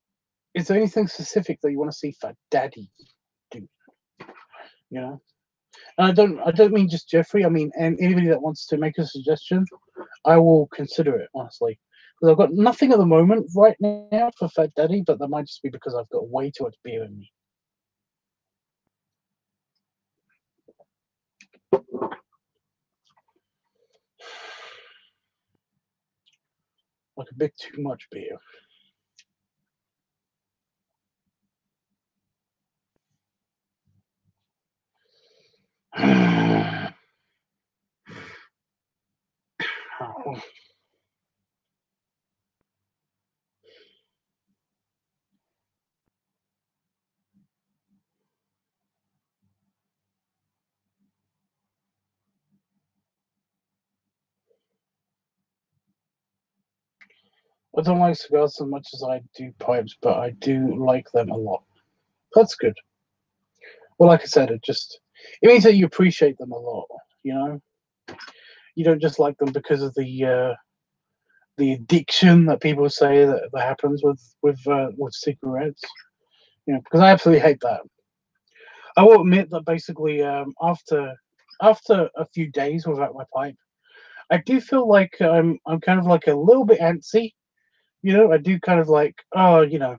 is there anything specific that you want to see Fat Daddy do? You know, and I don't mean just Jeffrey. I mean, and anybody that wants to make a suggestion, I will consider it honestly. Because I've got nothing at the moment right now for Fat Daddy, but that might just be because I've got way too much beer in me. Like a bit too much beer. I don't like cigars as much as I do pipes, but I do like them a lot. That's good. Well, like I said, it means that you appreciate them a lot. You know, you don't just like them because of the addiction that people say that happens with cigarettes. You know, because I absolutely hate that. I will admit that basically, after a few days without my pipe, I do feel like I'm kind of like a little bit antsy. You know, I do kind of like, oh, you know,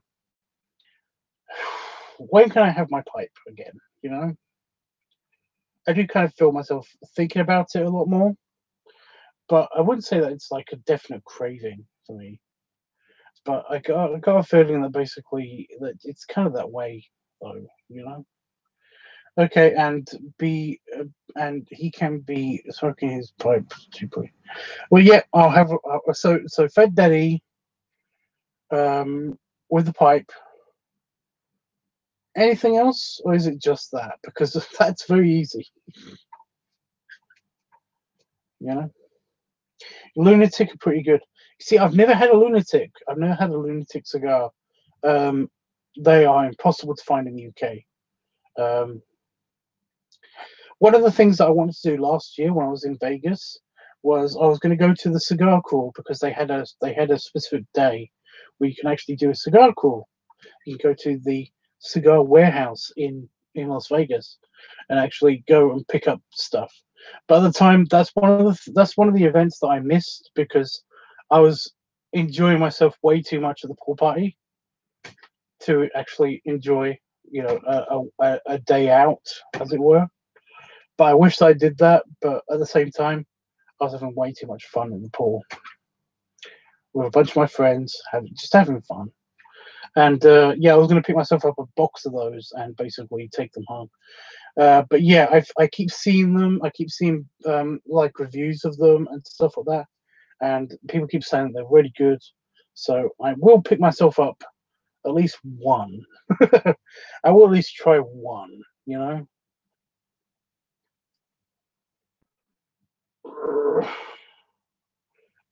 when can I have my pipe again? You know, I do kind of feel myself thinking about it a lot more, but I wouldn't say that it's like a definite craving for me. But I got a feeling that basically that it's kind of that way, though. You know. Okay, and he can be smoking his pipe cheaply. Well, yeah, I'll have so Fed Daddy with the pipe. Anything else, or is it just that? Because that's very easy, you know. Lunatic are pretty good. See, I've never had a lunatic. I've never had a lunatic cigar. Um, they are impossible to find in the UK. Um, one of the things that I wanted to do last year when I was in Vegas was I was going to go to the cigar crawl because they had a specific day where you can actually do a cigar crawl. You can go to the cigar warehouse in Las Vegas and actually go and pick up stuff. But at the time, that's one of the events that I missed because I was enjoying myself way too much at the pool party to actually enjoy, you know, a day out, as it were. But I wished I did that. But at the same time, I was having way too much fun in the pool with a bunch of my friends, having fun. And yeah, I was going to pick myself up a box of those and basically take them home. But yeah, I keep seeing them. I keep seeing like reviews of them and stuff like that, and people keep saying that they're really good. So I will pick myself up at least one. I will at least try one. You know,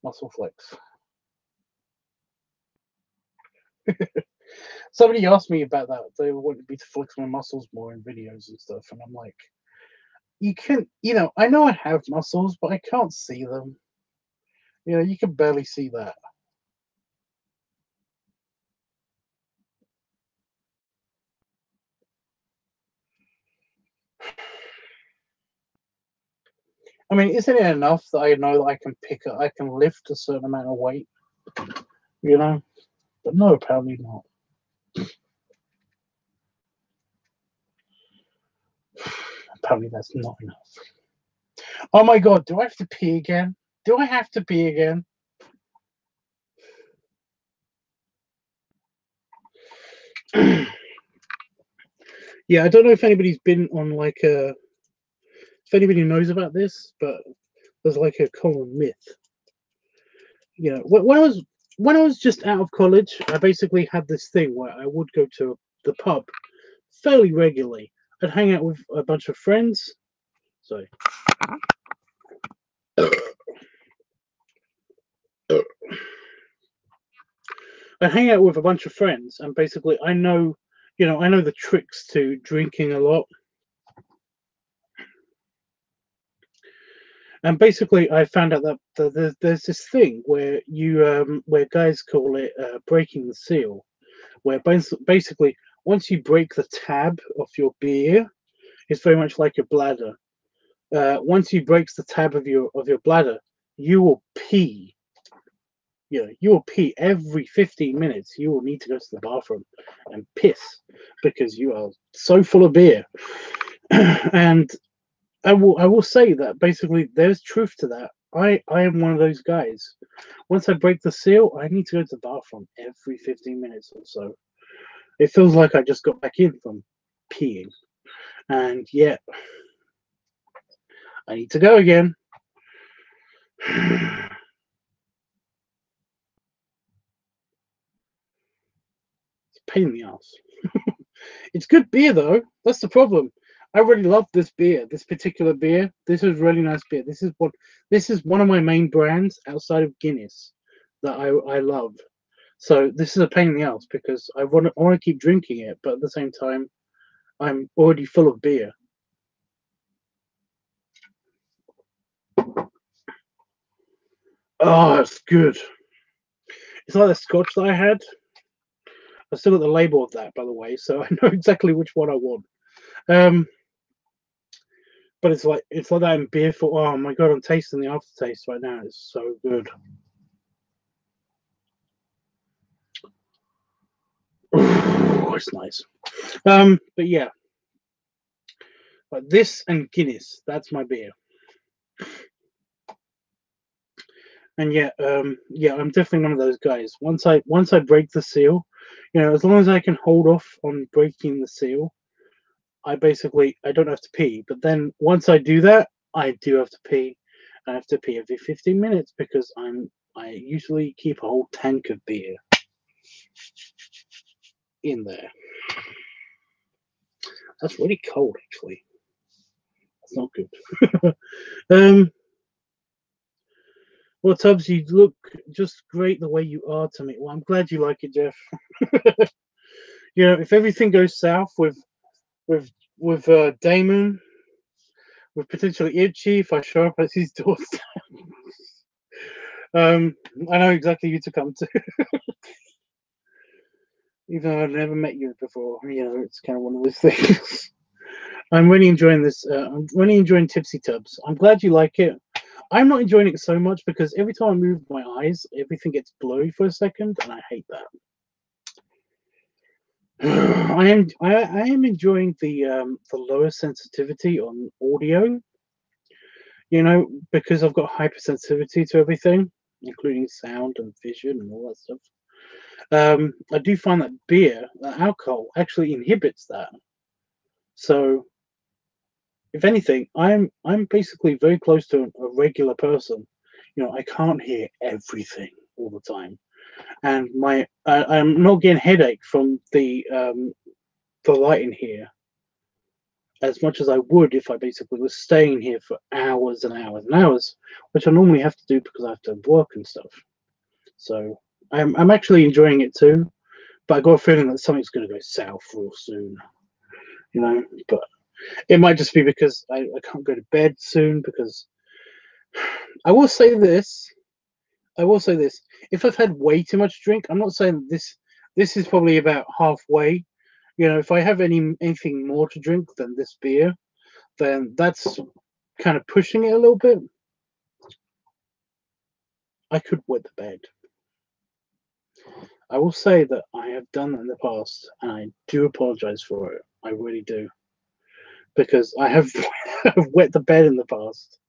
muscle flex. Somebody asked me about that. They wanted me to flex my muscles more in videos and stuff, and I'm like, you can, you know, I know I have muscles, but I can't see them. You know, you can barely see that. I mean, isn't it enough that I know that I can lift a certain amount of weight, you know? But no, apparently not. Apparently that's not enough. Oh my god, do I have to pee again? Do I have to pee again? Yeah, I don't know if anybody's been on like a, if anybody knows about this, but there's like a common myth. You know, when I was just out of college, I basically had this thing where I would go to the pub fairly regularly. I'd hang out with a bunch of friends. Sorry. I hang out with a bunch of friends, and basically, I know, you know, I know the tricks to drinking a lot. And basically, I found out that there's this thing where where guys call it breaking the seal, where basically once you break the tab of your beer, it's very much like your bladder. Once you break the tab of your bladder, you will pee. Yeah, you will pee every 15 minutes. You will need to go to the bathroom and piss because you are so full of beer. And I will say that basically there's truth to that. I am one of those guys. Once I break the seal, I need to go to the bathroom every 15 minutes or so. It feels like I just got back in from peeing, and yet I need to go again. It's a pain in the ass. It's good beer though. That's the problem. I really love this beer, this particular beer. This is really nice beer. This is one of my main brands outside of Guinness that I love. So this is a pain in the ass because I want to keep drinking it, but at the same time, I'm already full of beer. Oh, it's good. It's like the scotch that I had. I still got the label of that, by the way, so I know exactly which one I want. But it's like that in beer for. Oh my god, I'm tasting the aftertaste right now. It's so good. It's nice. But yeah, but this and Guinness, that's my beer. And yeah, yeah, I'm definitely one of those guys. Once I break the seal, you know, as long as I can hold off on breaking the seal, I don't have to pee. But then once I do that, I do have to pee. I have to pee every 15 minutes because I usually keep a whole tank of beer in there. That's really cold, actually. That's not good. Well, Tubbs, you look just great the way you are to me. Well, I'm glad you like it, Jeff. You know, if everything goes south with Damon, with potentially Itchy, if I show up at his doorstep, I know exactly who to come to. Even though I've never met you before, you know, it's kind of one of those things. I'm really enjoying this. I'm really enjoying Tipsy Tubs. I'm glad you like it. I'm not enjoying it so much because every time I move my eyes, everything gets blurry for a second, and I hate that. I am enjoying the lower sensitivity on audio. You know, because I've got hypersensitivity to everything, including sound and vision and all that stuff. I do find that alcohol, actually inhibits that. So, if anything, I'm basically very close to a regular person. You know, I can't hear everything all the time, and I'm not getting headache from the light in here as much as I would if I basically was staying here for hours and hours and hours, which I normally have to do because I have to work and stuff. So I'm actually enjoying it too, but I got a feeling that something's going to go south real soon, you know. But it might just be because I can't go to bed soon because I will say this. I will say this. If I've had way too much drink, I'm not saying this is probably about halfway. You know, if I have anything more to drink than this beer, then that's kind of pushing it a little bit, I could wet the bed. I will say that I have done that in the past, and I do apologize for it. I really do, because I have I've wet the bed in the past.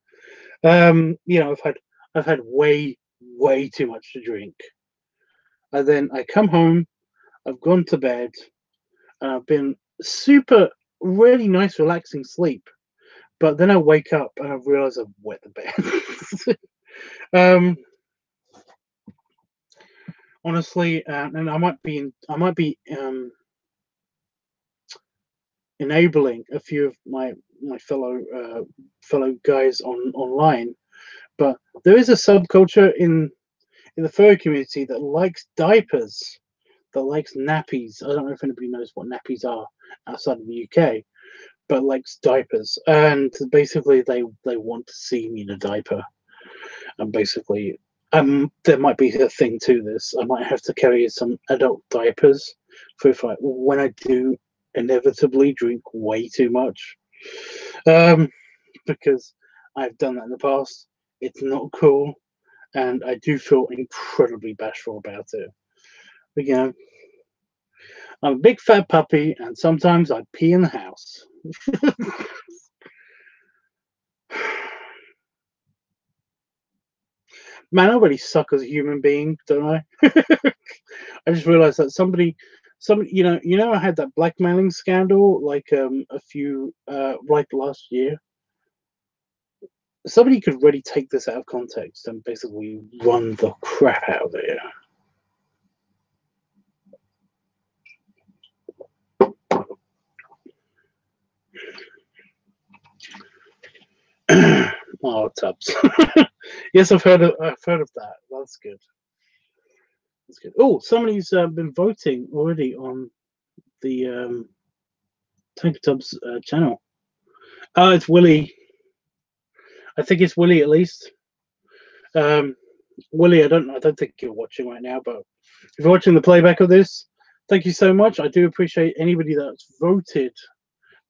You know, I've had way too much to drink, and then I come home, I've gone to bed, and I've been super really nice, relaxing sleep. But then I wake up and I realize I've wet the bed. um, honestly, and I might be enabling a few of my fellow guys online, but there is a subculture in the furry community that likes diapers, that likes nappies. I don't know if anybody knows what nappies are outside of the UK, but likes diapers, and basically they want to see me in a diaper, and basically there might be a thing to this. I might have to carry some adult diapers for if I when I do inevitably drink way too much, um, because I've done that in the past. It's not cool, and I do feel incredibly bashful about it. But you know, I'm a big fat puppy, and sometimes I pee in the house. Man, I really suck as a human being, don't I? I just realized that somebody, I had that blackmailing scandal like a few like last year. Somebody could really take this out of context and basically run the crap out of it. Oh, Tubbs. Yes, I've heard of that. That's good. That's good. Oh, somebody's been voting already on the Tank Tubbs channel. Oh, it's Willie. I think it's Willie at least. Um, Willie, I don't think you're watching right now, but if you're watching the playback of this, thank you so much. I do appreciate anybody that's voted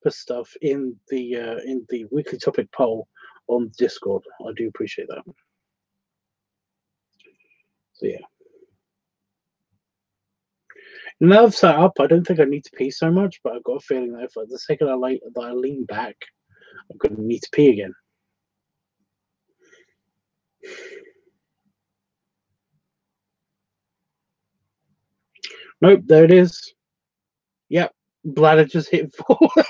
for stuff in the weekly topic poll on Discord. I do appreciate that. So yeah. Now I've sat up, I don't think I need to pee so much, but I've got a feeling that if the second I lean back, I'm going to need to pee again. Nope, there it is. Yep, bladder just hit forward.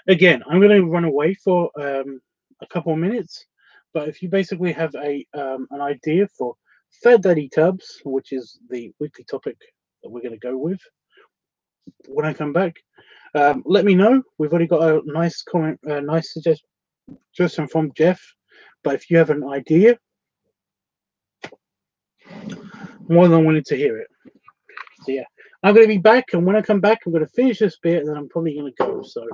Again, I'm going to run away for a couple of minutes, but if you basically have an idea for Fed Daddy Tubbs, which is the weekly topic that we're going to go with when I come back, let me know. We've already got a nice comment, nice suggestion from Jeff, but if you have an idea, more than willing to hear it. So yeah, I'm going to be back, and when I come back, I'm going to finish this bit, and then I'm probably going to go. So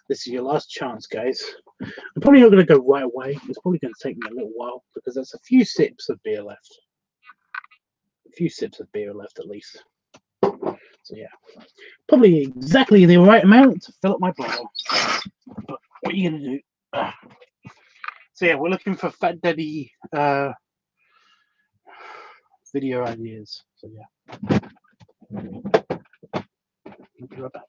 this is your last chance, guys. I'm probably not going to go right away. It's probably going to take me a little while because there's a few sips of beer left. A few sips of beer left at least. So yeah, probably exactly the right amount to fill up my bladder. But what are you going to do? So yeah, we're looking for Fat Daddy video ideas. So yeah. I'll be right back.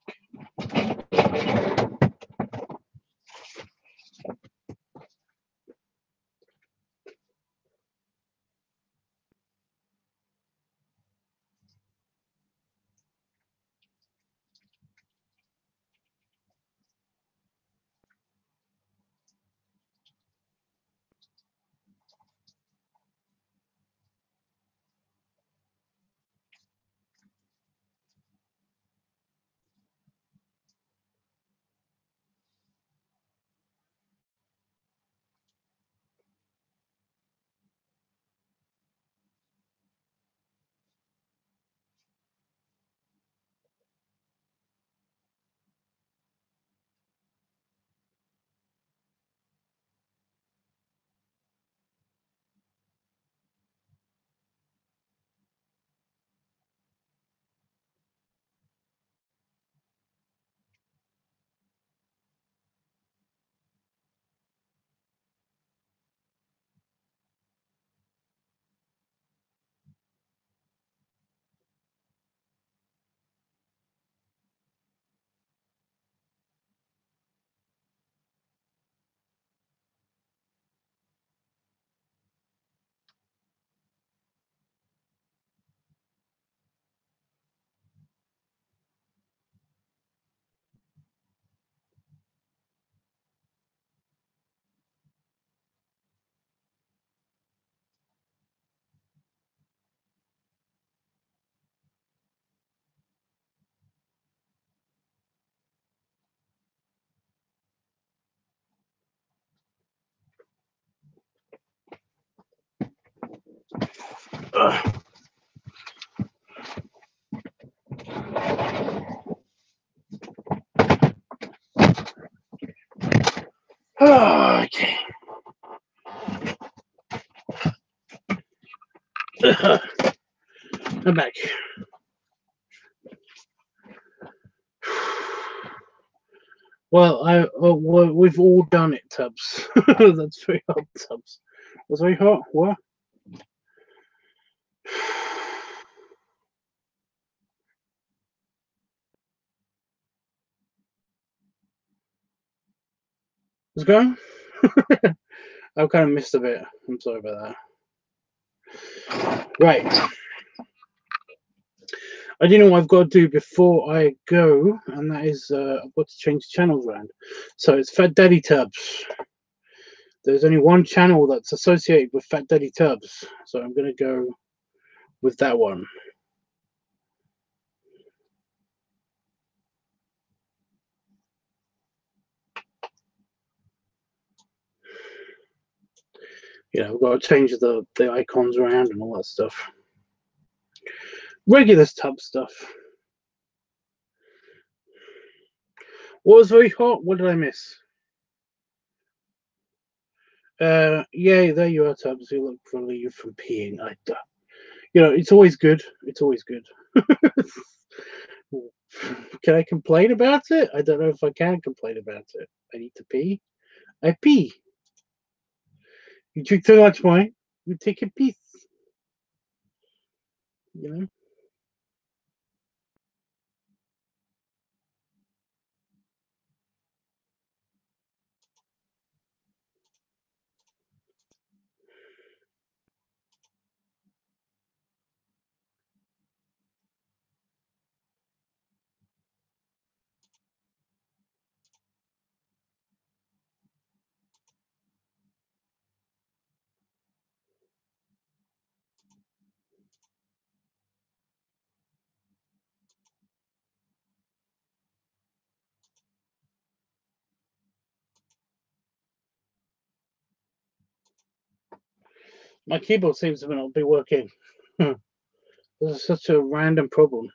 Okay. I'm back. Well, we've all done it, Tubbs. That's very hot, Tubbs. That's very hot. What? What's going? I kind of missed a bit. I'm sorry about that. Right. I do know what I've got to do before I go, and that is I've got to change channels around. So it's Fat Daddy Tubbs. There's only one channel that's associated with Fat Daddy Tubbs, so I'm going to go with that one. Yeah, I've got to change the icons around and all that stuff. Regular Tubbs stuff. What was very hot? What did I miss? Yeah, there you are, Tubbs. You look relieved from peeing. You know, it's always good. It's always good. Can I complain about it? I don't know if I can complain about it. I need to pee. I pee. You drink too much wine, you take a piss. You know? My keyboard seems to not be working. This is such a random problem.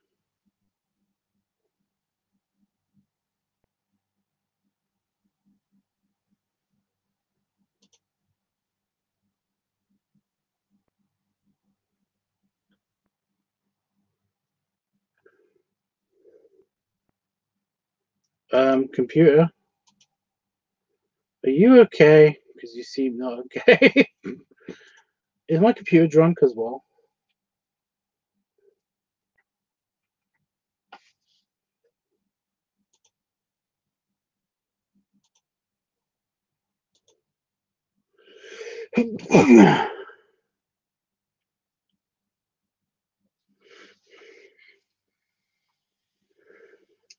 Computer, are you okay? Because you seem not okay. Is my computer drunk as well?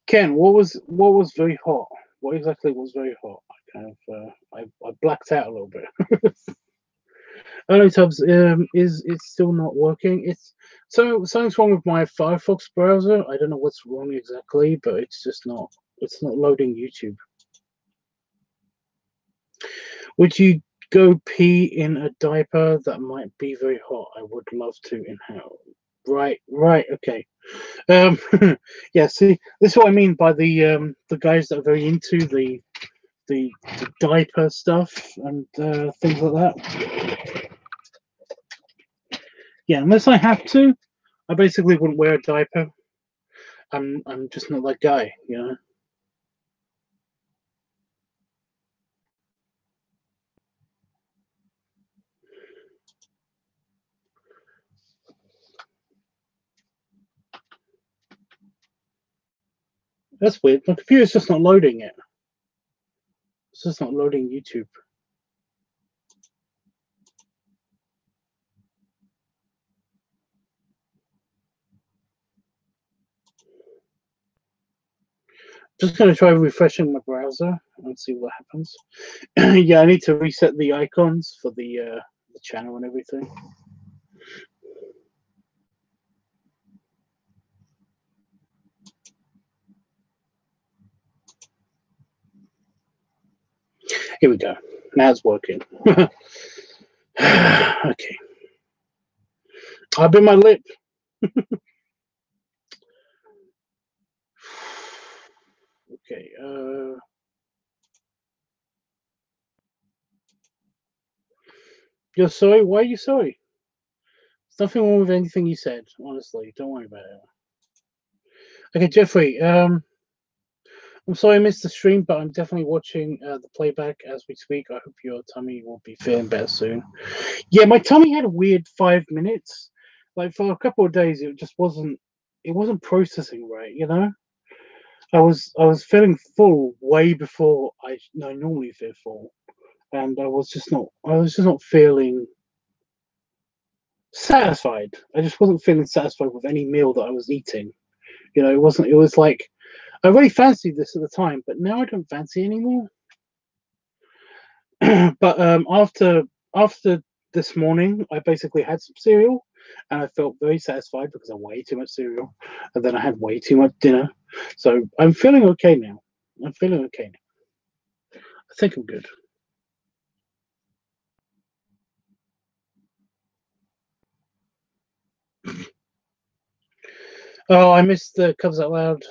Ken, what was very hot? What exactly was very hot? I kind of I blacked out a little bit. Hello, Tubbs. Is it's still not working? It's something's wrong with my Firefox browser. I don't know what's wrong exactly, but it's just not. It's not loading YouTube. Would you go pee in a diaper that might be very hot? I would love to inhale. Right, okay. Yeah. See, this is what I mean by the guys that are very into the diaper stuff and things like that. Yeah, unless I have to, I basically wouldn't wear a diaper. I'm just not that guy, you know. That's weird. My computer's just not loading it. It's just not loading YouTube. Just gonna try refreshing my browser and see what happens. Yeah, I need to reset the icons for the channel and everything. Here we go. Now it's working. Okay. I bit my lip. Okay. You're sorry? Why are you sorry? There's nothing wrong with anything you said. Honestly, don't worry about it. Okay, Jeffrey. I'm sorry I missed the stream, but I'm definitely watching the playback as we speak. I hope your tummy will be feeling better soon. Yeah, my tummy had a weird 5 minutes. Like for a couple of days, it just wasn't. It wasn't processing right. You know, I was feeling full way before I normally feel full, and I was just not. I was just not feeling satisfied. I just wasn't feeling satisfied with any meal that I was eating. You know, it wasn't. It was like I really fancied this at the time, but now I don't fancy anymore. But after this morning, I basically had some cereal, and I felt very satisfied because I way too much cereal, and then I had way too much dinner. So I'm feeling okay now. I'm feeling okay now. I think I'm good. Oh, I missed the Cubs Out Loud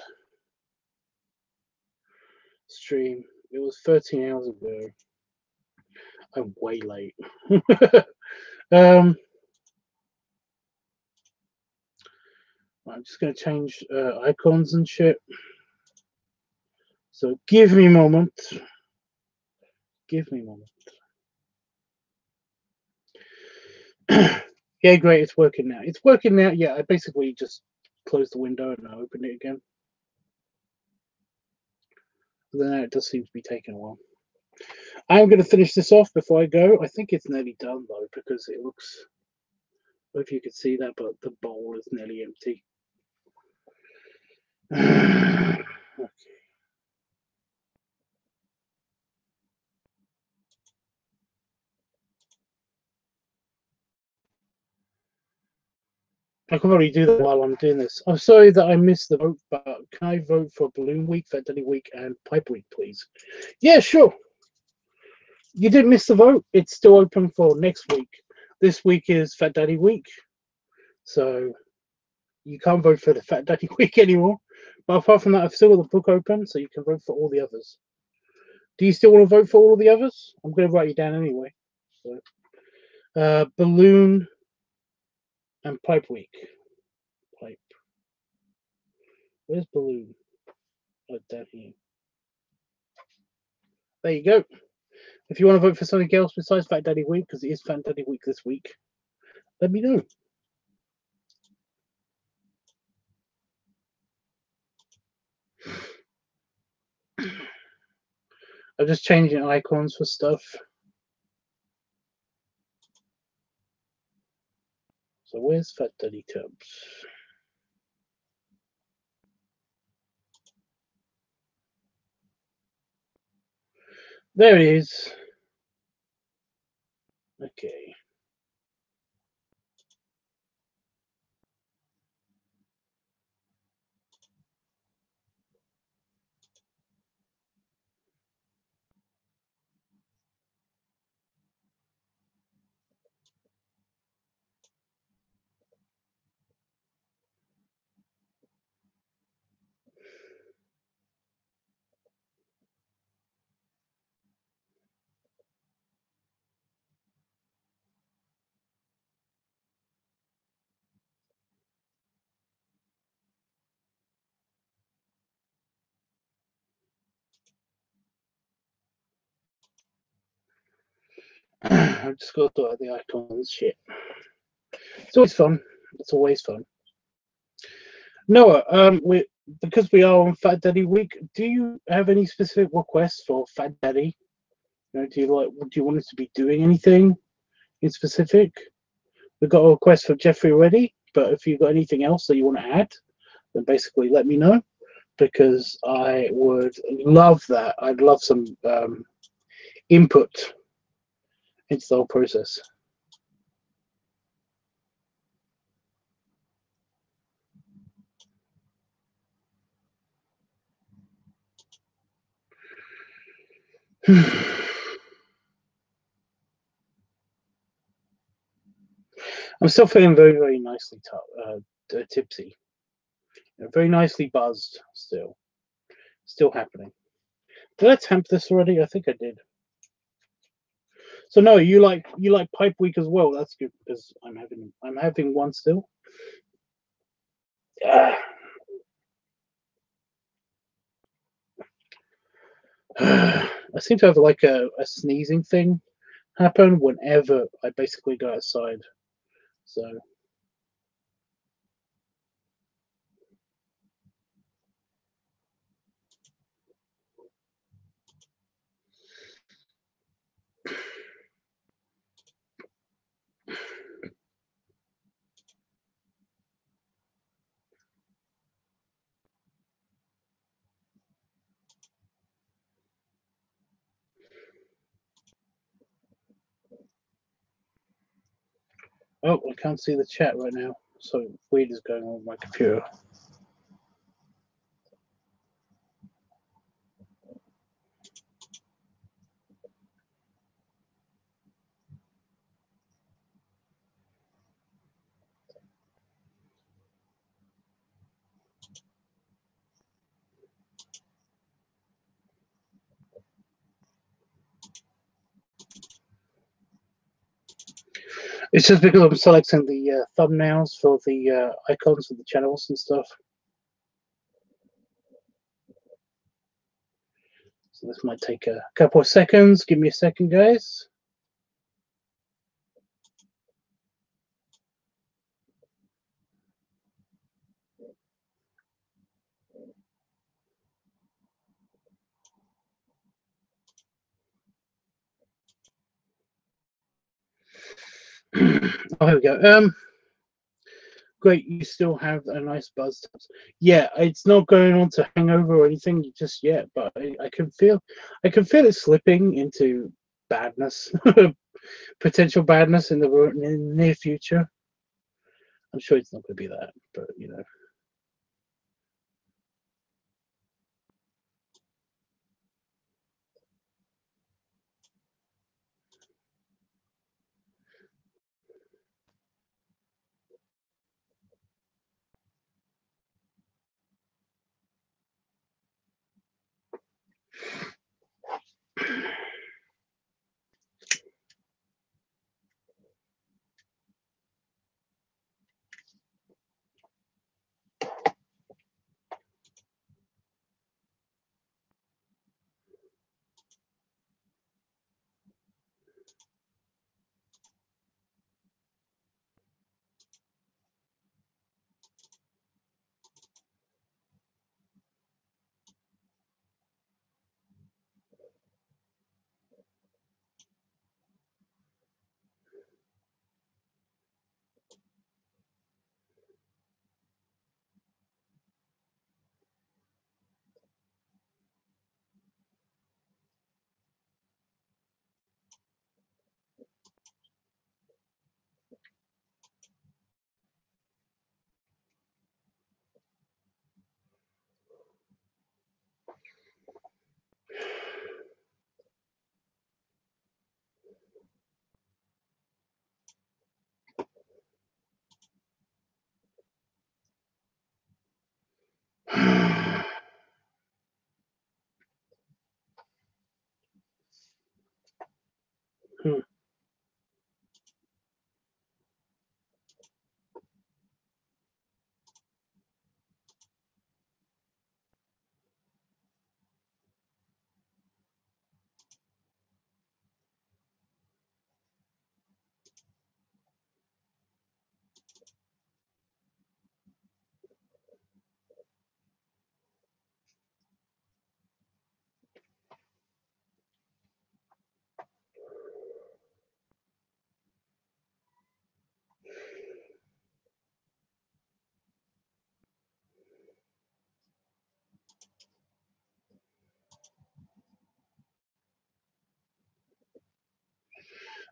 stream. It was 13 hours ago. I'm way late. um, I'm just gonna change icons and shit. So give me a moment. Give me a moment. Yeah, great. It's working now. It's working now. Yeah, I basically just closed the window and I opened it again. But then it does seem to be taking a while. I'm going to finish this off before I go. I think it's nearly done though because it looks. I don't know if you can see that, but the bowl is nearly empty. Okay. I can probably do that while I'm doing this. I'm sorry that I missed the vote, but can I vote for Balloon Week, Fat Daddy Week, and Pipe Week, please? Yeah, sure. You didn't miss the vote. It's still open for next week. This week is Fat Daddy Week, so you can't vote for the Fat Daddy Week anymore. But apart from that, I've still got the book open, so you can vote for all the others. Do you still want to vote for all of the others? I'm going to write you down anyway. So, Balloon and Pipe Week. Pipe. Where's Balloon? Oh, down here. There you go. If you want to vote for something else besides Fat Daddy Week, because it is Fat Daddy Week this week, let me know. I'm just changing icons for stuff. So where's Fat Daddy Tubbs? There it is. Okay. I've just got to sort out the icons shit. It's always fun. It's always fun. Noah, because we are on Fat Daddy Week, do you have any specific requests for Fat Daddy? You know, do you want us to be doing anything in specific? We've got a request for Jeffrey already, but if you've got anything else that you want to add, then basically let me know because I would love that. I'd love some input into the whole process. I'm still feeling very, very nicely tipsy. Very nicely buzzed still. Still happening. Did I temp this already? I think I did. So no, you like pipe week as well. That's good because I'm having one still. I seem to have like a sneezing thing happen whenever I basically go outside. So oh, I can't see the chat right now. So weird is going on with my computer. It's just because I'm selecting the thumbnails for the icons of the channels and stuff. So this might take a couple of seconds. Give me a second, guys. Oh, here we go. Great, you still have a nice buzz. Yeah, it's not going on to hangover or anything just yet, but I can feel it slipping into badness, potential badness in the near future. I'm sure it's not going to be that, but you know. Hmm.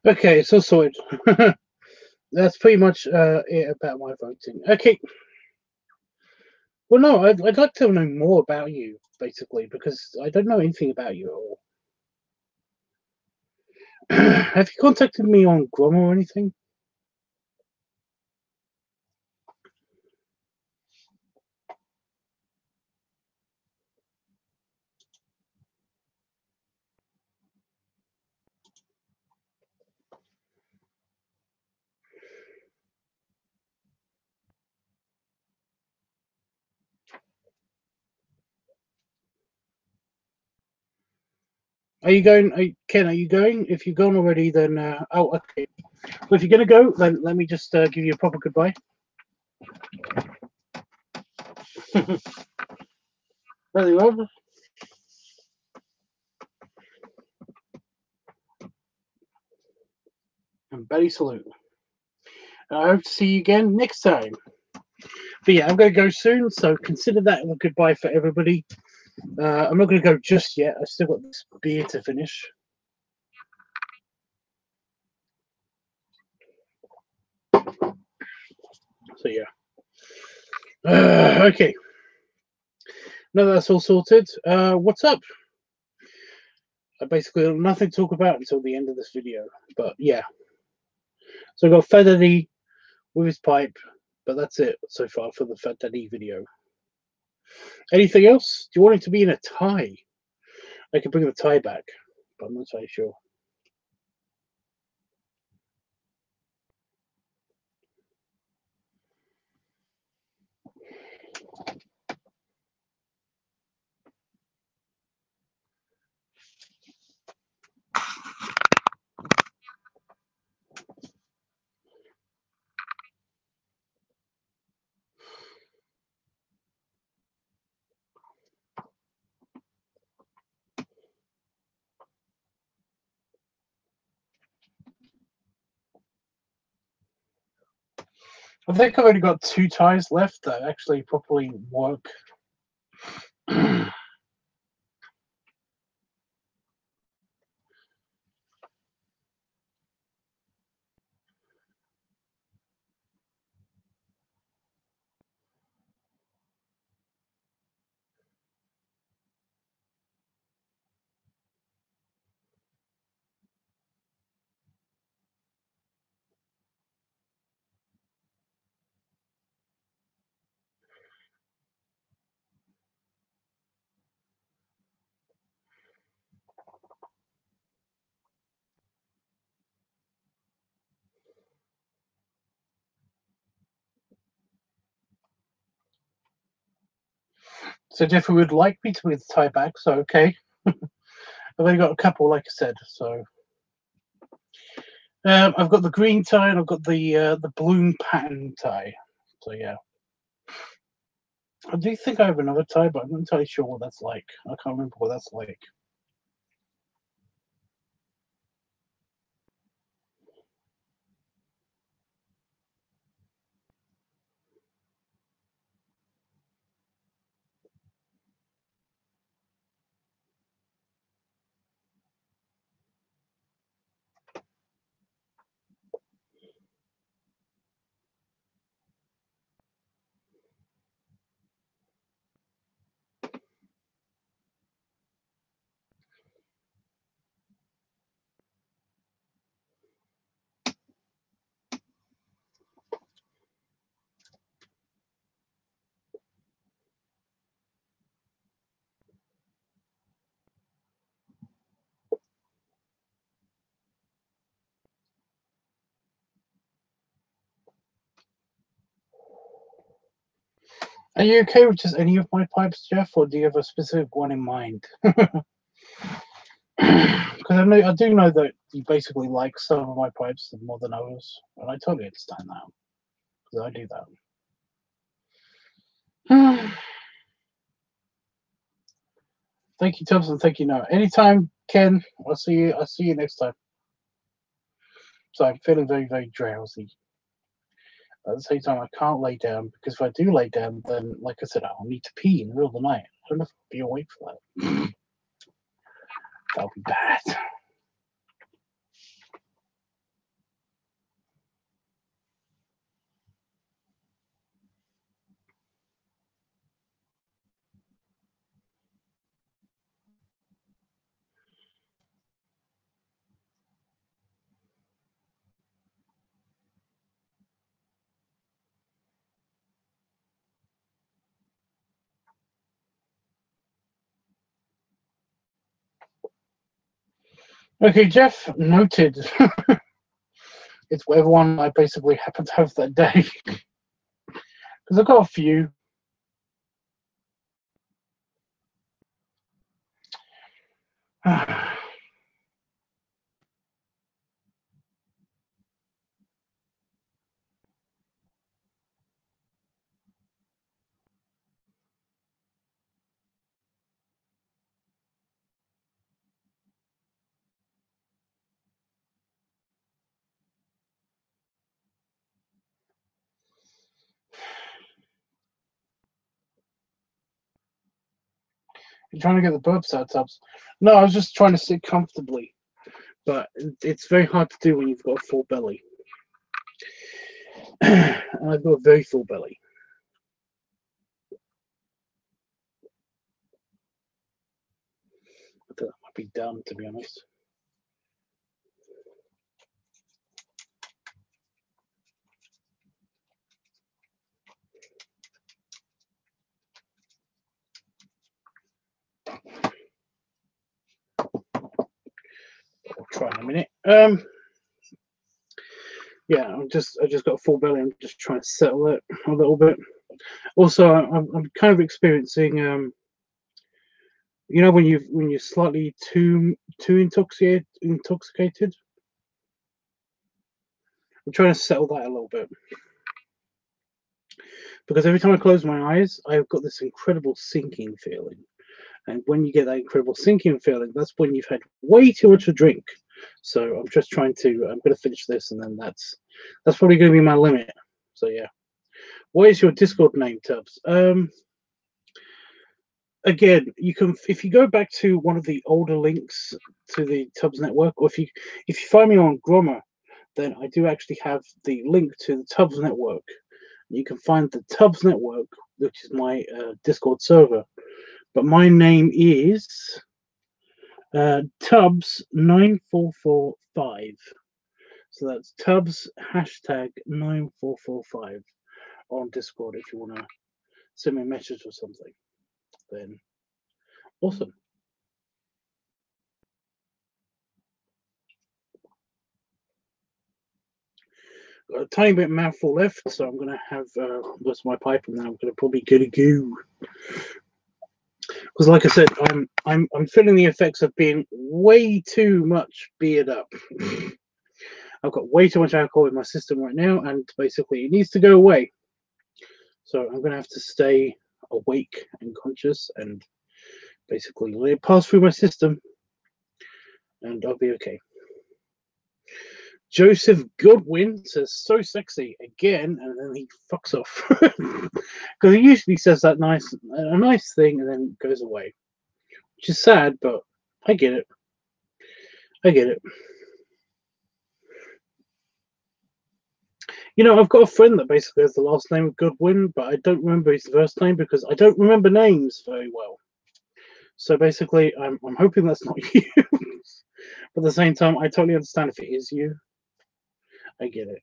Okay, so sorted. That's pretty much it about my voting. Okay. Well, no, I'd like to know more about you, basically, because I don't know anything about you at all. Have you contacted me on Grom or anything? Are you going? Ken, are you going? If you've gone already, then oh, okay. Well, if you're gonna go, then let me just give you a proper goodbye. There you are. And Betty salute. I hope to see you again next time. But yeah, I'm going to go soon, so consider that a goodbye for everybody. I'm not going to go just yet. I've still got this beer to finish. So yeah. Okay. Now that's all sorted. What's up? I basically have nothing to talk about until the end of this video. But yeah. So I've got Fat Daddy with his pipe, but that's it so far for the Fat Daddy video. Anything else? Do you want it to be in a tie? I can bring the tie back, but I'm not so sure. I think I've only got 2 ties left that actually properly work. So Jeffrey would like me to bring the tie back, so okay. I've only got a couple, like I said, so I've got the green tie and I've got the balloon pattern tie. So yeah. I do think I have another tie, but I'm not entirely sure what that's like. I can't remember what that's like. Are you okay with just any of my pipes, Jeff, or do you have a specific one in mind? Because I do know that you basically like some of my pipes more than others, and I totally understand that because I do that. Thank you, Tubbs, and thank you, Noah. Anytime, Ken. I'll see you. I'll see you next time. So I'm feeling very, very drowsy. At the same time, I can't lay down because if I do lay down, then, like I said, I'll need to pee in the middle of the night. I don't know if I'll be awake for that. That'll be bad. Okay, Jeff, noted. It's whatever one I basically happen to have that day. Because I've got a few. You're trying to get the burps out, Tubbs. No, I was just trying to sit comfortably, but it's very hard to do when you've got a full belly. And I've got a very full belly. I think that might be dumb, to be honest. I'll try in a minute. Yeah, I just got a full belly. I'm just trying to settle it a little bit. Also, I'm kind of experiencing, you know, when you're slightly too intoxicated. I'm trying to settle that a little bit because every time I close my eyes, I've got this incredible sinking feeling. And when you get that incredible sinking feeling, that's when you've had way too much to drink. So I'm just trying to. I'm going to finish this, and then that's probably going to be my limit. So yeah. What is your Discord name, Tubbs? Again, you can, if you go back to one of the older links to the Tubbs network, or if you find me on Grommer, then I do actually have the link to the Tubbs network. You can find the Tubbs network, which is my Discord server. But my name is Tubbs9445. So that's Tubbs #9445 on Discord if you want to send me a message or something. Then awesome. Got a tiny bit of mouthful left, so I'm gonna have most of my pipe, and then I'm gonna probably get a go. Because, like I said, I'm feeling the effects of being way too much beard up. I've got way too much alcohol in my system right now, and basically it needs to go away. So I'm gonna have to stay awake and conscious, and basically let it pass through my system, and I'll be okay. Joseph Goodwin says, so sexy again, and then he fucks off. Because he usually says that a nice thing and then goes away. Which is sad, but I get it. I get it. You know, I've got a friend that basically has the last name of Goodwin, but I don't remember his first name because I don't remember names very well. So basically, I'm hoping that's not you. But at the same time, I totally understand if it is you. I get it.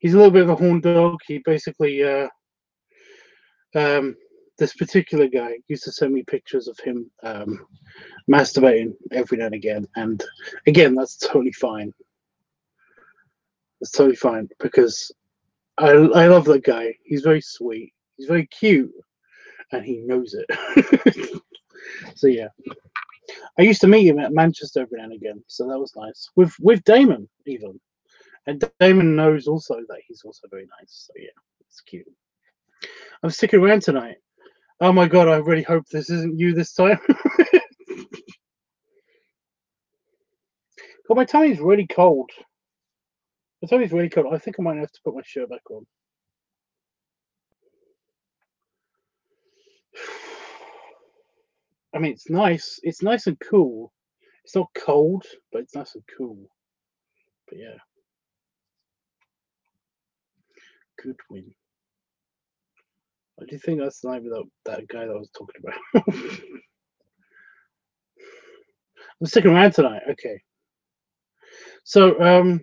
He's a little bit of a horn dog. He basically, this particular guy used to send me pictures of him masturbating every now and again. And again, that's totally fine. It's totally fine because I love that guy. He's very sweet. He's very cute, and he knows it. So yeah, I used to meet him at Manchester every now and again, so that was nice. With Damon even, and Damon knows also that he's also very nice. So yeah, it's cute. I'm sticking around tonight. Oh my god, I really hope this isn't you this time. God, my tummy's really cold. My tummy's really cold. I think I might have to put my shirt back on. I mean, it's nice. It's nice and cool. It's not cold, but it's nice and cool. But yeah. Goodwin. I do think that's the name of that guy that I was talking about. I'm sticking around tonight. Okay. So,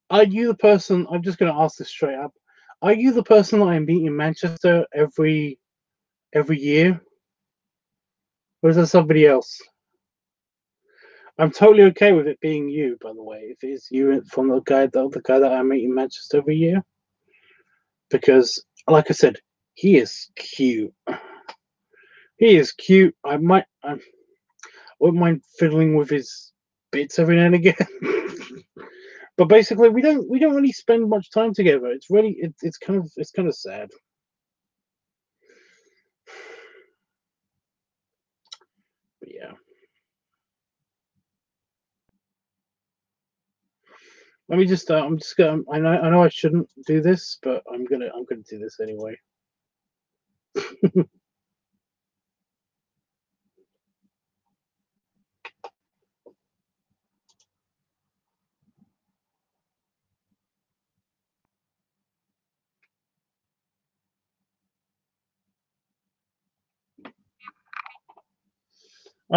are you the person? I'm just going to ask this straight up. Are you the person that I meet in Manchester every year, or is that somebody else? I'm totally okay with it being you, by the way. If it is you from the guy that I meet in Manchester every year, because, like I said, he is cute. He is cute. I wouldn't mind fiddling with his bits every now and again. But basically, we don't really spend much time together. It's really it's kind of sad. But yeah. Let me just. I'm just gonna. I know I shouldn't do this, but I'm gonna do this anyway. I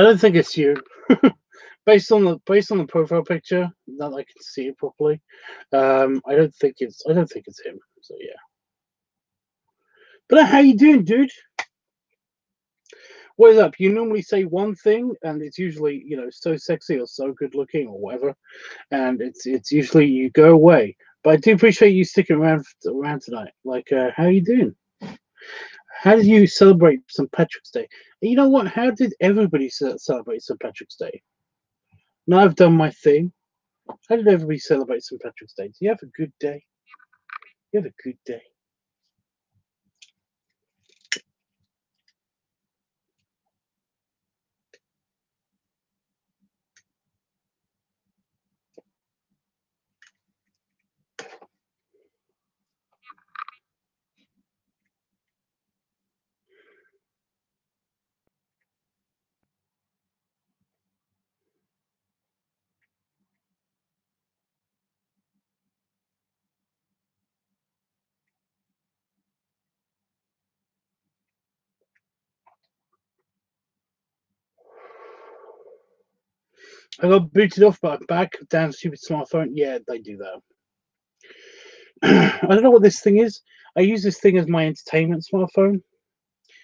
don't think it's you. Based on the profile picture, now that I can see it properly, I don't think it's him. So yeah. But how you doing, dude? What is up? You normally say one thing, and it's usually so sexy or so good looking or whatever, and it's usually you go away. But I do appreciate you sticking around tonight. Like, how you doing? How did you celebrate St. Patrick's Day? You know what? How did everybody celebrate St. Patrick's Day? Now I've done my thing. How did everybody celebrate St. Patrick's Day? Do you have a good day? You have a good day. I got booted off by back. Damn stupid smartphone. Yeah, they do that. I don't know what this thing is. I use this thing as my entertainment smartphone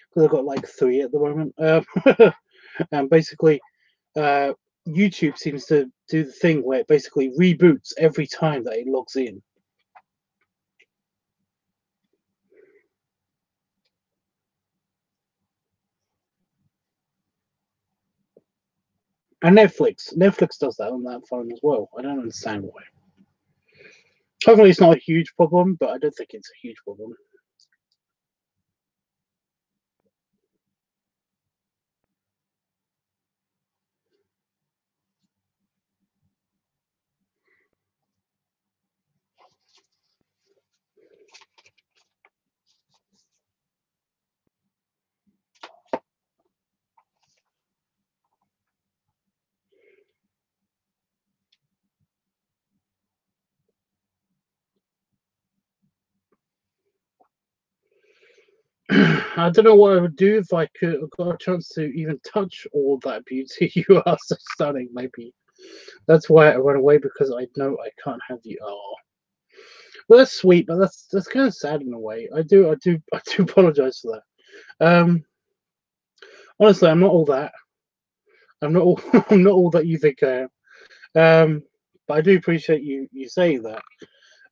because I've got like 3 at the moment. And basically, uh, YouTube seems to do the thing where it basically reboots every time that it logs in. And Netflix does that on that phone as well. I don't understand why. Hopefully, it's not a huge problem, but I don't think it's a huge problem. I don't know what I would do if I could have got a chance to even touch all that beauty. You are so stunning. Maybe that's why I run away, because I know I can't have you. Oh, well, that's sweet, but that's kind of sad in a way. I do apologize for that. Honestly, I'm not all that. I'm not all. I'm not all that you think I am. But I do appreciate you saying that.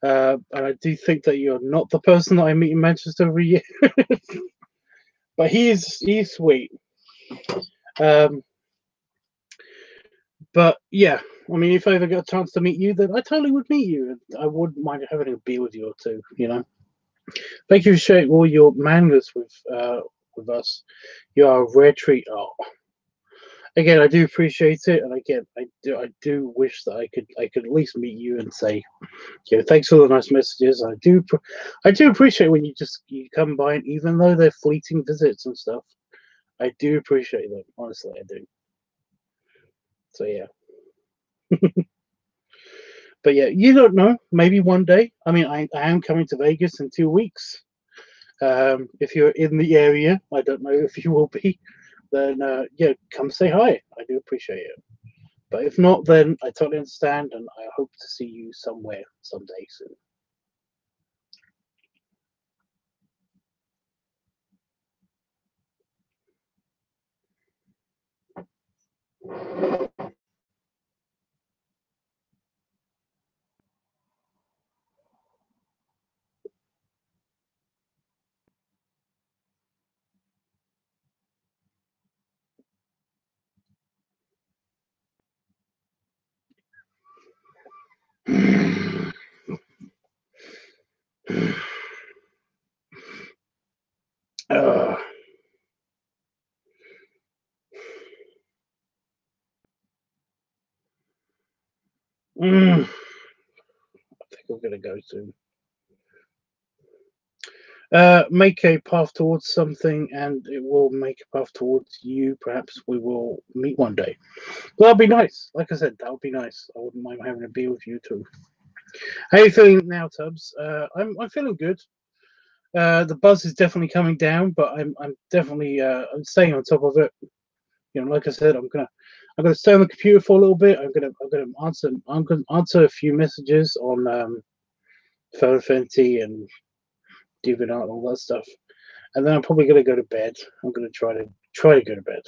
And I do think that you're not the person that I meet in Manchester every year. But he's sweet. Um, but yeah, I mean, if I ever got a chance to meet you, then I totally would meet you. I wouldn't mind having a beer with you or two. Thank you for sharing all your manners with us. You are a rare treat. Oh, again, I do appreciate it, and again, I do wish that I could at least meet you and say, thanks for the nice messages. I do appreciate when you come by, and even though they're fleeting visits and stuff, I do appreciate them. Honestly, I do. So yeah. But yeah, you don't know. Maybe one day. I mean, I am coming to Vegas in 2 weeks. If you're in the area, I don't know if you will be. Then yeah, come say hi. I do appreciate it. But if not, then I totally understand, and I hope to see you somewhere someday soon. Uh, I think I'm gonna go soon. Make a path towards something, and it will make a path towards you. Perhaps we will meet one day. Well, that'd be nice. Like I said, that would be nice. I wouldn't mind having a beer with you too. How are you feeling now, Tubbs? I'm feeling good. The buzz is definitely coming down, but I'm definitely I'm staying on top of it. You know, like I said, I'm gonna stay on the computer for a little bit. I'm gonna answer a few messages on Final Fantasy and DeviantArt and all that stuff, and then I'm probably gonna go to bed. I'm gonna try to go to bed.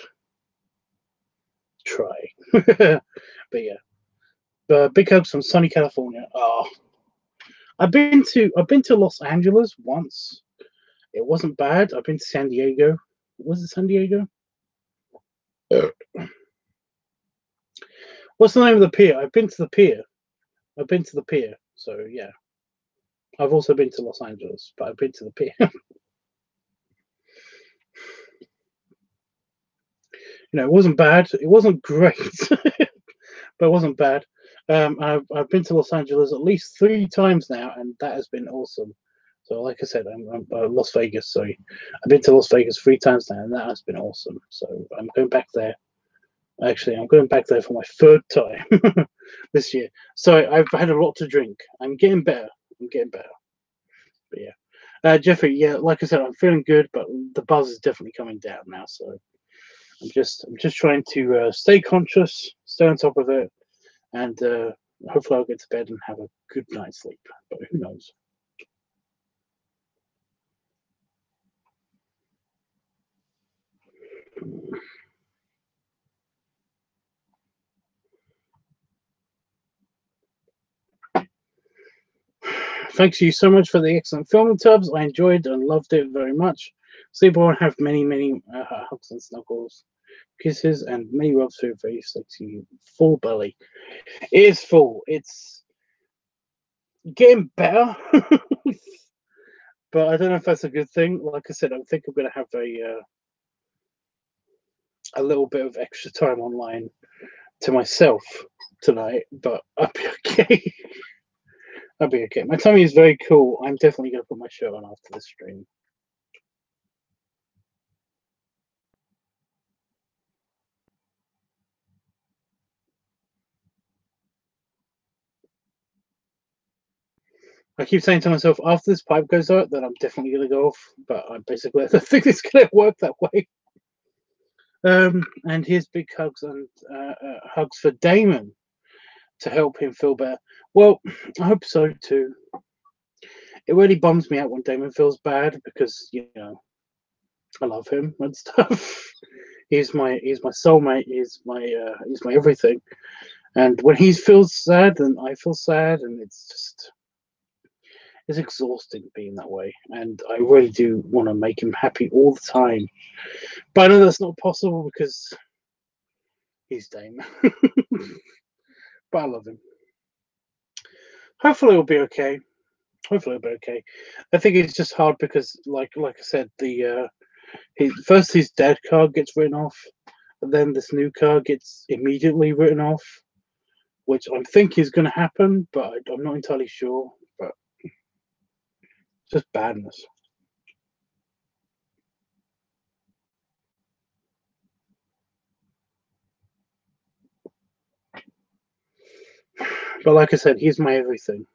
Try, but yeah. Big hugs from sunny California. Oh, I've been to Los Angeles once. It wasn't bad. I've been to San Diego. Was it San Diego? What's the name of the pier? I've been to the pier. I've been to the pier. So yeah. I've also been to Los Angeles, but I've been to the pier. You know, it wasn't bad. It wasn't great, but it wasn't bad. I've been to Los Angeles at least 3 times now, and that has been awesome. So, like I said, I'm Las Vegas. Sorry, I've been to Las Vegas 3 times now, and that has been awesome. So I'm going back there. Actually, I'm going back there for my 3rd time this year. So I've had a lot to drink. I'm getting better. I'm getting better. But yeah, Jeffrey. Yeah, like I said, I'm feeling good, but the buzz is definitely coming down now. So I'm just trying to stay conscious, stay on top of it, and hopefully I'll get to bed and have a good night's sleep. But who knows? Thanks you so much for the excellent filming, Tubbs. I enjoyed and loved it very much. Sleep on, have many hugs and snuggles, kisses, and many rubs through your very sexy full belly. It is full. It's getting better, but I don't know if that's a good thing. Like I said, I think I'm going to have a little bit of extra time online to myself tonight, but I'll be okay. I'll be okay. My tummy is very cool. I'm definitely going to put my shirt on after this stream. I keep saying to myself, after this pipe goes out, then I'm definitely going to go off. But I basically don't think it's going to work that way. And here's big hugs and hugs for Damon to help him feel better. Well, I hope so too. It really bums me out when Damon feels bad because, you know, I love him and stuff. He's my soulmate. He's my everything. And when he feels sad, then I feel sad, and it's exhausting being that way. And I really do want to make him happy all the time, but I know that's not possible because he's Damon. But I love him. Hopefully it'll be okay. Hopefully it'll be okay. I think it's just hard because, like I said, first his dad card gets written off, and then this new card gets immediately written off, which I'm thinking is going to happen, but I'm not entirely sure. But just badness. But like I said, he's my everything.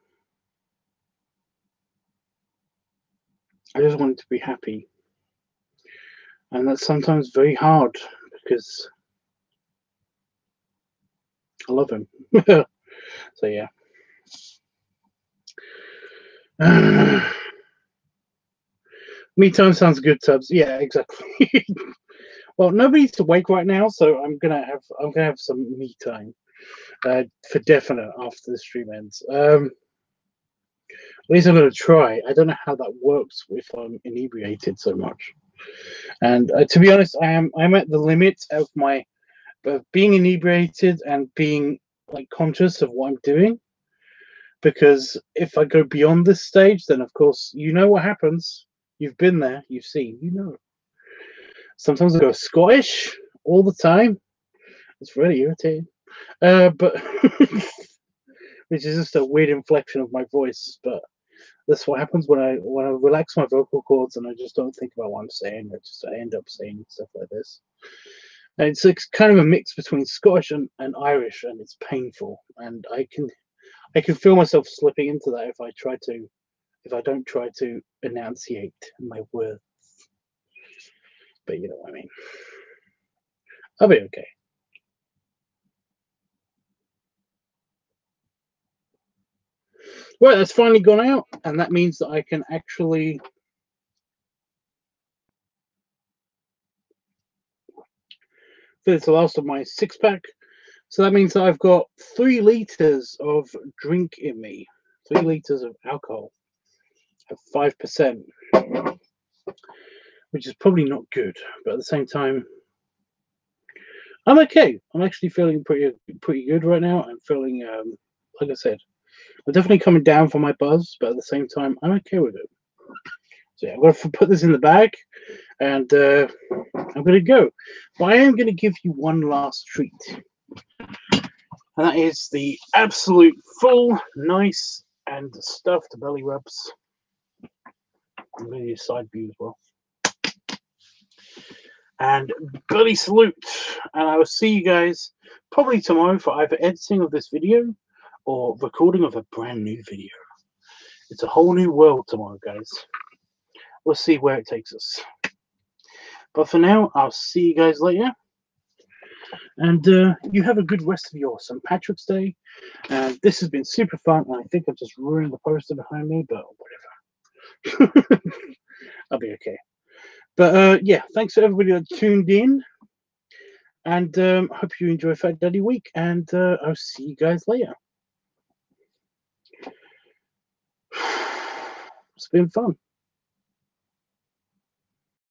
I just want him to be happy. And that's sometimes very hard because I love him. So yeah. Me time sounds good, Tubbs. Yeah, exactly. Well, nobody's awake right now, so I'm gonna have some me time for definite after the stream ends. At least I'm gonna try. I don't know how that works if I'm inebriated so much. And to be honest, I'm at the limit of my being inebriated and being like conscious of what I'm doing. Because if I go beyond this stage, then of course you know what happens. You've been there, you've seen, you know. Sometimes I go Scottish all the time. It's really irritating. But which is just a weird inflection of my voice. But That's what happens when I relax my vocal cords and I just don't think about what I'm saying. I end up saying stuff like this. And it's kind of a mix between Scottish and Irish, and it's painful. And I can feel myself slipping into that if I don't try to enunciate my words. But you know what I mean. I'll be okay. Right, that's finally gone out, and that means that I can actually finish the last of my 6-pack. So that means that I've got 3 liters of drink in me, 3 liters of alcohol at 5%, which is probably not good, but at the same time, I'm okay. I'm actually feeling pretty good right now. I'm feeling, like I said, I'm definitely coming down from my buzz, but at the same time, I'm okay with it. So yeah, I'm going to put this in the bag, and I'm going to go. But I am going to give you one last treat. And that is the absolute full, nice, and stuffed belly rubs. I'm going to use side view as well. And belly salute. And I will see you guys probably tomorrow for either editing of this video or recording of a brand new video. It's a whole new world tomorrow, guys. We'll see where it takes us. But for now, I'll see you guys later. And you have a good rest of your St. Patrick's Day. And this has been super fun. And I think I've just ruined the poster behind me, but whatever. I'll be okay. But yeah, thanks to everybody that tuned in. And hope you enjoy Fat Daddy Week. And I'll see you guys later. It's been fun.